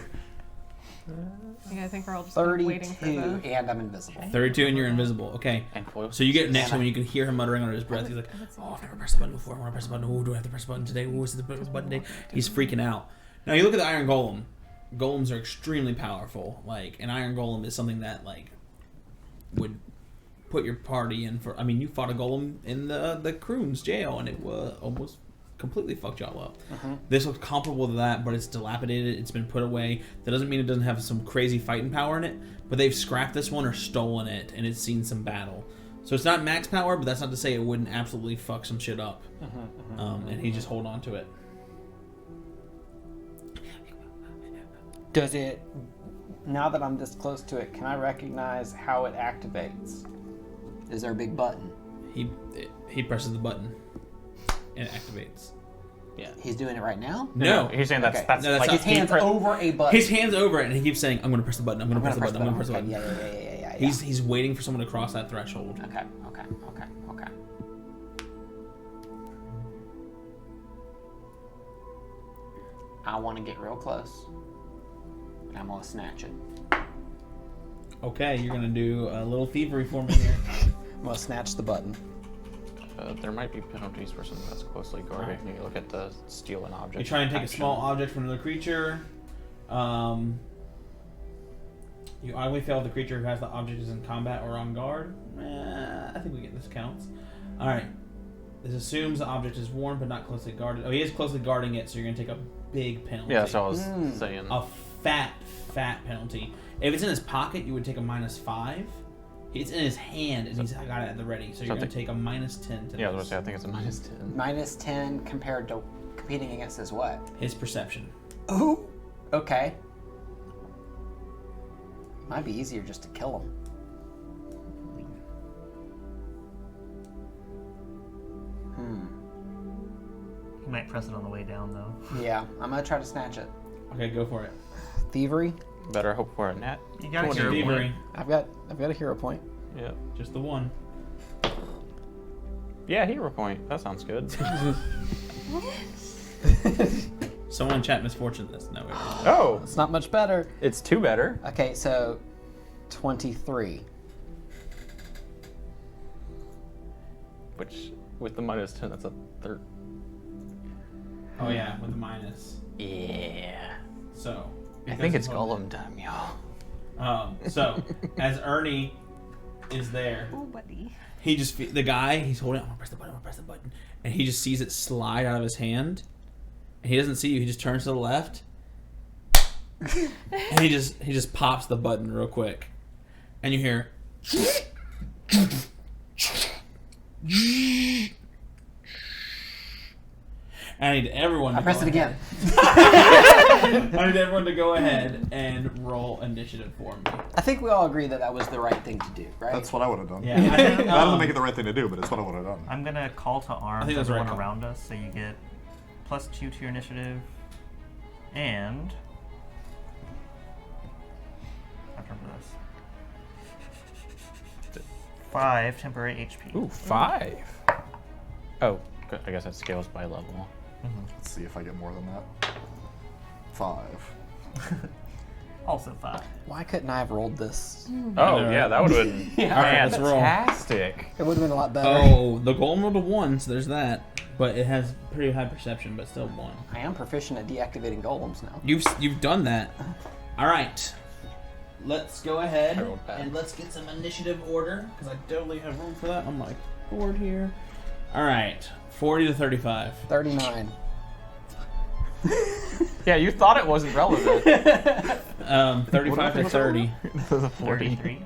I think we're all just kind of waiting for 32, the. and I'm invisible. 32 and you're invisible. Okay. And foil. So you get next to him and you can hear him muttering under his breath. He's like, oh, I've never pressed the button before. I want to press the button. Oh, do I have to press the button today? Oh, is it the button today? He's freaking out. Now you look at the Iron Golem. Golems are extremely powerful. Like, an Iron Golem is something that, like, would put your party in for... I mean, you fought a Golem in the Croon's jail and it was almost completely fucked y'all up. This looks comparable to that, but it's dilapidated. It's been put away. That doesn't mean it doesn't have some crazy fighting power in it, but they've scrapped this one or stolen it, and it's seen some battle. So it's not max power, but that's not to say it wouldn't absolutely fuck some shit up. And he just hold on to it. Does it? Now that I'm this close to it, can I recognize how it activates? Is there a big button? He presses the button, and it activates. Yeah. He's doing it right now? No. He's saying that's Okay. that's No, that's like not- His hand's over a button. His hand's over it, and he keeps saying, "I'm going to press the button. I'm going to press the button. I'm going to press the button. I'm going to press the button." Okay, yeah. He's waiting for someone to cross that threshold. Okay. I want to get real close. And I'm going to snatch it. Okay, you're going to do a little thievery for me here. I'm going to snatch the button. there might be penalties for something that's closely guarded. Right. When you look at the steal an object. You try and take a action. small object from another creature. You automatically fail if the creature who has the object is in combat or on guard. I think we get this counts. Alright. This assumes the object is worn but not closely guarded. Oh, he is closely guarding it, so you're going to take a big penalty. Yeah, that's what I was saying. A fat penalty. If it's in his pocket, you would take a -5. It's in his hand, and he's got it at the ready, so you're going to take a -10 to Yeah, I this. was going to say, I think it's a -10. Minus 10 compared to competing against his what? His perception. Oh, okay. Might be easier just to kill him. You might press it on the way down, though. Yeah, I'm gonna try to snatch it. Okay, go for it. Thievery. Better hope for a net. You got a 20 hero thievery. point. I've got a hero point. Yeah. Just the one. Yeah, hero point. That sounds good. Someone in chat misfortune this. No, wait. Oh, It's not much better. it's 2 better. Okay, so 23. Which, with the -10, that's a third. Oh yeah, with the minus. Yeah. So. I think it's Golem time, y'all. So as Ernie is there, Oh, buddy. he just the guy he's holding. I'm gonna press the button. I'm gonna press the button, and he just sees it slide out of his hand, and he doesn't see you. He just turns to the left, and he just pops the button real quick, and you hear. I need everyone to I press go it ahead. again. I need everyone to go ahead and roll initiative for me. I think we all agree that that was the right thing to do, right? That's what I would have done. Yeah, I think, That doesn't make it the right thing to do, but it's what I would have done. I'm gonna call to arms think that's the right everyone call. around us, so you get +2 to your initiative, and I have to remember this. 5 temporary HP. Ooh, 5. Oh, good. I guess that scales by level. Let's see if I get more than that. 5. Also 5. Why couldn't I have rolled this? Oh, know, yeah, right? that would have been All right, let's roll. fantastic. It would have been a lot better. Oh, the golem rolled a 1, so there's that. But it has pretty high perception, but still 1. I am proficient at deactivating golems now. You've done that. All right. Let's go ahead I rolled bad. and let's get some initiative order because I totally have room for that on my board here. All right, 40 to 35. 39. Yeah, you thought it wasn't relevant. 35 to 30. 33.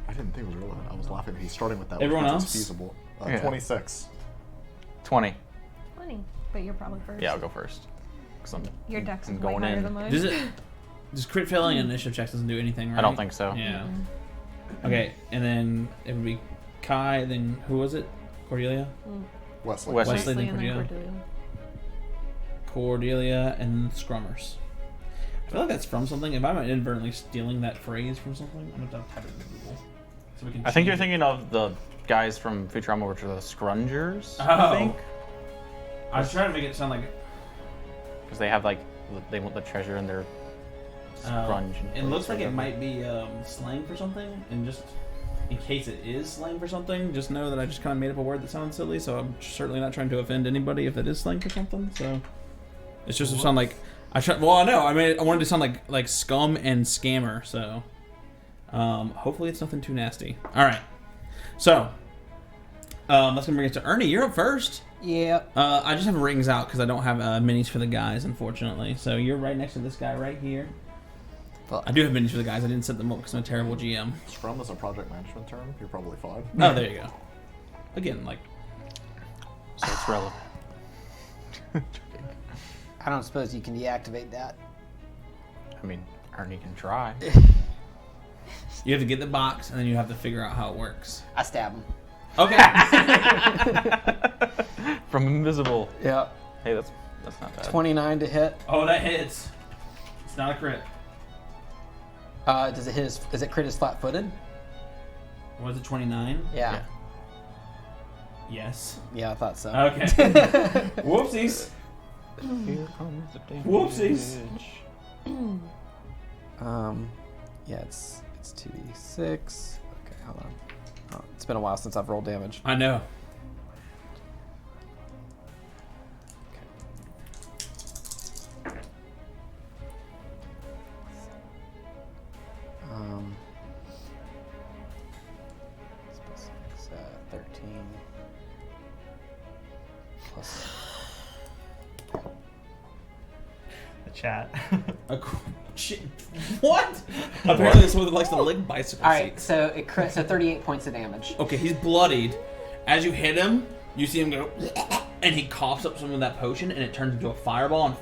I didn't think it was relevant. I was laughing. He's starting with that. Everyone which means else? It's feasible. Yeah. 26. 20. 20. But you're probably first. Yeah, I'll go first. 'Cause Your dex I'm is way going higher in. than mine. Does crit failing and initiative checks doesn't do anything, right? I don't think so. Yeah. Okay, and then it would be Kai. Then who was it? Cordelia. Wesley. Wesley. Wesley, then and then Cordelia. Cordelia. Cordelia and Scrummers. I feel like that's from something. If I'm inadvertently stealing that phrase from something, I'm gonna type it in Google so we can. I think you're change it. thinking of the guys from Futurama, which are the Scrungers, Oh. I think. I was trying to make it sound like. Because they have, like, they want the treasure in their scrunch. and It looks place or like it whatever. might be slang for something, and just in case it is slang for something, just know that I just kind of made up a word that sounds silly. So I'm certainly not trying to offend anybody if it is slang for something. So it's just to sound like Well, I know. I mean, I wanted to sound like scum and scammer. So hopefully it's nothing too nasty. All right. So that's gonna bring us to Ernie. You're up first. Yeah. I just have rings out because I don't have minis for the guys, unfortunately. So you're right next to this guy right here. Fuck. I do have minis for the guys. I didn't set them up because I'm a terrible GM. Scrum is a project management term. You're probably fine. Oh, there you go. Again, like, So it's relevant. I don't suppose you can deactivate that. I mean, Ernie can try. you have to get the box and then you have to figure out how it works. I stab him. Okay. From a invisible. Yeah. Hey, that's not bad. 29 to hit. Oh, that hits. It's not a crit. Does it hit? Is it crit as flat-footed? Was it 29? Yeah. Yes. Yeah, I thought so. Okay. Whoopsies. Here comes the damage. Whoopsies. Yeah, it's 2d6. Okay, hold on. Oh, it's been a while since I've rolled damage. I know. Um, 13 plus. The chat. Shit. What? Apparently, this one likes to lick bicycle All right, seats. so it crits. So 38 points of damage. Okay, he's bloodied. As you hit him, you see him go, and he coughs up some of that potion, and it turns into a fireball and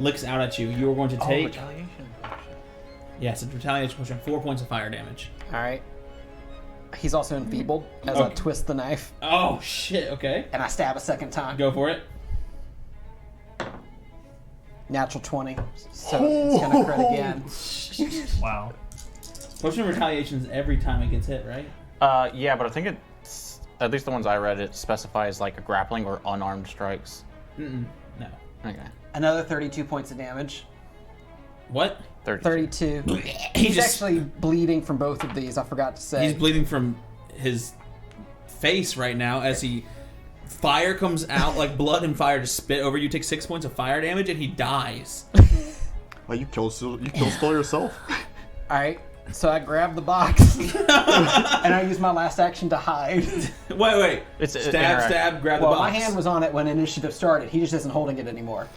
licks out at you. You are going to take. Retaliation. Yes, it's retaliation potion. 4 points of fire damage. All right. He's also enfeebled as I twist the knife Oh shit. Okay. and I stab a second time. Go for it. Natural 20. So it's gonna crit again. Wow. Potion of retaliation is every time it gets hit, right? Yeah, but I think it's at least the ones I read. It specifies like a grappling or unarmed strikes. No. Okay. Another 32 points of damage. What? 32. He's just actually bleeding from both of these. I forgot to say. he's bleeding from his face right now as he fire comes out like blood and fire to spit over you. Take 6 points of fire damage and he dies. Well, you killed still yourself. All right. So I grab the box and I use my last action to hide. Wait. It's stab, grab the Well, box. my hand was on it when initiative started. He just isn't holding it anymore.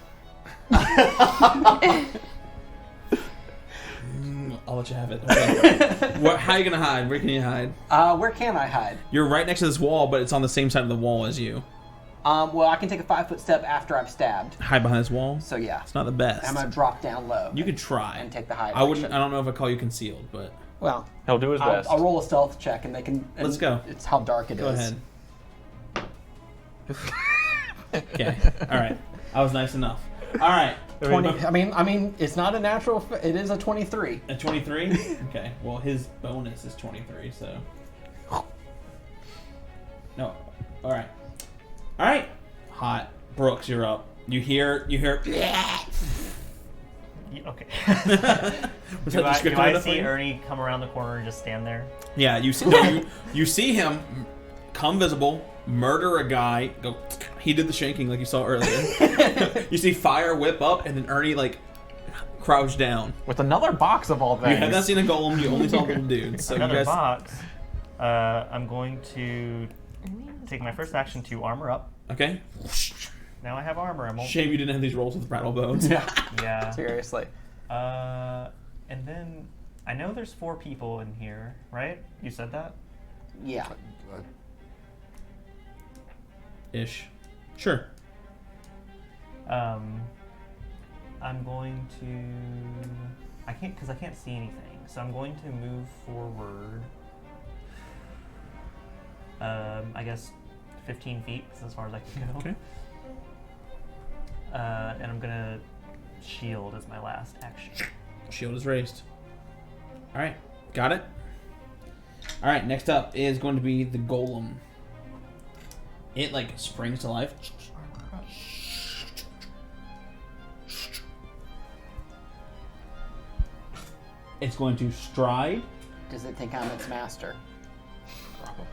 I'll let you have it. Okay. How are you gonna hide? Where can you hide? Where can I hide? You're right next to this wall, but it's on the same side of the wall as you. Well, I can take a 5-foot step after I've stabbed. Hide behind this wall. So yeah, It's not the best. I'm gonna drop down low. You could try. and take the hide. I wouldn't. action. I don't know if I call you concealed, but Well, He'll do his best. I'll roll a stealth check, and they can. And Let's go. It's how dark it is. go ahead. Okay. All right. I was nice enough. All right. 20. I mean, it's not a natural. It is a 23. A 23? Okay. Well, his bonus is 23, so. No. All right. All right. Hot. Brooks, you're up. You hear. Okay. Was Do that I descriptive enough for see you? Ernie come around the corner and just stand there? Yeah. You see. No, you see him come visible, murder a guy. Go. He did the shanking like you saw earlier. You see fire whip up, and then Ernie like crouch down. With another box of all You things. have not seen a golem. You only saw little dudes. So Another you guys. box. I'm going to take my first action to armor up. Okay. Now I have armor. I won't. Shame you didn't have these rolls with rattle bones. Yeah. Seriously. And then I know there's 4 people in here, right? You said that? Yeah. Ish. Sure. I'm going to. I can't see anything, so I'm going to move forward. I guess 15 feet is as far as I can go. Okay. And I'm gonna shield as my last action. Shield is raised. All right. Got it. All right. Next up is going to be the golem. It like springs to life. It's going to stride. Does it think I'm its master? Probably.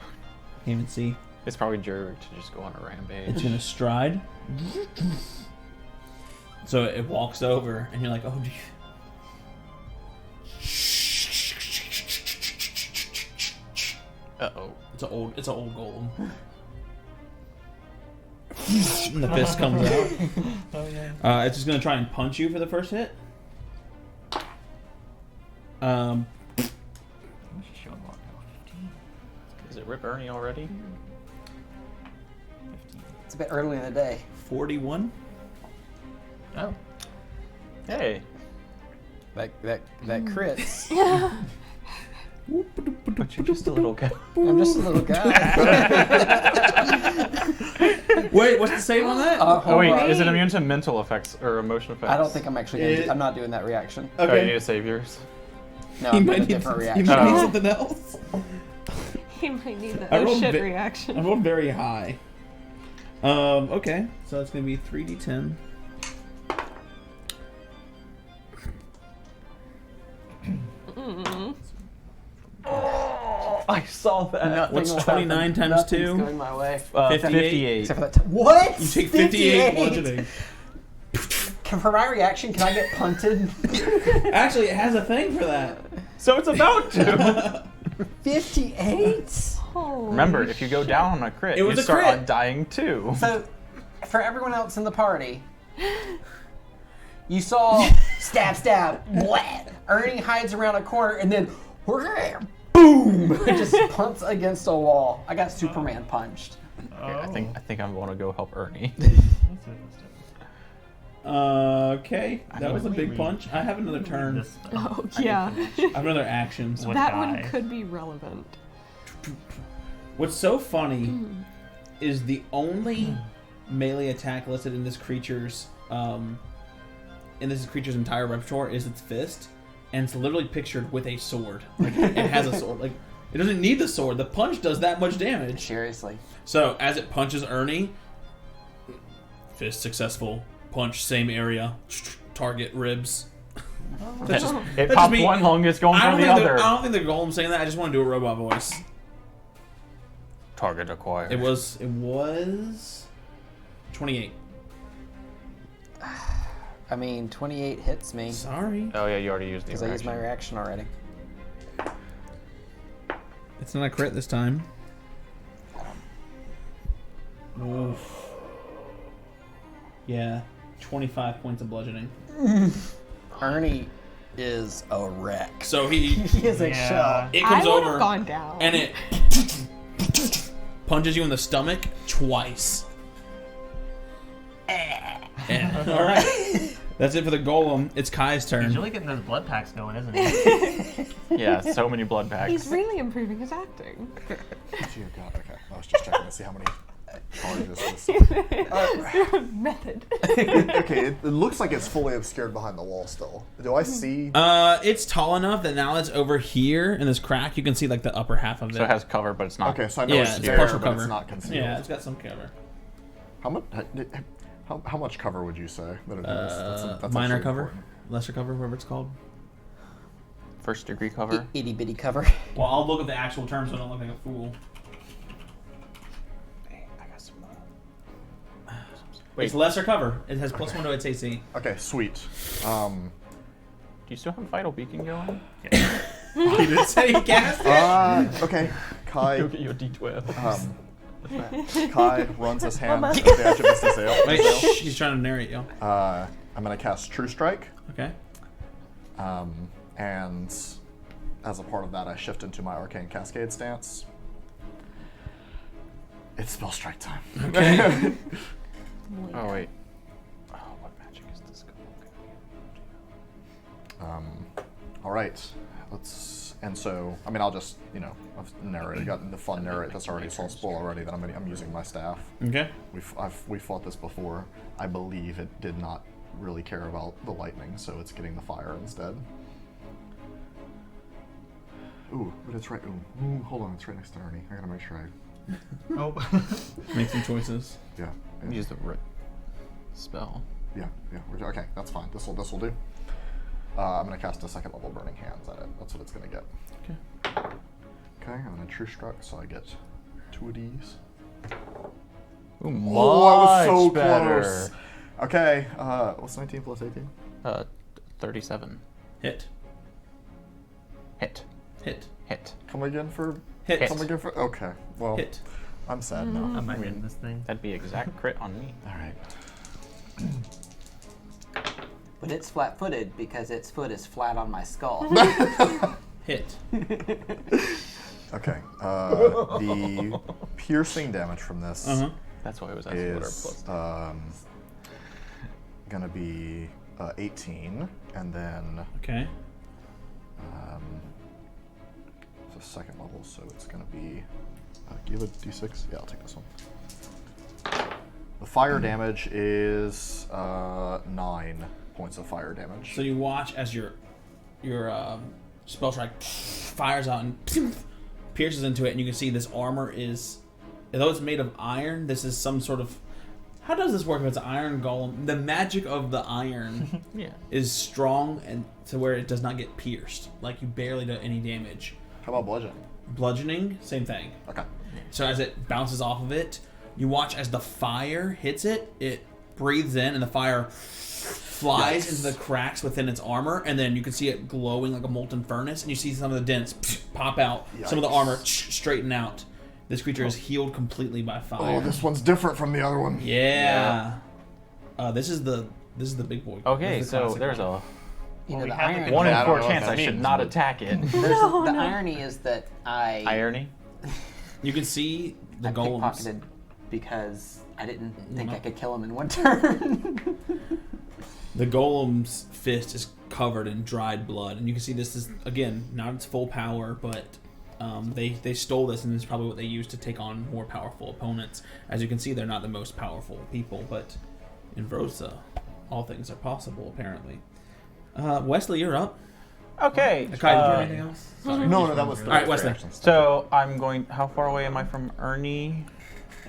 Can't even see. It's probably Jerk to just go on a rampage. It's gonna stride. So it walks over, and you're like, "Oh, gee." Uh-oh. It's an old golem. And the fist comes out. Oh yeah. It's just gonna try and punch you for the first hit. I'm just showing what now. 15. Is it Rip Ernie already? 15. It's a bit early in the day. 41. Oh. Hey. That crits. But you're just a little guy. I'm just a little guy. Wait, what's the save on that? Oh wait, hold on. is it immune to mental effects or emotion effects? I don't think I'm actually gonna I'm not doing that reaction. Oh, you need to save yours. No, He I'm might doing a need, different he reaction. might need Oh. something else. He might need the I oh rolled shit I reaction. rolled very high. Okay, so it's gonna be 3d10. I saw that. Nothing What's will 29 happen. times Nothing's 2? going my way. 58. Except for that what? You take 58 bludgeoning. For my reaction, can I get punted? Actually, it has a thing for that. So it's about to. 58? Holy Remember, if you go down on a crit, It was you a start crit. on dying too. So, for everyone else in the party, you saw stab, stab, blah. Ernie hides around a corner and then boom! It just punts against a wall. I got Superman punched. Okay, I think I'm going to go help Ernie. Okay, that was a big punch. I have another turn. Oh yeah. I have another action. So. What That guy? one could be relevant. What's so funny is the only melee attack listed in this creature's entire repertoire is its fist, and it's literally pictured with a sword. Like it has a sword. Like it doesn't need the sword. The punch does that much damage. Seriously. So as it punches Ernie, fist successful. Punch same area. Target ribs. That's just, It that's popped just me. one lung, it's going I for don't, the think other. I don't think the golem's saying that. I just want to do a robot voice. Target acquired. It was 28. I mean, 28 hits me Sorry. Oh yeah, you already used the because I used my reaction. reaction already. It's not a crit this time. Oof. Yeah, 25 points of bludgeoning. Ernie is a wreck. So he He is a shell. it comes I would over have gone down. and it punches you in the stomach twice. Yeah. All right. That's it for the golem. It's Kai's He's turn. really getting those blood packs going, isn't he? Yeah, so many blood packs. He's really improving his acting. Dear God, okay. I was just checking to see how many charges this. Method. Okay, it looks like it's fully obscured behind the wall still. Do I see? It's tall enough that now it's over here in this crack. You can see like the upper half of it. So it has cover, but it's not. Okay, so I know Yeah, it's it's there, partial but cover. it's not concealed. Yeah, it's got some cover. How much? How much cover would you say that it is? That's Minor actually cover, important. lesser cover, whatever it's called. First degree cover. Itty bitty cover. Well, I'll look at the actual terms so I don't look like a fool. I got some. It's lesser cover. It has +1 to its AC. Okay, sweet. Do you still have Vital Beacon going? You didn't say he cast it. Okay, Kai. Go get you a D12. Kai runs his hand to the edge of his sail. Wait, shh, he's trying to narrate you. I'm gonna cast True Strike, Okay. and as a part of that, I shift into my Arcane Cascade stance. It's spell strike time. Okay. Oh wait. Oh, what magic is this going? All right, let's. And so, I mean, I'll just, I've narrated, got the fun narrate that's already so spoil already that I'm using my staff. Okay. We fought this before. I believe it did not really care about the lightning, so it's getting the fire instead. Ooh, but it's right. Ooh, hold on, it's right next to Ernie. I gotta make sure I. Oh. Make some choices. Yeah. Use the spell. Yeah. Okay, that's fine. This'll do. I'm gonna cast a second level Burning Hands at it. That's what it's gonna get. Okay. Okay, I'm gonna True Struck, so I get 2 of these. Ooh, much Oh, I was so better. close. Okay, what's 19 plus 18? 37. Hit. Hit. Hit. Hit. Come again for. Hit. Come again for. Okay. Well, Hit. I'm sad now. I might win this thing. That'd be exact crit on me. All right. But it's flat-footed because its foot is flat on my skull. Hit. Okay. The piercing damage from this That's why I was asking what our plus. is gonna be 18, and then Okay. it's a second level, so it's gonna be. Do you have a D6? Yeah, I'll take this one. The fire damage is 9 points of fire damage. So you watch as your spell strike fires out and pierces into it, and you can see this armor is, although it's made of iron, this is some sort of. How does this work if it's an iron golem? The magic of the iron is strong and to where it does not get pierced. Like you barely do any damage. How about bludgeoning? Bludgeoning, same thing. Okay. So as it bounces off of it, you watch as the fire hits it, it breathes in and the fire flies into the cracks within its armor, and then you can see it glowing like a molten furnace, and you see some of the dents pop out, some of the armor straighten out. This creature is healed completely by fire. Oh, this one's different from the other one. Yeah. This is the big boy. Okay, This is the so classic there's one. You know, we the have to irony, 1 in I 4 don't know chance what I that should means, not but- attack it. the irony is that I Irony? You can see the golems. pickpocketed because I didn't think I could kill him in one turn. The golem's fist is covered in dried blood, and you can see this is again not its full power, but they stole this, and it's probably what they used to take on more powerful opponents. As you can see, they're not the most powerful people, but in Vrosa, all things are possible. Apparently, Wesley, you're up. Okay. Kai, did you have anything else? Sorry. No, that was All right, Wesley. So I'm going. How far away am I from Ernie?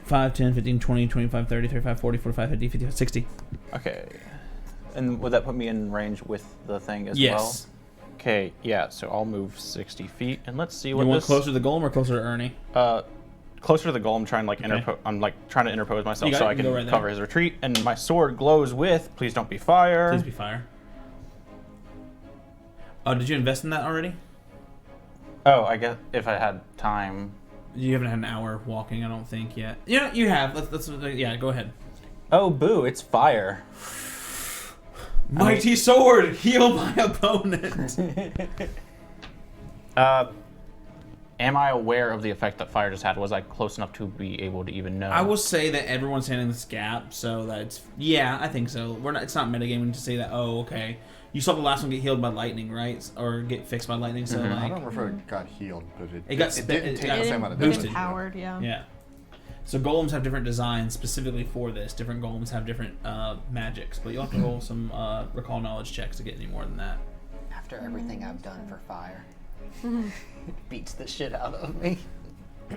5, 10, 15, 20, 25, 30, 35, 40, 45, 50, 55, 60. Okay. And would that put me in range with the thing as well? Yes. Okay, yeah, so I'll move 60 feet, and let's see You what want this... closer to the golem or closer to Ernie? Closer to the goal, I'm trying to, like, Okay. I'm, like, trying to interpose myself You got so it, I you can go right there. cover his retreat, and my sword glows with, please don't be fire. Please be fire. Did you invest in that already? Oh, I guess if I had time... You haven't had an hour walking, I don't think, yet. Yeah, you have. Let's yeah, go ahead. Oh, boo, it's fire. Mighty sword, heal my opponent. Am I aware of the effect that fire just had? Was I close enough to be able to even know? I will say that everyone's standing in this gap, so that's I think so. It's not metagaming to say that. Oh, okay. You saw the last one get healed by lightning, right? Or get fixed by lightning. So I like, don't remember if it got healed, but It got it spe- didn't it take got the same amount of boosted. damage. Empowered, yeah. yeah. So golems have different designs specifically for this. Different golems have different magics, but you'll have to roll some recall knowledge checks to get any more than that. After everything I've done for fire, it beats the shit out of me.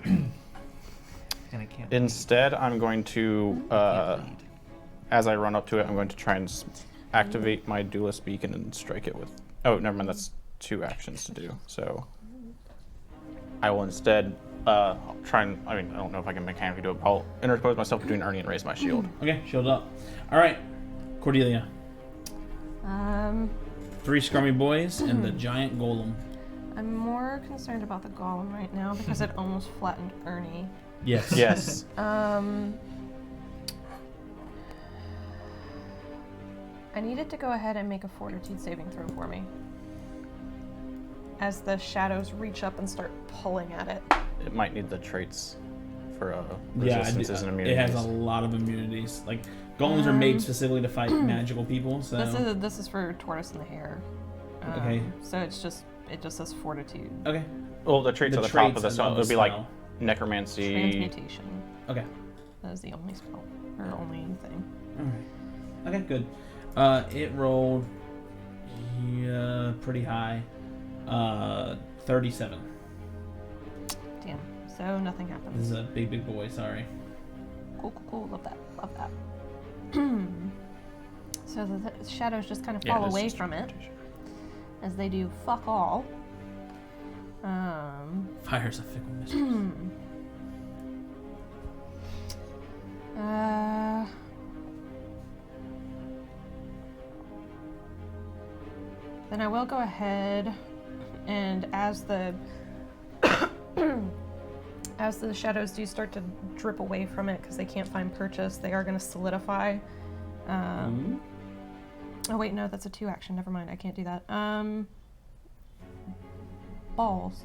And I can't. Instead, I'm going to, as I run up to it, I'm going to try and activate my duelist beacon and strike it with... Oh, never mind, that's 2 actions to do. So I will instead try and... I mean, I don't know if I can mechanically do it, but I'll interpose myself between Ernie and raise my shield. Okay, shield up. All right, Cordelia. 3 scrummy boys and the giant golem. I'm more concerned about the golem right now because it almost flattened Ernie. Yes. Yes. I needed to go ahead and make a fortitude saving throw for me. As the shadows reach up and start pulling at it. It might need the traits for Yeah, resistances and it immunities. has a lot of immunities. Like golems are made specifically to fight magical people. So This is for tortoise and the hare. Okay. So it just says fortitude. okay. Well, the traits The at the top of traits the of spell, the it would be like spell. necromancy. Transmutation. Okay. That is the only spell or only thing. All right. Okay, good. It rolled pretty high. 37. Damn. So nothing This happens. is a big boy. Sorry. Cool. Love that. So the shadows just kind of Yeah, fall it is away just from it, as they do fuck all. Fire's a fickle mistress. Then I will go ahead and as the shadows do start to drip away from it because they can't find purchase, they are going to solidify. Oh wait, no, that's a 2 action. Never mind, I can't do that. Balls.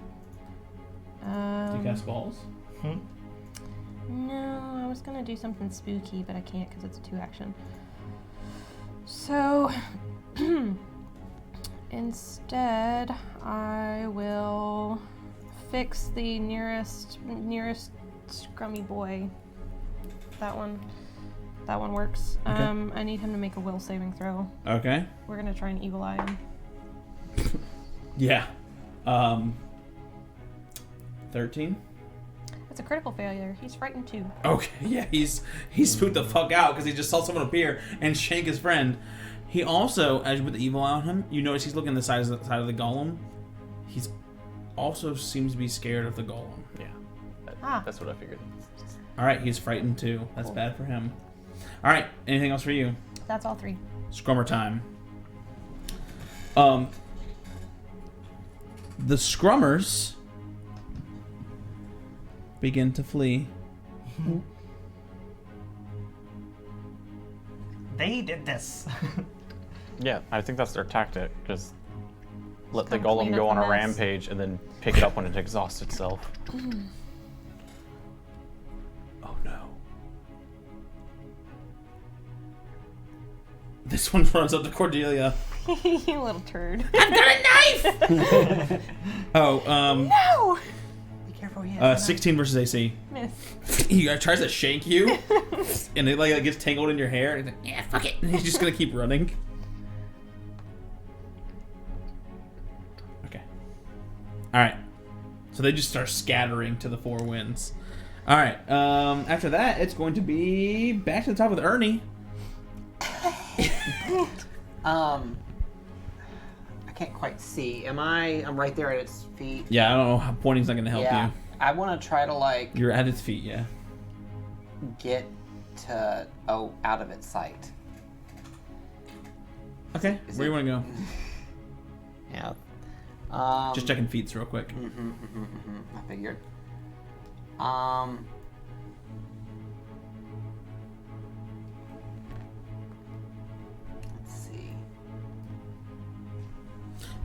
Do you cast balls? No, I was gonna do something spooky, but I can't because it's a 2 action. So instead, I will fix the nearest scrummy boy. That one. That one works. Okay. I need him to make a will saving throw. Okay. We're gonna try and evil eye him. Yeah. 13. It's a critical failure. He's frightened too. Okay, yeah, he's spooked the fuck out because he just saw someone appear and shank his friend. He also, as you put the evil eye on him, you notice he's looking at the side of the golem. He's also seems to be scared of the golem. Yeah, that's what I figured. All right, he's frightened too. That's bad for him. All right, anything else for you? That's all 3. Scrummer time. The Scrummers begin to flee. They did this. Yeah, I think that's their tactic. Just let the come clean golem go up on the a mess. rampage and then pick it up when it exhausts itself. Oh no. This one runs up to Cordelia. You little turd. I've got a knife! Oh, No! Be careful, yeah. 16 versus AC. Miss. He tries to shank you, and it like gets tangled in your hair. And he's like, yeah, fuck it. And he's just gonna keep running. Okay. All right. So they just start scattering to the 4 winds. All right. After that, it's going to be back to the top with Ernie. I can't quite see. I'm right there at its feet. Yeah, I don't know how pointing's not gonna help Yeah. I want to try to like you. You're at its feet. Yeah. get to out of its sight. Okay. Is Where do you it- want to go? Yeah. Just checking feats real quick. I figured. Let's see.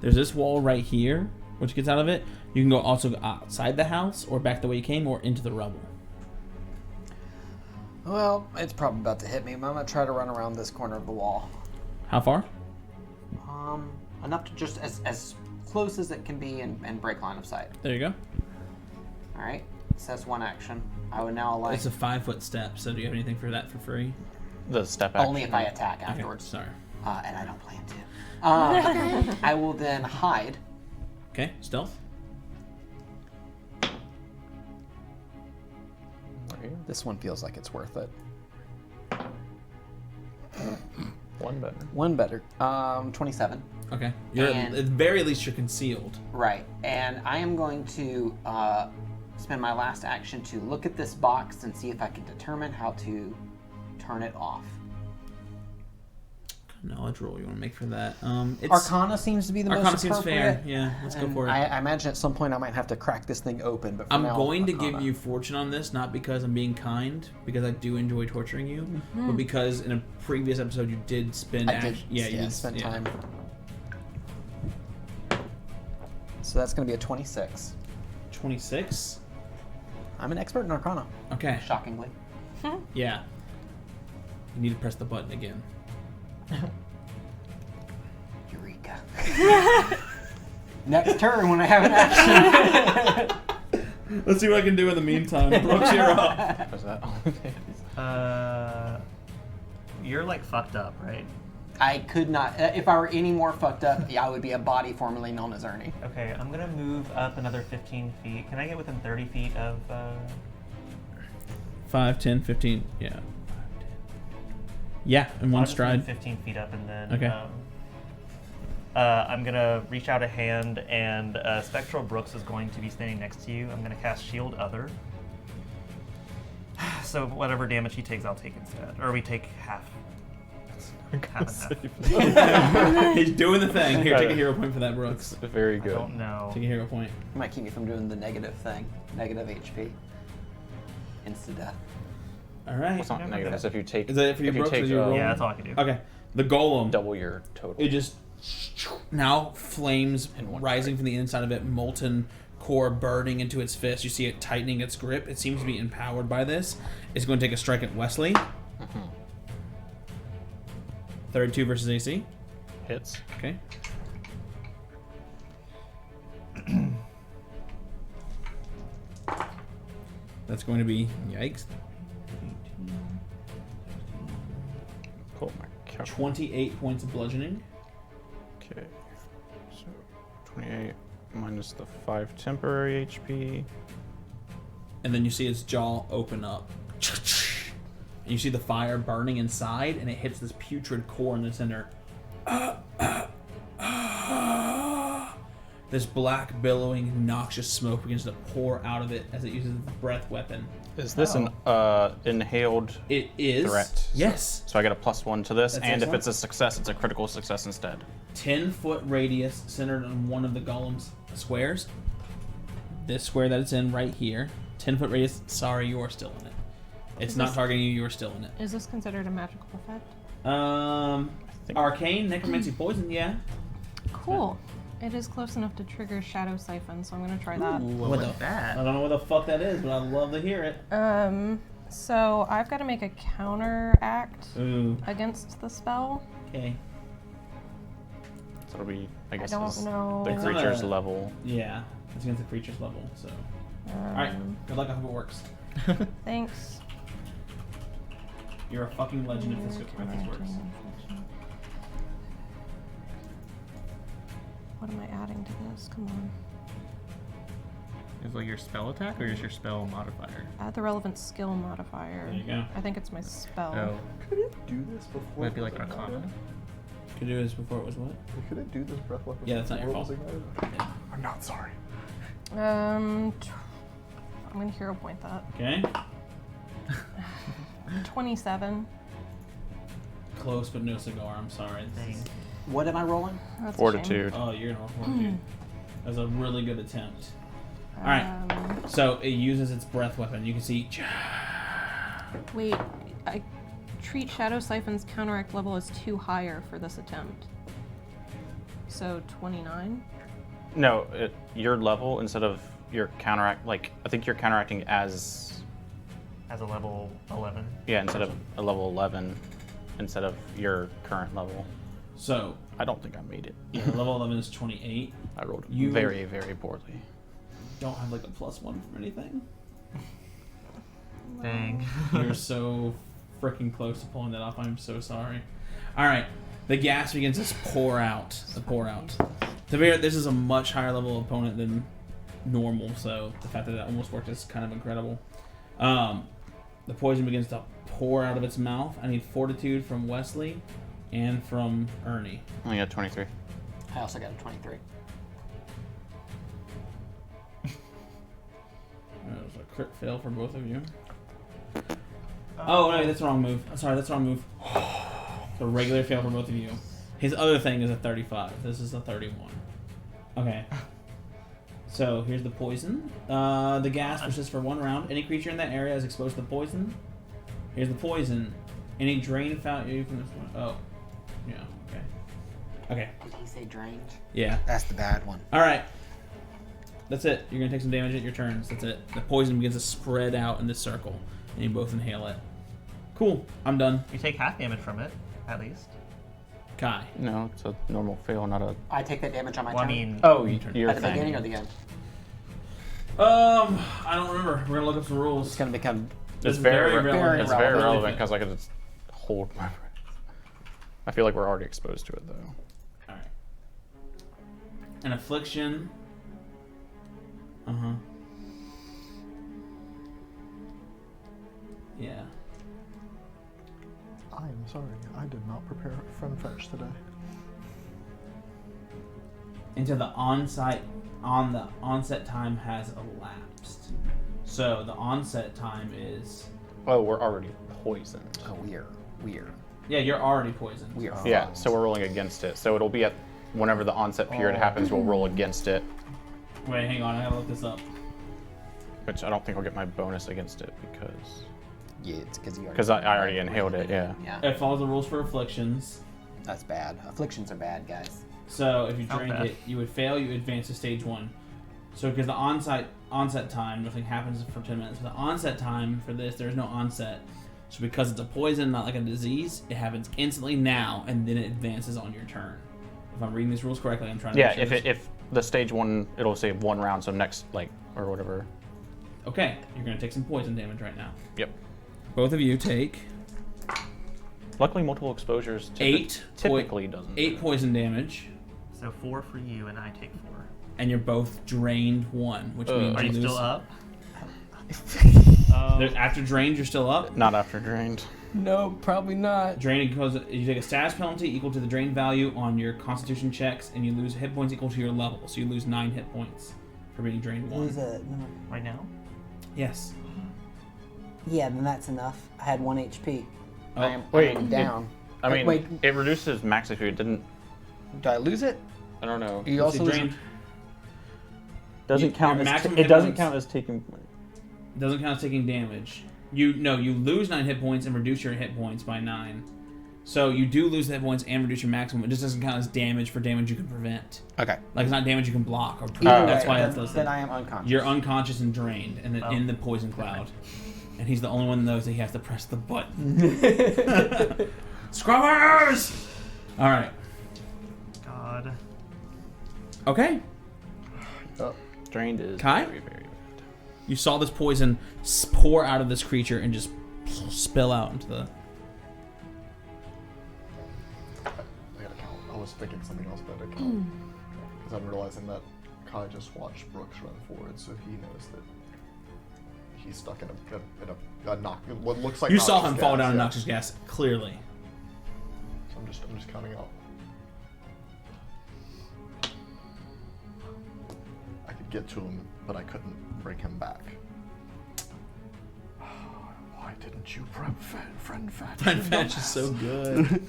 There's this wall right here, which gets out of it. You can go also go outside the house, or back the way you came, or into the rubble. Well, it's probably about to hit me, but I'm gonna try to run around this corner of the wall. How far? Enough to just as close as it can be and break line of sight. There you go. All right. So that's one action. I would now like It's a 5-foot step. So do you have anything for that for free? The step action. only if I attack Okay, afterwards, sorry. and I don't plan to. I will then hide. Okay, stealth. This one feels like it's worth it. One better. One better. 27. Okay. You're And- at the very least you're concealed. Right. And I am going to spend my last action to look at this box and see if I can determine how to turn it off. Knowledge roll you want to make for that? It's Arcana seems to be the Arcana most seems appropriate. fair. Yeah, let's go And for it. I imagine at some point I might have to crack this thing open. But for I'm now, going to Arcana. give you fortune on this, not because I'm being kind, because I do enjoy torturing you, but because in a previous episode you did spend. I did. Yeah, you did spend yeah. time. So that's going to be a 26. 26. I'm an expert in Arcana. Okay. Shockingly. Yeah. You need to press the button again. Eureka. Next turn when I have an action. Let's see what I can do in the meantime. Brooks, you're up. Was that You're like fucked up, right? I could not. If I were any more fucked up, I would be a body formerly known as Ernie. Okay, I'm gonna move up another 15 feet. Can I get within 30 feet of? 5, 10, 15. Yeah. 5, 10. Yeah, in one I'll just move stride. 15 feet up, and then. Okay. I'm gonna reach out a hand, and Spectral Brooks is going to be standing next to you. I'm gonna cast Shield Other. So whatever damage he takes, I'll take instead, or we take half. Half and half. He's doing the thing. Here, take a hero point for that, Brooks. Very I good. don't know. Take a hero point. Might keep me from doing the negative thing. Negative HP. Insta death. All right. It's not negative. It's if you take. Is that it for you, if Brooks, or take, you roll? Yeah, that's all I can do. Okay. The golem. double your total. It just now flames In one rising strike. from the inside of it, molten core burning into its fist. You see it tightening its grip. It seems to be empowered by this. It's going to take a strike at Wesley. 32 versus AC. Hits. Okay. That's going to be yikes. Okay. 28 points of bludgeoning. Okay. So 28 minus the 5 temporary HP. And then you see its jaw open up. And you see the fire burning inside, and it hits this putrid core in the center. This black, billowing, noxious smoke begins to pour out of it as it uses its breath weapon. Is this an inhaled It is. threat? Yes. So I get a +1 to this, That's and if excellent. it's a success, it's a critical success instead. 10-foot radius centered on one of the golem's squares. This square that it's in right here. 10-foot radius. Sorry, you are still in it. It's Is not this- targeting you. You are still in it. Is this considered a magical effect? think- Arcane, necromancy, poison. Yeah. Cool. It is close enough to trigger Shadow Siphon, so I'm gonna try that. What the? that? I don't know what the fuck that is, but I'd love to hear it. So I've got to make a counteract Ooh. against the spell. Okay. So it'll be, I guess, don't it's know. the It's creature's not a- level. Yeah. It's against the creature's level. So. All right. Good luck. I hope it works. Thanks. You're a fucking legend if this works. What am I adding to this? Come on. Is like your spell attack or just your spell modifier? Add the relevant skill modifier. There you go. I think it's my spell. Oh, Could it do this before? would it be like was ignited? Arcana? Could do this before it was what? Could it do this breath weapon? Yeah, that's not your before it fault. was ignited? Yeah. I'm not sorry. I'm gonna hero point that. Okay. 27. Close, but no cigar. I'm sorry. This is- Dang. What am I rolling? That's a shame. Fortitude. Oh, you're gonna roll fortitude. That was a really good attempt. All right. So it uses its breath weapon. You can see. Wait, I treat Shadow Siphon's counteract level as 2 higher for this attempt. So 29? No, your level instead of your counteract. Like I think you're counteracting as As a level 11. instead of a level 11 instead of your current level. So I don't think I made it. yeah, level 11 is 28. I rolled You- very, very poorly. Don't have like a +1 from anything. Dang. You're so freaking close to pulling that off. I'm so sorry. All right, the gas begins to pour out. This is a much higher level opponent than normal, so the fact that that almost worked is kind of incredible. The poison begins to pour out of its mouth. I need fortitude from Wesley and from Ernie. I only got 23. I also got a 23. That was a crit fail for both of you. Oh, wait, that's the wrong move. I'm sorry, that's the wrong move. So regular fail for both of you. His other thing is a 35. This is a 31. Okay. So here's the poison. The gas persists for 1 round. Any creature in that area is exposed to the poison. Here's the poison. Any drain value from this one. Oh. Yeah, okay. Okay. Did he say drained? Yeah. That's the bad one. Alright. That's it. You're going to take some damage at your turns. That's it. The poison begins to spread out in this circle. And you both inhale it. Cool. I'm done. You take half damage from it, at least. Kai. No, it's a normal fail, not a. I take that damage on my Well, I turn. mean, Oh, turn. your At the thing. beginning or the end? I don't remember. We're going to look up some It's rules. going to become. It's It's very, very relevant. It's very Relevant. relevant because I could just hold my breath. I feel like we're already exposed to it though. Alright. An affliction. Uh-huh. Yeah. I am sorry. I did not prepare a friend fetch today. Until the onset time has elapsed. So the onset time is Oh, we're already poisoned. Oh, we're. yeah, you're already poisoned. We are. Yeah, so we're rolling against it. So it'll be at whenever the onset period happens, we'll roll against it, Wait, hang on, I gotta look this up. which I don't think I'll get my bonus against it because Yeah, it's because I already inhaled it. Yeah. Yeah, It follows the rules for afflictions. that's bad. Afflictions are bad, guys. So if you Not drink bad. it, you would fail, you advance to stage 1. So because the onset time, nothing happens for 10 minutes. For the onset time for this, there's no onset. So because it's a poison, not like a disease, it happens instantly now, and then it advances on your turn. If I'm reading these rules correctly, I'm trying to Yeah. make sure If the stage 1, it'll say 1 round. So next or whatever. Okay, you're gonna take some poison damage right now. Yep. Both of you take Luckily, multiple exposures typically doesn't. 8 poison damage, So 4 for you, and I take 4. and you're both drained 1, which means Are you lose. still up? After drained, you're still up. Not after drained. No, probably not. Drained because you take a status penalty equal to the drain value on your Constitution checks, and you lose hit points equal to your level. So you lose 9 hit points for being drained 1. Lose a, no. Right now? Yes. Yeah, then that's enough. I had 1 HP. Oh, I am wait. down. I mean, Wait. it reduces max if you didn't. Do I lose it? I don't know. You Let's also see, lose. drained. Doesn't Your count as maximum it hit doesn't points- count as taking. Doesn't count as taking damage. You lose 9 hit points and reduce your hit points by 9. So you do lose the hit points and reduce your maximum. It just doesn't count as damage for damage you can prevent. Okay. Like it's not damage you can block or prevent. Either That's way, why then, that's listed. then I am unconscious. You're unconscious and drained, and then Oh. in the poison cloud. And he's the only one that knows that he has to press the button. Scrubbers! Alright. God. Okay. Drained is Kai? very, very bad. You saw this poison pour out of this creature and just spill out into the... I gotta count. I was thinking something else, but I gotta count. Because I'm realizing that Kai just watched Brooks run forward, so he knows that he's stuck in a knock. What looks like You saw noxious him fall gas, down in yeah. noxious gas, clearly. So I'm just counting out. I could get to him, but I couldn't bring him back. Why didn't you prep friend fetch? Friend Fetch is so good.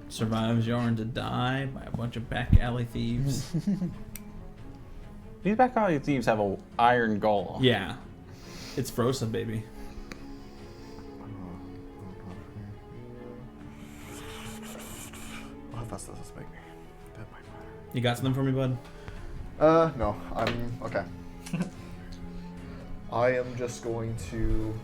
Survives Yarn to die by a bunch of back alley thieves. These back alley thieves have a iron golem. Yeah. It's Vrosa, baby. How fast does this make me? That might matter. You got something for me, bud? No. I'm okay. I am just going to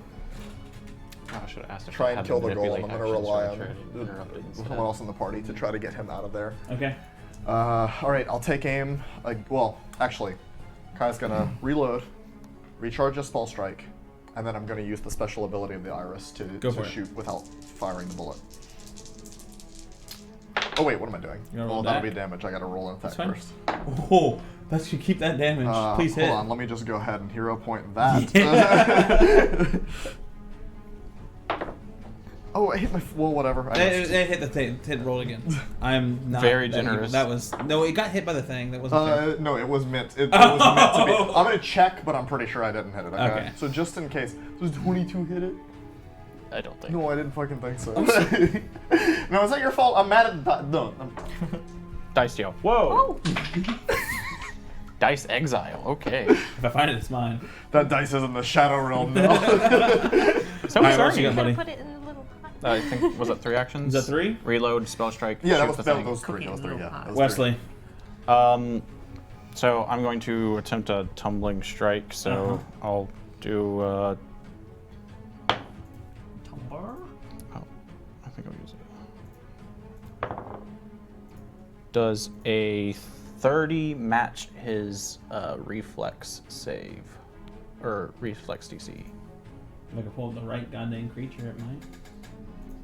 I should have asked if try I and had kill the manipulate golem. I'm going to actions rely or on try to interrupt it instead. someone else in the party to try to get him out of there. Okay. All right, I'll take aim. Well, actually, Kai's gonna reload, recharge a spell strike, and then I'm gonna use the special ability of the iris to for it. shoot without firing the bullet. Oh wait, what am I doing? You gotta roll Well, that'll that? be damage. I gotta roll an attack That's fine. first. Oh, that should keep that damage. Please hit. Hold on, let me just go ahead and hero point that. Oh, I hit my. Well, whatever. I missed. Hit the thing. Hit roll again. I'm not Very that evil. generous. That was no. It got hit by the thing. That wasn't fair. No, it was meant. It was meant to be. I'm gonna check, but I'm pretty sure I didn't hit it. Okay. Okay. So just in case, does 22 hit it? I don't think. No, I didn't fucking think so. No, is that your fault? I'm mad at no. Dice deal. Whoa. Dice exile. Okay. If I find it, it's mine. That dice is in the shadow realm now. So Alright, sorry. what you got, buddy? Put it in the little pot. I think was that 3 actions? Is that 3? Reload, spell strike. Yeah, that shoot was the thing. those 3. Cookie That was in 3. little Yeah. pot. that was three. Wesley. So I'm going to attempt a tumbling strike. So I'll do. Tumbar? I think I'll use it. Does a 30 match his reflex save or reflex DC? If I could pull the right goddamn creature, it might.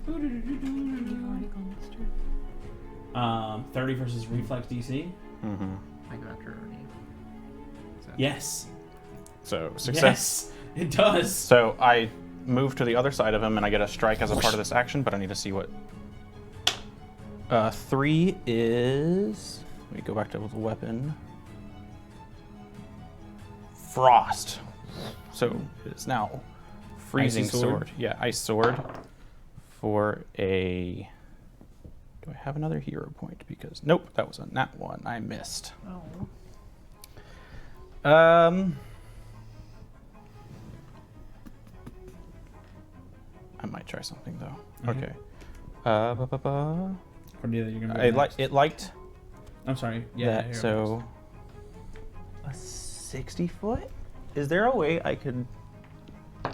You've already gone this turn. 30 versus reflex DC. Mm-hmm. I go after Ernie. Yes. So success. Yes, it does. So I move to the other side of him and I get a strike as a part of this action, but I need to see what. 3 is. Let me go back to the weapon. Frost. So it's now freezing Icy sword? sword. Yeah, ice sword. For a. Do I have another hero point? Because nope, that was a nat 1. I missed. Oh. I might try something though. Mhm. Okay. Or do you're gonna go I next? it liked I'm sorry. Yeah. that. here it So a 60 foot. Is there a way I could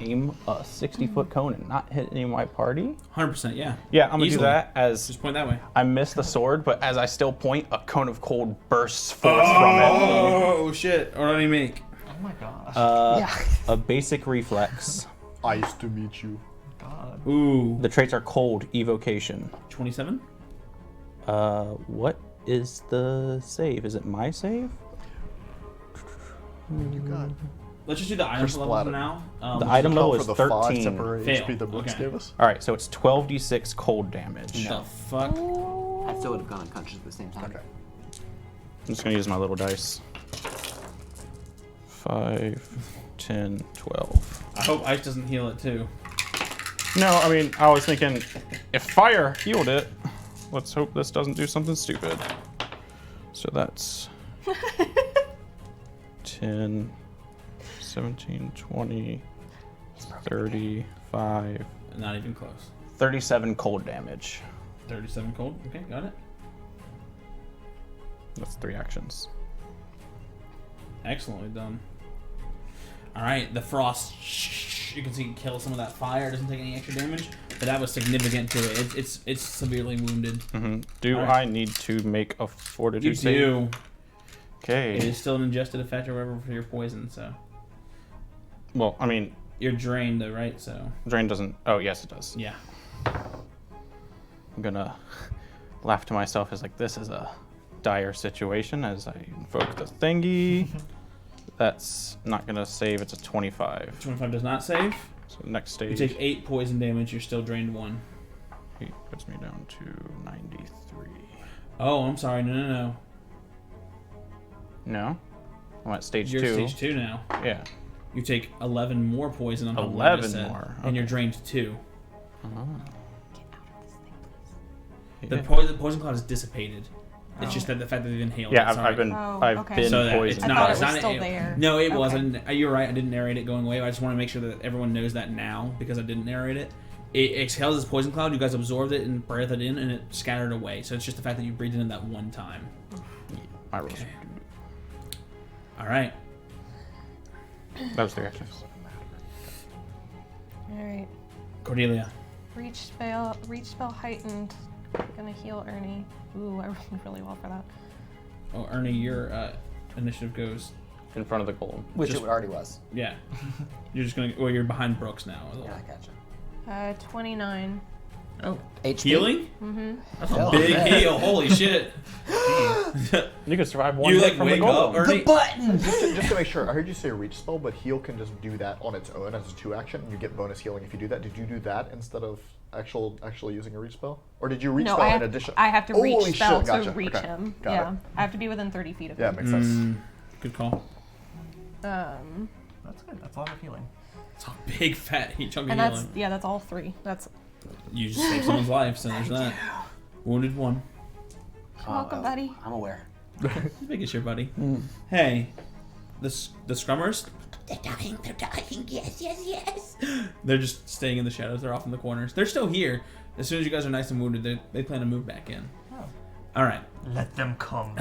aim a 60-foot cone and not hit any of my party? goes. 100%. Yeah. Yeah, I'm gonna Easily. do that as Just point that way. I miss the sword, but as I still point, a cone of cold bursts forth from it. Oh shit! Or let me make. Oh my gosh. A basic reflex. Nice to meet you. God. Ooh. The traits are cold, evocation. 27? What is the save? Is it my save? You got Let's just do the item Crystal levels Atom. now. The item level for is the 5 13. temporary Fail. HP that Brooks Okay. gave us. All right, so it's 12d6 cold damage. The fuck? I still would have gone unconscious at the same time. Okay. I'm just gonna use my little dice. 5, 10, 12. I hope ice doesn't heal it too. No, I mean, I was thinking, if fire healed it, let's hope this doesn't do something stupid. So that's 10, 17, 20, 35, Not even close. 37 cold damage. 37 cold. Okay, got it. That's 3 actions. Excellently done. All right, the frost. You can see it kill some of that fire. It doesn't take any extra damage, but that was significant to it. It's severely wounded. Do All right. I need to make a You fortitude save? do. Okay. It is still an ingested effect or whatever for your poison, so Well, I mean, you're drained though, right? So drain doesn't. Oh, yes, it does. yeah. I'm gonna laugh to myself as like, this is a dire situation as I invoke the thingy. That's not gonna save. It's a 25. 25 does not save. So next You stage. take 8 poison damage. You're still drained 1. 8 puts me down to 93. Oh, I'm sorry. No. No, I'm at stage You're 2. stage 2 now. Yeah. You take 11 more poison on top of what I 11 just said, more, and you're okay. drained 2. The Yeah. poison cloud is dissipated. It's just that the fact that they've inhaled Yeah, it. I've been Oh, I've okay. been So that poisoned. it's I not. thought it It's was not still there. No, it Okay. wasn't. You're right. I didn't narrate it going away. I just want to make sure that everyone knows that now because I didn't narrate it. It exhales this poison cloud. You guys absorbed it and breathed it in, and it scattered away. So it's just the fact that you breathed it in that one time. My rolls. Okay. All right. That was 3 actions. All right. Cordelia. Reach spell heightened. Gonna heal Ernie. Ooh, I rolled really well for that. Oh, Ernie, your initiative goes. In front of the golem. Which Just- it already was. Yeah. You're just gonna. Well, you're behind Brooks now. Yeah, I gotcha. 29. Oh. HP. Healing? Mm-hmm. That's a Hell big yeah. heal. Holy shit. You could survive one You hit like from the wake up, golem. Ernie? Button! Just to make sure, I heard you say reach spell, but heal can just do that on its own as a 2 action. You get bonus healing if you do that. Did you do that instead of actually using a reach spell? Or did you reach No, spell I in have, addition? I have to Holy reach shit, spell gotcha. to reach Okay, him. got Yeah, it. I have to be within 30 feet of Yeah, him. makes sense. Good call. That's good. That's a lot of healing. It's a big fat chunk of And that's healing. that's all 3. That's You just saved someone's life, so there's that. Wounded 1. welcome, buddy. I'm aware. How big is your buddy? Hey, the scrummers? They're dying, yes. They're just staying in the shadows. They're off in the corners. They're still here. As soon as you guys are nice and wounded, they plan to move back in. Oh. All right. Let them come.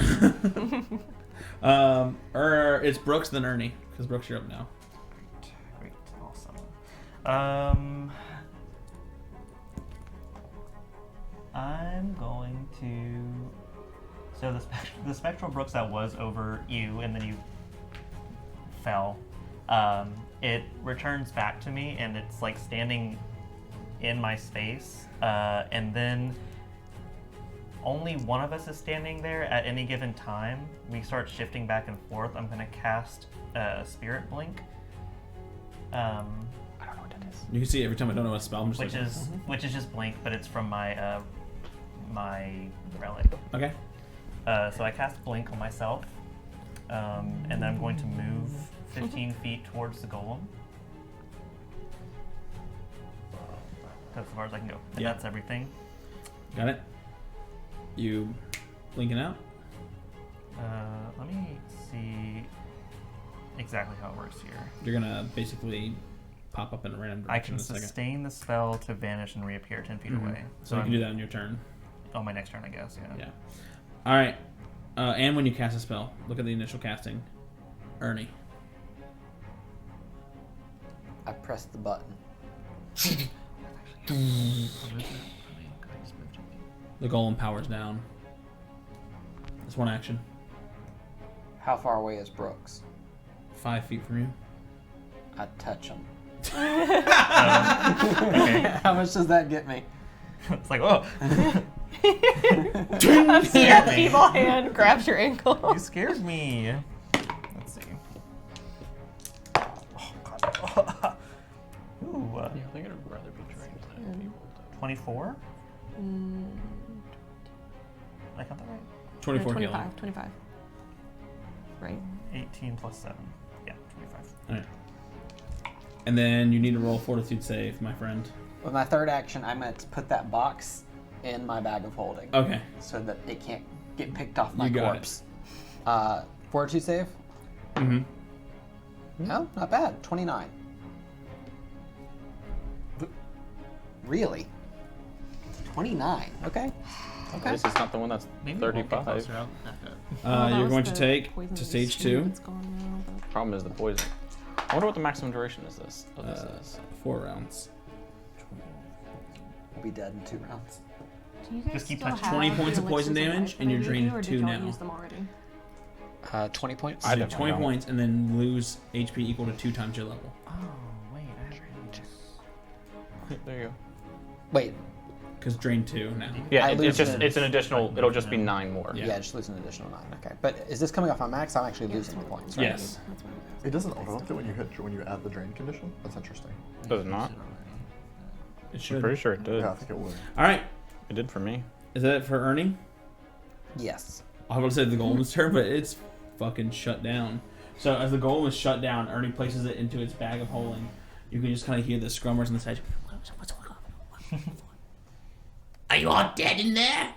It's Brooks then Ernie, because Brooks, you're up now. Great. Awesome. I'm going to. So the spectral Brooks that was over you, and then you fell. It returns back to me, and it's like standing in my space. And then only one of us is standing there at any given time. We start shifting back and forth. I'm gonna cast Spirit Blink. I don't know what that is. You can see every time I don't know what spell, I'm just Which is just blink, but it's from my my relic. okay. So I cast blink on myself, and then I'm going to move 15 feet towards the golem. That's as far as I can go. And Yeah. that's everything. Got it. You blinking out? Let me see exactly how it works here. You're gonna basically pop up in a random I direction can in a second. sustain the spell to vanish and reappear 10 feet away. So you can do that on your turn. On my next turn, I guess. Yeah. Yeah. All right. And when you cast a spell, look at the initial casting. Ernie. I pressed the button. The golem powers down. That's one action. How far away is Brooks? 5 feet from you. I touch him. Okay. How much does that get me? It's like, oh, A feeble hand grabs your ankle. you scared me. Let's see. Oh, God. Ooh, Yeah, I think I'd rather be drained than be rolled out. 24? Did I count that right? 24 healing. 25. Right. 18 plus 7. Yeah, 25. All right. And then you need to roll fortitude save, my friend. With my third action, I'm going to put that box in my bag of holding. Okay. So that it can't get picked off my You got corpse. Fortitude save? Mm-hmm. No, not bad. 29. Really? 29. Okay. At least it's not the one that's Maybe it won't get 35. closer. I'll back up. That You're was going to the take poison to stage steam 2. that's gone now, but- Problem is the poison. I wonder what the maximum duration is this. Of this is. 4 rounds. We'll be dead in 2 rounds. Do you guys Just keep still touching. have 20 points the of poison elixirs damage, life and that you're I gave drained you, or 2 did y'all now. use them already? 20 points? I So definitely 20 don't. points, and then lose HP equal to 2 times your level. Oh, wait. I have There you go. Wait. Because drain 2 now. Yeah, I lose it's an additional. It'll just be 9 more. Yeah. Just lose an additional 9. Okay. But is this coming off my max? I'm actually losing the points, right? Yes. That's what I was It doesn't auto-update when you add the drain condition? That's interesting. Does it not? It I'm should. pretty sure it did. Yeah, I think it would. All right. It did for me. Is that it for Ernie? Yes. I was going to say the golem's turn, but it's fucking shut down. So as the golem is shut down, Ernie places it into its bag of holding. You can just kind of hear the scrummers on the side. What's going on? Are you all dead in there?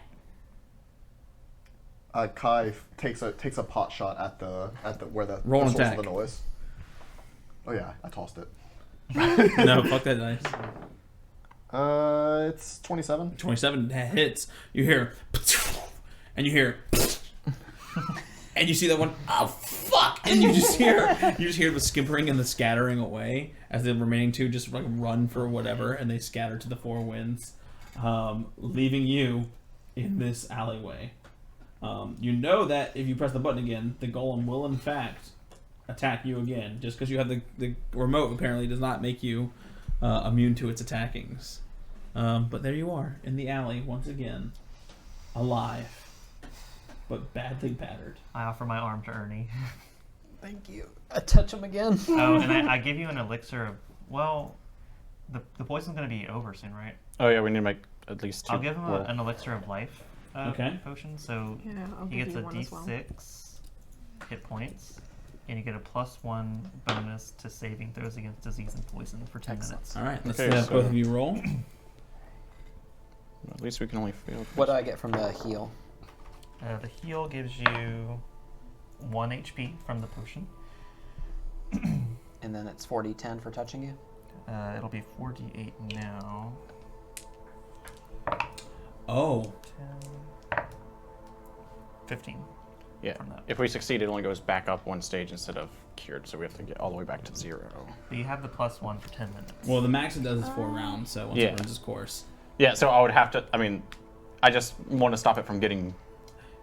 Kai takes a pot shot at the where the Roll an source attack. of the noise. Oh yeah, I tossed it. No, fuck that dice. It's 27. 27 hits. You hear, and you hear, and you see that one. Oh fuck! And you just hear the skippering and the scattering away as the remaining 2 just like run for whatever, and they scatter to the 4 winds, leaving you in this alleyway. You know that if you press the button again, the golem will in fact attack you again. Just because you have the remote apparently does not make you immune to its attackings. But there you are in the alley once again, alive, but badly battered. I offer my arm to Ernie. Thank you. I touch him again. Oh, and I give you an elixir of, well, the poison's going to be over soon, right? Oh yeah, we need to make at least 2. I'll give him well, an elixir of life Okay. potion, so Yeah, I'll he give gets you a one as well. d6 hit points, and you get a +1 bonus to saving throws against disease and poison for 10 Excellent. minutes. All right, let's Okay, have so- both of you roll. At least we can only fail. What do I get from the heal? The heal gives you 1 HP from the potion. And then it's 40-10 for touching you? It'll be 4d8 now. Oh, 10, 15. Yeah. From that. If we succeed, it only goes back up 1 stage instead of cured, so we have to get all the way back to 0. But you have the +1 for 10 minutes. well, the max it does is 4 rounds, so once Yeah. it runs its course. Yeah, so I would have to. I mean, I just want to stop it from getting.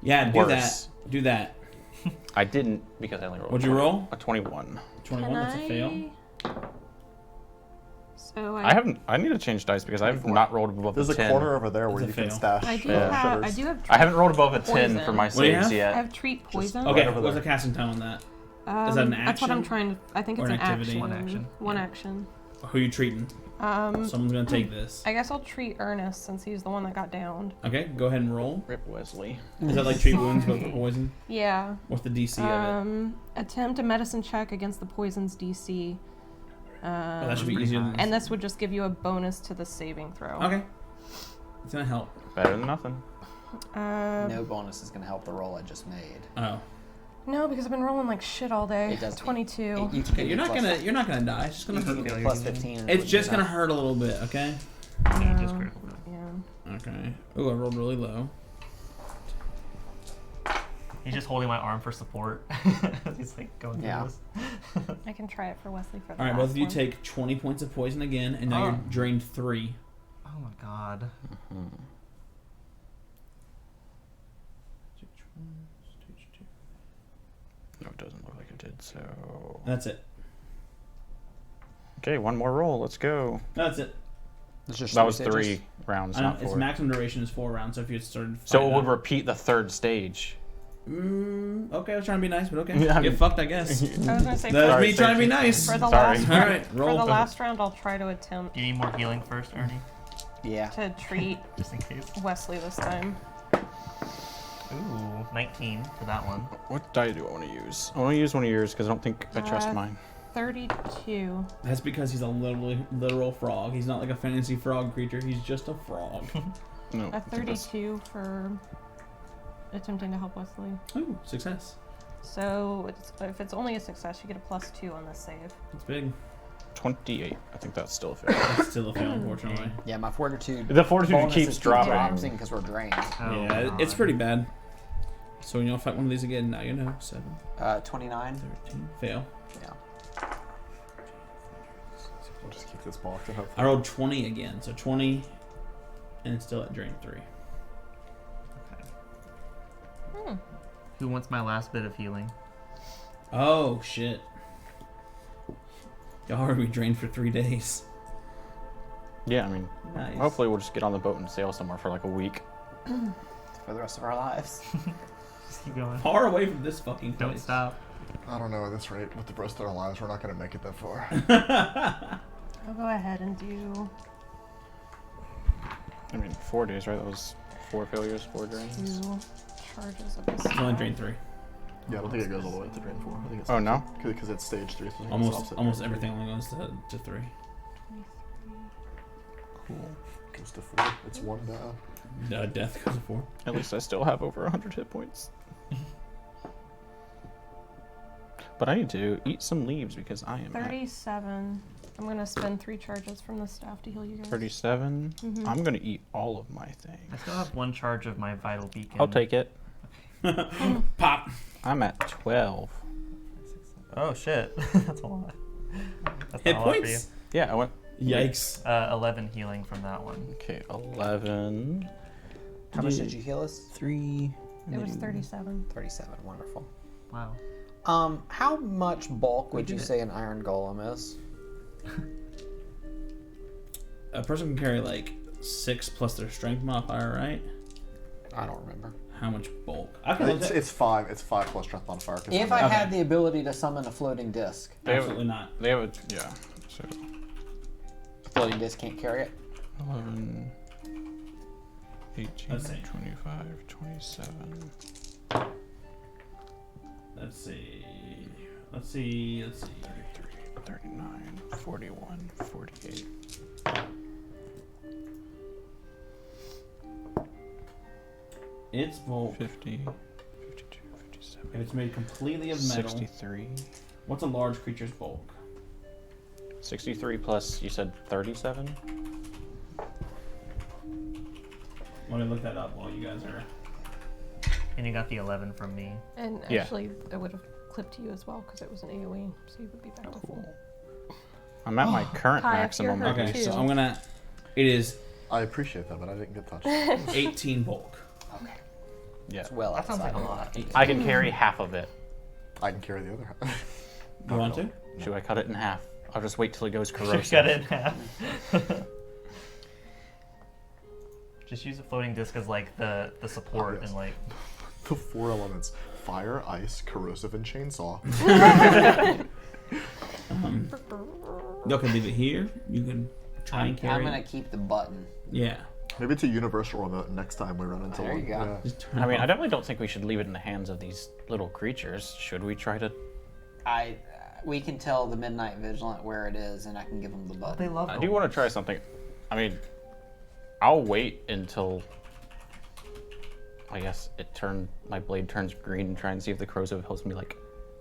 Yeah, do Worse. that. Do that. I didn't because I only rolled. What'd you roll? A 21. 21. That's a fail. So I haven't. I need to change dice because I've not rolled above There's a a 10. corner over there where That's you a can fail. stash I do Yeah. have. I shitters. do have. I haven't rolled above a 10 Poison. for my What do you saves have? I yet. have treat poison. Okay, over what's the there. casting time on that? Is that an That's what I'm action? trying to. I think Or it's an an activity? action. One action. One Yeah. action. Who are you treating? Someone's gonna take this. I guess I'll treat Ernest since he's the one that got downed. Okay, go ahead and roll. Rip Wesley. Is that like treat wounds but for poison? Yeah. What's the DC of it? Attempt a medicine check against the poison's DC. Oh, that should be easier than And this would just give you a bonus to the saving throw. Okay. It's gonna help. Better than nothing. No bonus is going to help the roll I just made. Oh. No, because I've been rolling like shit all day. It does- 22. You can Okay, get you're not gonna die. It's just gonna You can hurt. get plus 15. and it It's wouldn't just be gonna enough. hurt a little bit, okay? Yeah, just critical. Yeah. Okay. Ooh, I rolled really low. He's just holding my arm for support. He's like going through Yeah. this. I can try it for Wesley for the All right, last both of you one. take 20 points of poison again, and now you're drained 3. Oh my god. No, it doesn't look like it did. So That's it. okay, one more roll. Let's go. That's it. It's just That was stages. 3 rounds, not Its 4. maximum duration is 4 rounds. So if you started, So it would repeat the 3rd stage. Okay, I was trying to be nice, but okay. Yeah, I Get mean- fucked, I guess. I was gonna say That was for, me trying to be nice. for the Sorry. last All round, right, for roll. the last round, I'll try to attempt Do you need more healing first, Ernie? Yeah. to treat Just in case. Wesley this time. Ooh, 19 for that one. What die do I want to use? I want to use one of yours because I don't think I trust mine. 32. That's because he's a literal frog. He's not like a fantasy frog creature. He's just a frog. No. A 32 for attempting to help Wesley. Ooh, success. So if it's only a success, you get a +2 on this save. It's big. 28. I think that's still a fail. It's still a fail, unfortunately. Yeah, my fortitude. The fortitude bonus keeps is dropping. because we're drained. Oh, Yeah, it's God. pretty bad. So when y'all fight one of these again, now you know. 7, 29. 13, fail. Yeah. We'll just keep this box and I hopefully. rolled 20 again, so 20, and it's still at drain 3. Who wants my last bit of healing? Oh shit! Y'all are gonna be drained for 3 days. Yeah, I mean, Nice. hopefully we'll just get on the boat and sail somewhere for like a week. For the rest of our lives. Just keep going. Far away from this fucking place. Don't stop. I don't know at this rate. With the rest of our lives, we're not going to make it that far. I'll go ahead and do I mean, 4 days, right? That was 4 failures, 4 drains. 2 charges of this. It's only drain 3. Yeah, I don't think it goes all the way to drain 4. I think it's Oh, no? Because it's stage 3. So I think it's Almost opposite almost drain everything only goes to 3. 23. Cool. 3. Goes to 4. It's 1 down. Death goes to 4. At least I still have over 100 hit points. But I need to eat some leaves because I am at 37. I'm gonna spend 3 charges from the staff to heal you guys. 37. Mhm. I'm gonna eat all of my thing. I still have 1 charge of my vital beacon. I'll take it. Pop. I'm at 12. Oh shit, that's a lot. That's Hit not a lot for you. points. Yeah, I went. Yikes. 11 healing from that one. Okay, 11. How much did you heal us? 3. It was 37. 37. Wonderful. Wow. How much bulk would you did it. say an iron golem is? A person can carry like 6 plus their strength modifier, right? I don't remember. How much bulk? I can look It's, at it's 5. It's 5 plus strength modifier. 'cause If I'm- I Okay. had the ability to summon a floating disc, Absolutely not. They have a. Yeah. So floating disc can't carry it. 11, 18, Let's see. 25, 27. Let's see. Let's see. 33, 39, 41, 48. Its bulk, 50, 52, 57. if it's made completely of metal, 63. what's a large creature's bulk? 63 plus, you said 37? Let me look that up while you guys are. And you got the 11 from me. And Yeah. actually, I would have clipped you as well because it was an AoE, so you would be back to full. I'm at my current Hi, if maximum. you're hurt Okay, too. so I'm gonna. It is I appreciate that, but I didn't get touched. 18 bulk. Okay. Yeah. It's well That sounds outside like a of lot. that. I can carry half of it. I can carry the other half. You want to? Should I cut it in half? I'll just wait till it goes Just corrosive. cut it in half. Just use a floating disc as like the support yes. and like The 4 elements: fire, ice, corrosive, and chainsaw. Y'all can leave it here. You can try and I'm carry gonna it. keep the button. Yeah. Maybe it's a universal remote next time we run into There one. you go. Yeah. Just turn I it mean, I off. definitely don't think we should leave it in the hands of these little creatures. Should we try to? We can tell the Midnight Vigilant where it is, and I can give them the they button. love. I do want to try something. I mean, I'll wait until I guess my blade turns green and try and see if the corrosive helps me like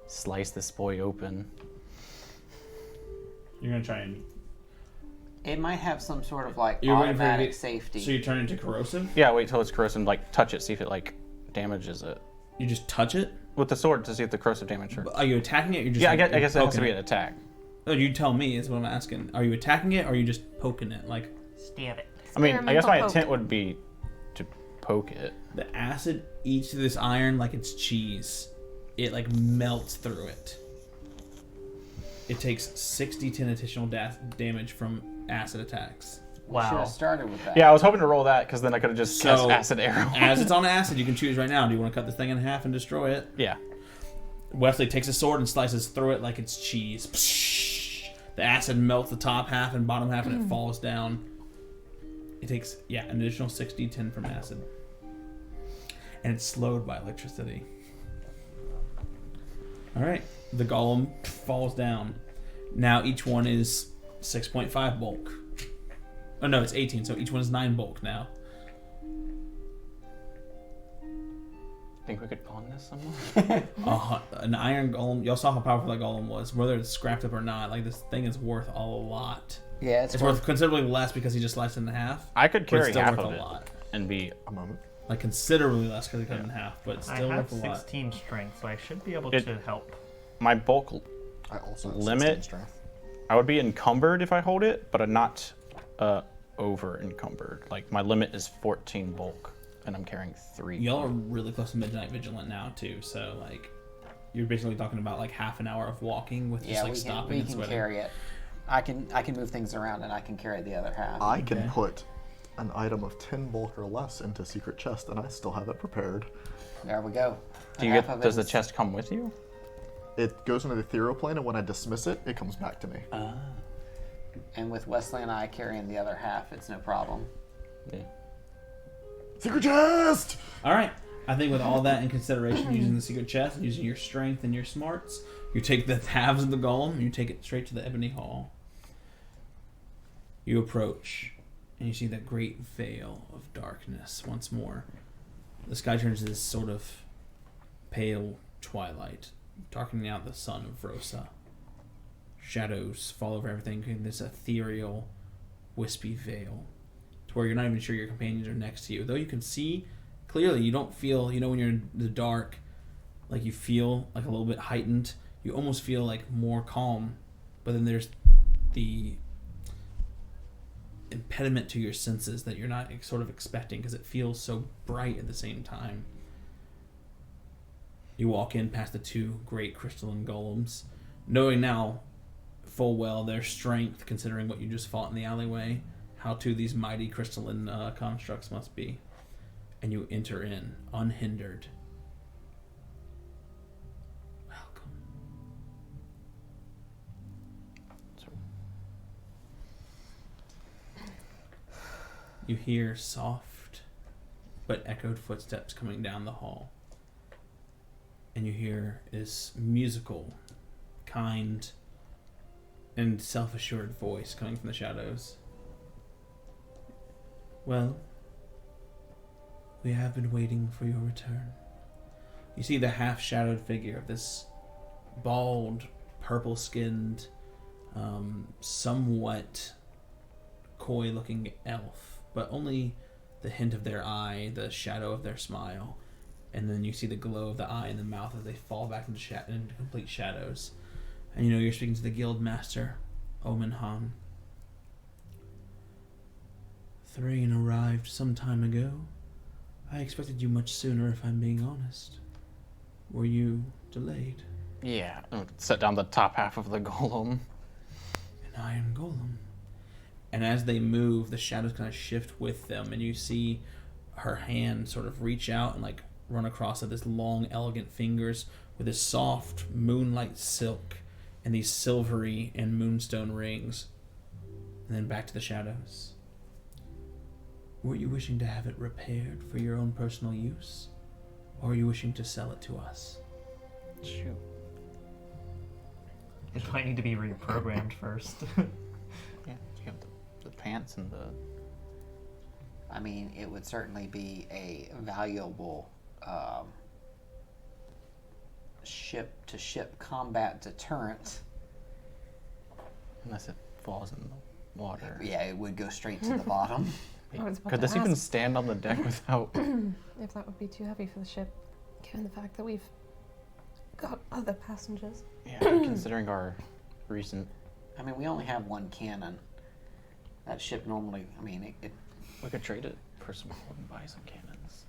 slice this boy open. You're gonna try and. It might have some sort of like You're waiting for it to automatic get- safety. So you turn into corrosive. Yeah, wait till it's corrosive and like touch it, see if it like damages it You just touch it. with the sword to see if the corrosive damage hurt. Are you attacking it? You're just Yeah, like, I guess it has to poking be an attack. Oh, you tell me is what I'm asking. Are you attacking it or are you just poking it? Like Stab it. I mean, I guess my Experimental intent would be to poke it. the acid eats through this iron like it's cheese. It like melts through it. it takes 60 additional damage from acid attacks. We should Wow. have started with that. Yeah, I was hoping to roll that because then I could have just cast So, acid arrow. As it's on acid, you can choose right now. Do you want to cut this thing in half and destroy it? Yeah. Wesley takes a sword and slices through it like it's cheese. The acid melts the top half and bottom half, and it falls down. It takes, an additional 10 from acid. And it's slowed by electricity. Alright, the golem falls down. Now each one is 6.5 bulk. Oh no, it's 18, so each one is 9 bulk now. Think we could pawn this somewhere? An iron golem, y'all saw how powerful that golem was. Whether it's scrapped up or not, like this thing is worth a lot. Yeah, It's worth considerably less because he just sliced it in half. I could but it's carry still half worth of a it lot. and be. A moment. Like considerably less because he cut it in half, but it's I still have worth a lot. 16 strength, so I should be able It- to help. My bulk, I also have Limit? 16 strength. I would be encumbered if I hold it, but I'm not over encumbered. Like my limit is 14 bulk, and I'm carrying 3. Y'all are really close to Midnight Vigilant now too, so like you're basically talking about like half an hour of walking with just Yeah, like we stopping can and sweating. carry it. I can move things around, and I can carry the other half. I can Okay. put an item of 10 bulk or less into secret chest, and I still have it prepared. There we go. Do you Half get? of it Does the is- chest come with you? It goes into the ethereal plane, and when I dismiss it, it comes back to me. And with Wesley and I carrying the other half, it's no problem. Yeah. Secret chest! Alright. I think with all that in consideration, using the secret chest, using your strength and your smarts, you take the halves of the golem and you take it straight to the Ebony Hall. You approach and you see that great veil of darkness once more. The sky turns to this sort of pale twilight, darkening out the sun of Vrosa. Shadows fall over everything, creating this ethereal, wispy veil, to where you're not even sure your companions are next to you. Though you can see clearly, you don't feel, when you're in the dark, like you feel like a little bit heightened. You almost feel like more calm, but then there's the impediment to your senses that you're not sort of expecting because it feels so bright at the same time. You walk in past the 2 great crystalline golems, knowing now full well their strength, considering what you just fought in the alleyway, how two these mighty crystalline constructs must be. And you enter in, unhindered. Welcome. You hear soft but echoed footsteps coming down the hall. And you hear this musical, kind, and self-assured voice coming from the shadows. Well, we have been waiting for your return. You see the half-shadowed figure of this bald, purple-skinned, somewhat coy-looking elf, but only the hint of their eye, the shadow of their smile, and then you see the glow of the eye and the mouth as they fall back into complete shadows. And you're speaking to the guild master, Omen Han. Thrain arrived some time ago. I expected you much sooner, if I'm being honest. Were you delayed? Yeah. Set down the top half of the golem. An iron golem. And as they move, the shadows kind of shift with them, and you see her hand sort of reach out and like run across it, this long, elegant fingers with this soft moonlight silk and these silvery and moonstone rings. And then back to the shadows. Were you wishing to have it repaired for your own personal use? Or are you wishing to sell it to us? Shoot. It might need to be reprogrammed first. Yeah. You have the pants and the. I mean, it would certainly be a valuable ship-to-ship combat deterrent. Unless it falls in the water. Yeah, it would go straight to the bottom. I was about Could to this even ask stand on the deck without? if that would be too heavy for the ship, given the fact that we've got other passengers. Yeah, considering our recent. I mean, we only have one cannon. That ship normally, I mean, it We could trade it for some and buy some cannons.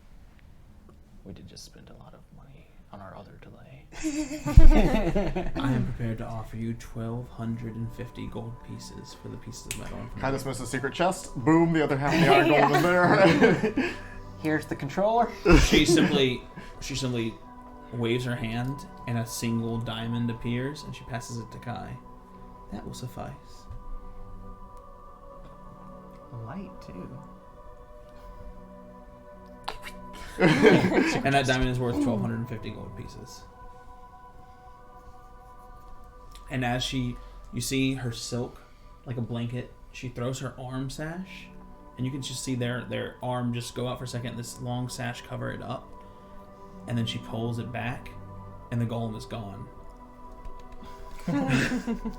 We did just spend a lot of money on our other delay. I am prepared to offer you 1,250 gold pieces for the pieces of metal. Can I dismiss a secret chest? Boom, the other half of the iron golem is there. Here's the controller. She simply waves her hand, and a single diamond appears, and she passes it to Kai. That will suffice. Light, too. And that diamond is worth 1,250 gold pieces. And as you see her silk, like a blanket, she throws her arm sash, and you can just see their arm just go out for a second, this long sash cover it up, and then she pulls it back, and the golem is gone.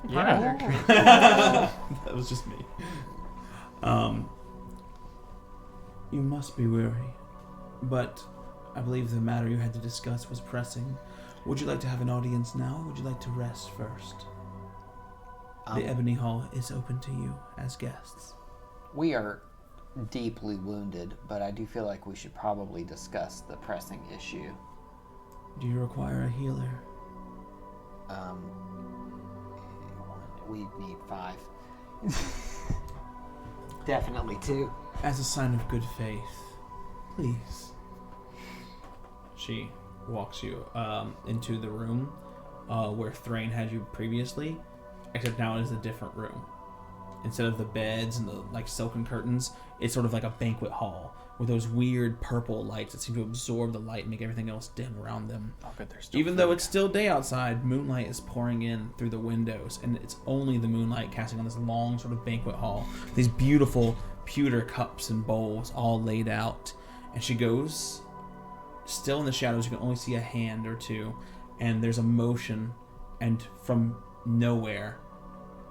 Yeah. That was just me. You must be weary, but I believe the matter you had to discuss was pressing. Would you like to have an audience now, or would you like to rest first? The Ebony Hall is open to you as guests. We are deeply wounded, but I do feel like we should probably discuss the pressing issue. Do you require a healer? We need 5. Definitely 2. As a sign of good faith, please. She walks you into the room where Thrain had you previously, except now it is a different room. Instead of the beds and the silken curtains, it's sort of like a banquet hall with those weird purple lights that seem to absorb the light and make everything else dim around them. Oh, good. There's still Even food. though it's still day outside, moonlight is pouring in through the windows, and it's only the moonlight casting on this long sort of banquet hall. These beautiful pewter cups and bowls all laid out. And she goes, still in the shadows, you can only see a hand or two, and there's a motion, and from nowhere,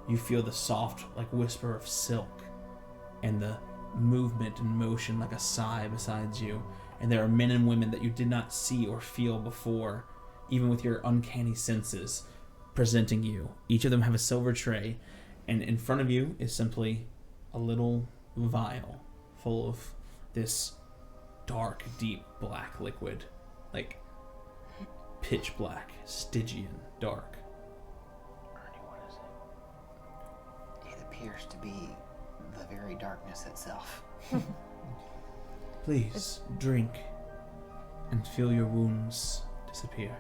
you feel the soft, whisper of silk, and the movement and motion like a sigh beside you. And there are men and women that you did not see or feel before, even with your uncanny senses, presenting you. Each of them have a silver tray, and in front of you is simply a little vial full of this dark, deep black liquid, like pitch black, Stygian dark. Ernie, what is it? It appears to be the very darkness itself. Please drink and feel your wounds disappear.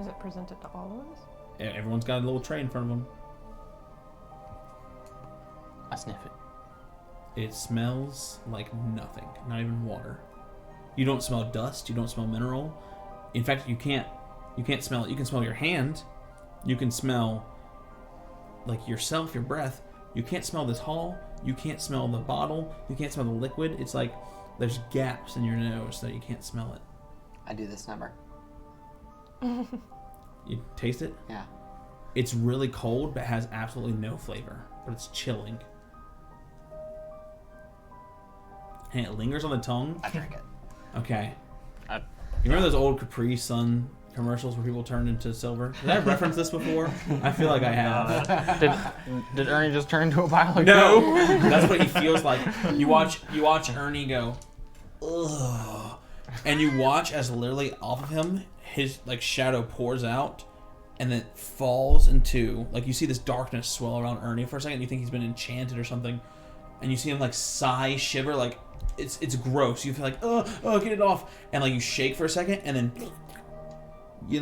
Is it presented to all of us? Everyone's got a little tray in front of them. I sniff it. It smells like nothing, not even water. You don't smell dust, you don't smell mineral. In fact, you can't smell it. You can smell your hand. You can smell yourself, your breath. You can't smell this hall. You can't smell the bottle. You can't smell the liquid. It's like there's gaps in your nose that you can't smell it. I do this number. You taste it? Yeah. It's really cold, but has absolutely no flavor. But it's chilling. And it lingers on the tongue. I drink it. Okay. I- You remember those old Capri Sun commercials where people turned into silver? Did I reference this before? I feel like I have. Did Ernie just turn into a pile of No, goo? that's what he feels like. You watch Ernie go, ugh, and you watch as literally off of him, his shadow pours out, and then falls into you see this darkness swell around Ernie for a second. You think he's been enchanted or something, and you see him sigh, shiver, it's gross. You feel like oh, get it off, and you shake for a second, and then. We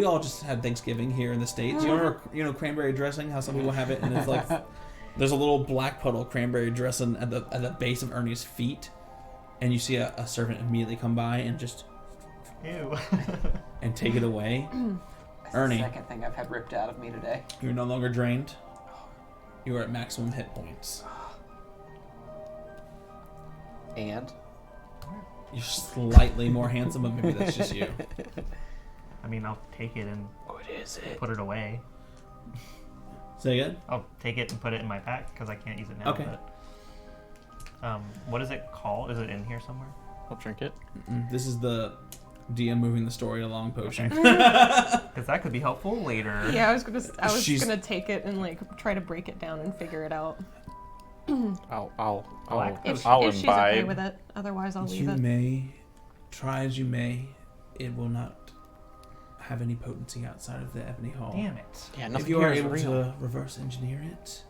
all just had Thanksgiving here in the States. You remember, cranberry dressing? How some people have it, and it's there's a little black puddle of cranberry dressing at the base of Ernie's feet, and you see a servant immediately come by and just Ew. and take it away. That's Ernie. the second thing I've had ripped out of me today. You're no longer drained. You are at maximum hit points. And You're slightly more handsome, but maybe that's just you. I mean, I'll take it and What is it? put it away. Say again? I'll take it and put it in my pack because I can't use it now. Okay. But, what is it called? Is it in here somewhere? I'll drink it. This is the DM moving the story along potion. Because that could be helpful later. Yeah, I was She's- gonna take it and try to break it down and figure it out. I'll If I'll she's okay imbibe. with it, otherwise I'll leave You it. may try as you may. it will not have any potency outside of the Ebony Hall. Damn it. Yeah, If nothing you are here is able real. to reverse engineer it,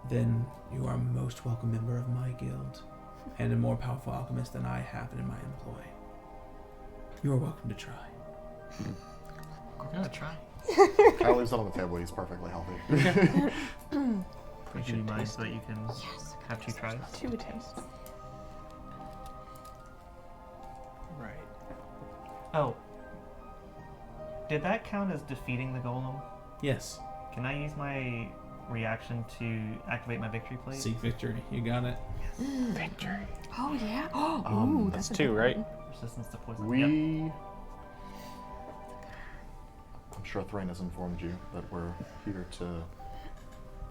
then you are a most welcome member of my guild, and a more powerful alchemist than I have in my employ. You are welcome to try. We're gonna try. Kyle leaves it on the table. He's perfectly healthy. Would you mind so that you can have 2 tries? 2 attempts. Right. Oh. Did that count as defeating the golem? Yes. Can I use my reaction to activate my victory plate? Seek victory. You got it. Victory. Oh yeah. Oh, Um, ooh, That's a 2, good right? one. Resistance to poison. Yep. I'm sure Thrain has informed you that we're here to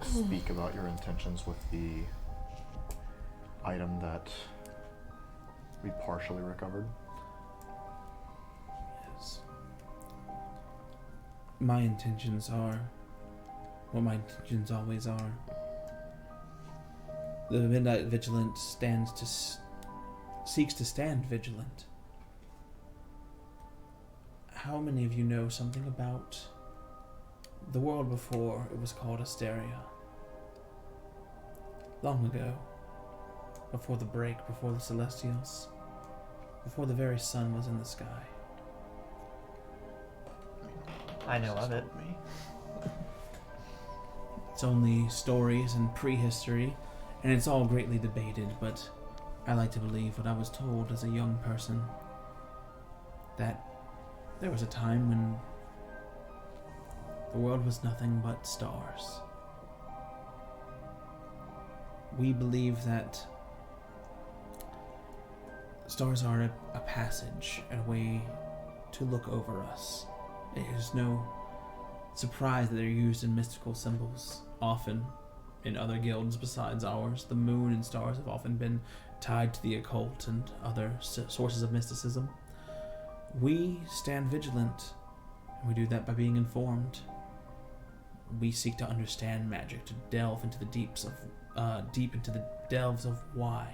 speak about your intentions with the item that we partially recovered. Yes. My intentions are what my intentions always are. The Midnight Vigilant seeks to stand vigilant. How many of you know something about the world before it was called Asteria? Long ago, before the break, before the Celestials, before the very sun was in the sky. I know of it. It's only stories and prehistory, and it's all greatly debated, but I like to believe what I was told as a young person, that there was a time when the world was nothing but stars. We believe that stars are a passage, a way to look over us. It is no surprise that they're used in mystical symbols, often in other guilds besides ours. The moon and stars have often been tied to the occult and other sources of mysticism. We stand vigilant, and we do that by being informed. We seek to understand magic, to delve into the deep into the delves of why.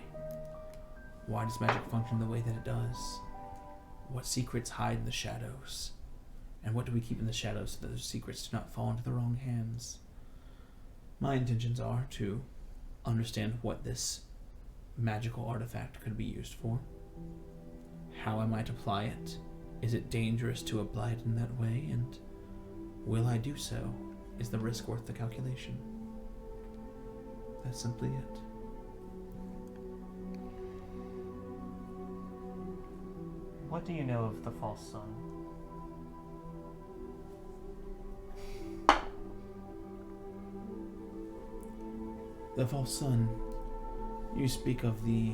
Why does magic function the way that it does? What secrets hide in the shadows? And what do we keep in the shadows so that those secrets do not fall into the wrong hands? My intentions are to understand what this magical artifact could be used for. How I might apply it. Is it dangerous to apply it in that way? And will I do so? Is the risk worth the calculation? That's simply it. What do you know of the false sun? The false sun. You speak of the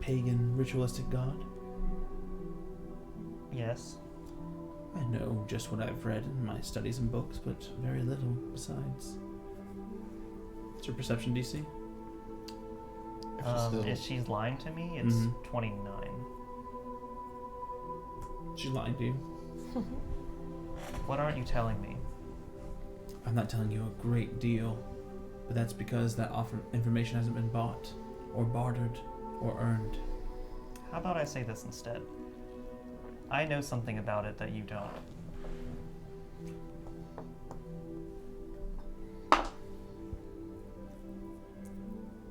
pagan ritualistic god? Yes. I know just what I've read in my studies and books, but very little besides. What's your perception DC? If she's lying to me, it's 29. She's lying to you. What aren't you telling me? I'm not telling you a great deal, but that's because that information hasn't been bought, or bartered, or earned. How about I say this instead? I know something about it that you don't.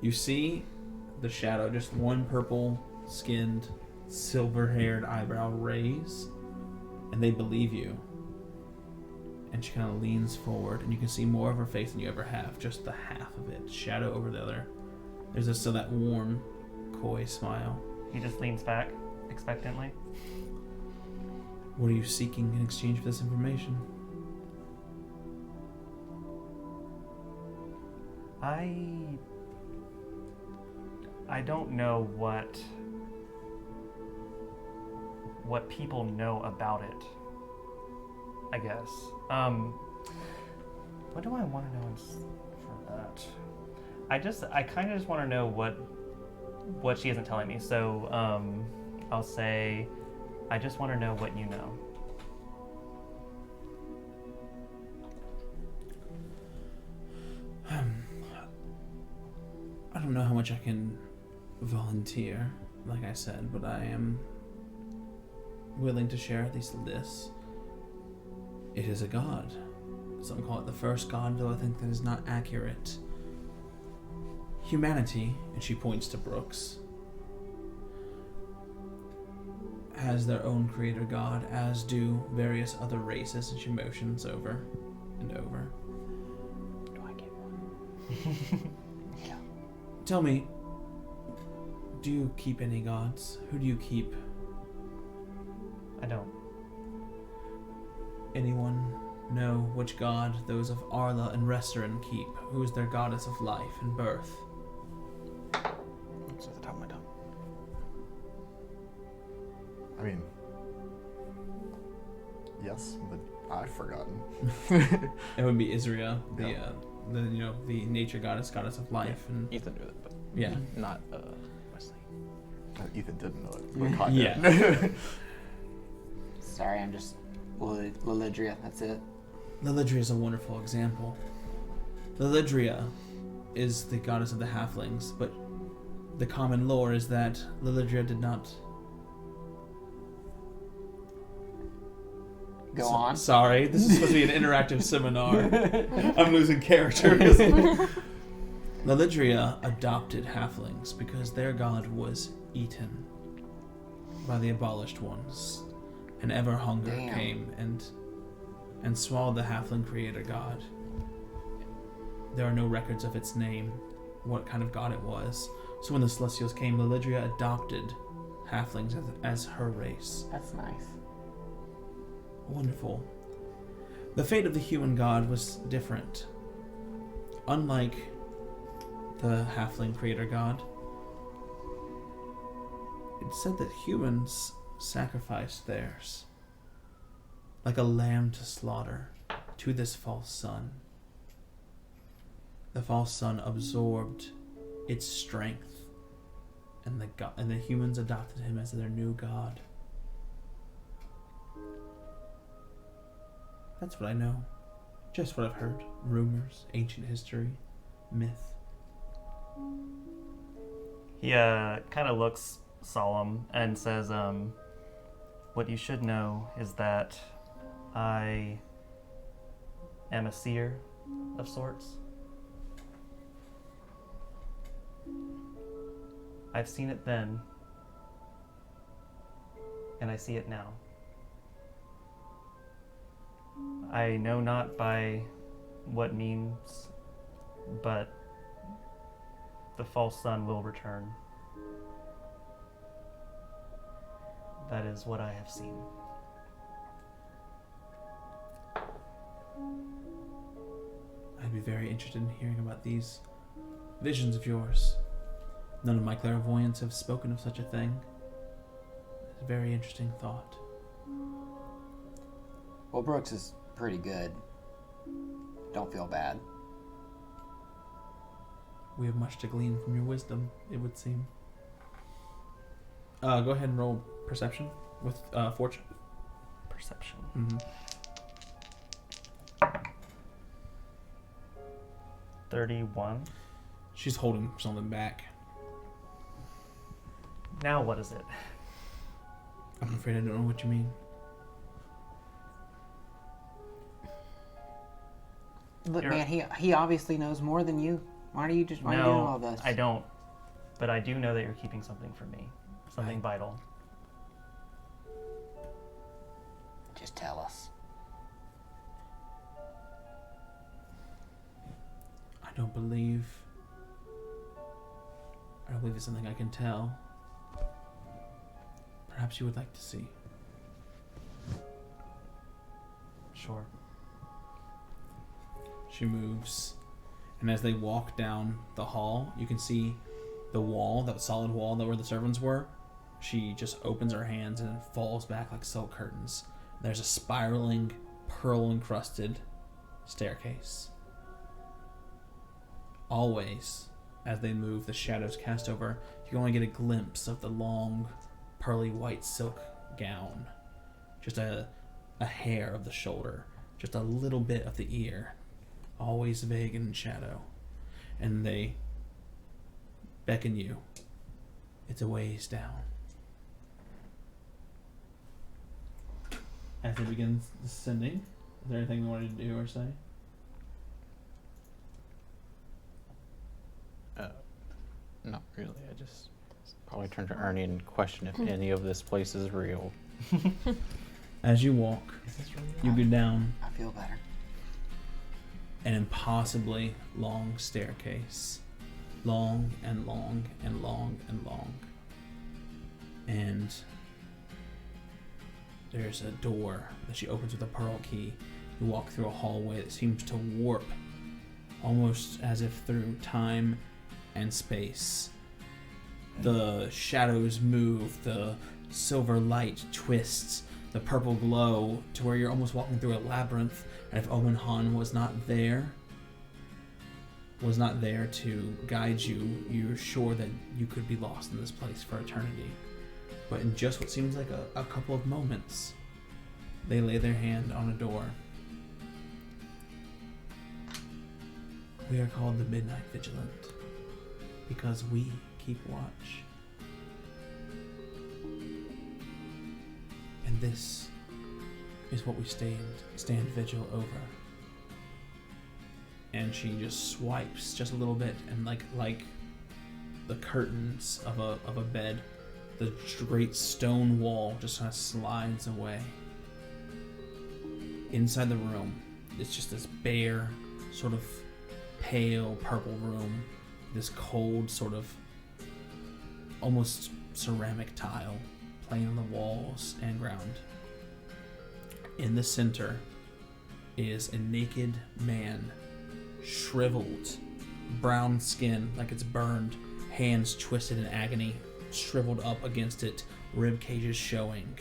You see the shadow, just one purple-skinned, silver-haired eyebrow raise, and they believe you. And she kind of leans forward, and you can see more of her face than you ever have, just the half of it, shadow over the other. There's still that warm, coy smile. He just leans back, expectantly. What are you seeking in exchange for this information? I don't know what people know about it, I guess. What do I want to know for that? I kind of just want to know what she isn't telling me. So I'll say, I just want to know what you know. I don't know how much I can volunteer, like I said, but I am willing to share at least this. It is a god. Some call it the first god, though I think that is not accurate. Humanity, and she points to Brooks, has their own creator god, as do various other races, and she motions over and over. Do I get one? Yeah. Tell me, do you keep any gods? Who do you keep? I don't. Anyone know which god those of Arla and Restaurant keep? Who is their goddess of life and birth? It's at the top of my tongue. I mean, yes, but I've forgotten. It would be Isria, the Yeah. the nature goddess of life, and Ethan knew that, but yeah. not Wesley. Ethan didn't know it, but Kai Yeah. did. Sorry, I'm just Lilidria. That's it. Lilidria is a wonderful example. Lilidria is the goddess of the halflings, but the common lore is that Lilidria did not. Go on. Sorry, this is supposed to be an interactive seminar. I'm losing character. Lilidria adopted halflings because their god was eaten by the abolished ones, and ever hunger Damn. came and swallowed the halfling creator god. There are no records of its name, what kind of god it was. So when the Celestials came, Lilidria adopted halflings as her race. That's nice. Wonderful. The fate of the human god was different. Unlike the halfling creator god, it said that humans sacrificed theirs, like a lamb to slaughter, to this false sun. The false sun absorbed its strength, and the humans adopted him as their new god. That's what I know. Just what I've heard. Rumors, ancient history, myth. He kind of looks solemn and says, what you should know is that I am a seer of sorts. I've seen it then, and I see it now. I know not by what means, but the false sun will return. That is what I have seen. I'd be very interested in hearing about these visions of yours. None of my clairvoyants have spoken of such a thing. It's a very interesting thought. Well, Brooks is pretty good. Don't feel bad. We have much to glean from your wisdom, it would seem. Go ahead and roll perception with fortune. Perception. Mm-hmm. 31. She's holding something back. Now what is it? I'm afraid I don't know what you mean. Look, You're- man, he obviously knows more than you. Why are you doing all this? I don't. But I do know that you're keeping something from me. Something Right. vital. Just tell us. I don't believe it's something I can tell. Perhaps you would like to see. Sure. She moves, and as they walk down the hall, you can see the wall, that solid wall that where the servants were. She just opens her hands and it falls back like silk curtains. There's a spiraling, pearl-encrusted staircase. Always, as they move, the shadows cast over. You can only get a glimpse of the long, pearly white silk gown. Just a hair of the shoulder. Just a little bit of the ear. Always vague and in shadow. And they beckon you. It's a ways down. as it begins descending. Is there anything we wanted to do or say? Not really. I just probably turn to Ernie and question if any of this place is real. As you walk, you go down I feel better. an impossibly long staircase. Long and long and long and long. And there's a door that she opens with a pearl key. You walk through a hallway that seems to warp, almost as if through time and space. The shadows move, the silver light twists, the purple glow to where you're almost walking through a labyrinth. And if Owen Han was not there to guide you, you're sure that you could be lost in this place for eternity. But in just what seems like a couple of moments, they lay their hand on a door. We are called the Midnight Vigilant because we keep watch. And this is what we stand vigil over. And she just swipes just a little bit, and like the curtains of a bed, the great stone wall just kind of slides away. Inside the room, it's just this bare, sort of pale purple room. This cold, sort of almost ceramic tile playing on the walls and ground. In the center is a naked man, shriveled, brown skin like it's burned, hands twisted in agony, shriveled up against it, rib cages showing.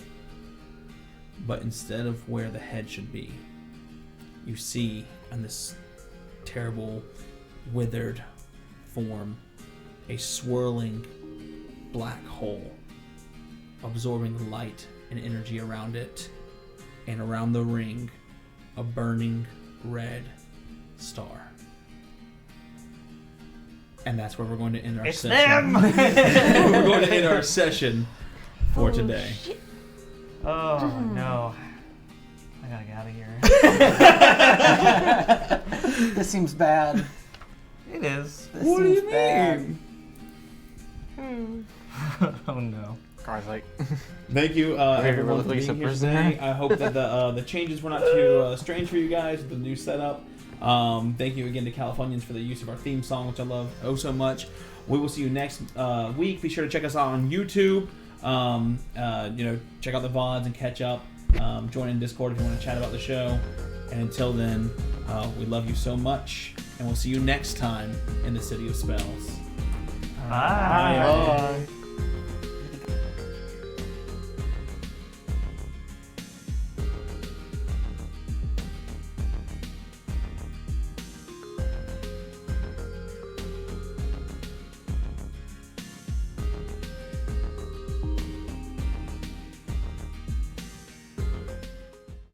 But instead of where the head should be, you see on this terrible, withered form a swirling black hole, absorbing light and energy around it, and around the ring, a burning red star. And that's where we're going to end our session. We're going to end our session for today. Shit. Oh no. I gotta get out of here. This seems bad. It is. This seems bad. Oh no. Guys, like, Thank you, everyone, for really being here prisoner. today. I hope that the changes were not too strange for you guys with the new setup. Thank you again to Californians for the use of our theme song, which I love oh so much. We will see you next week. Be sure to check us out on YouTube. Check out the VODs and catch up. Join in Discord if you want to chat about the show. And until then, we love you so much, and we'll see you next time in the City of Spells. Bye. Bye.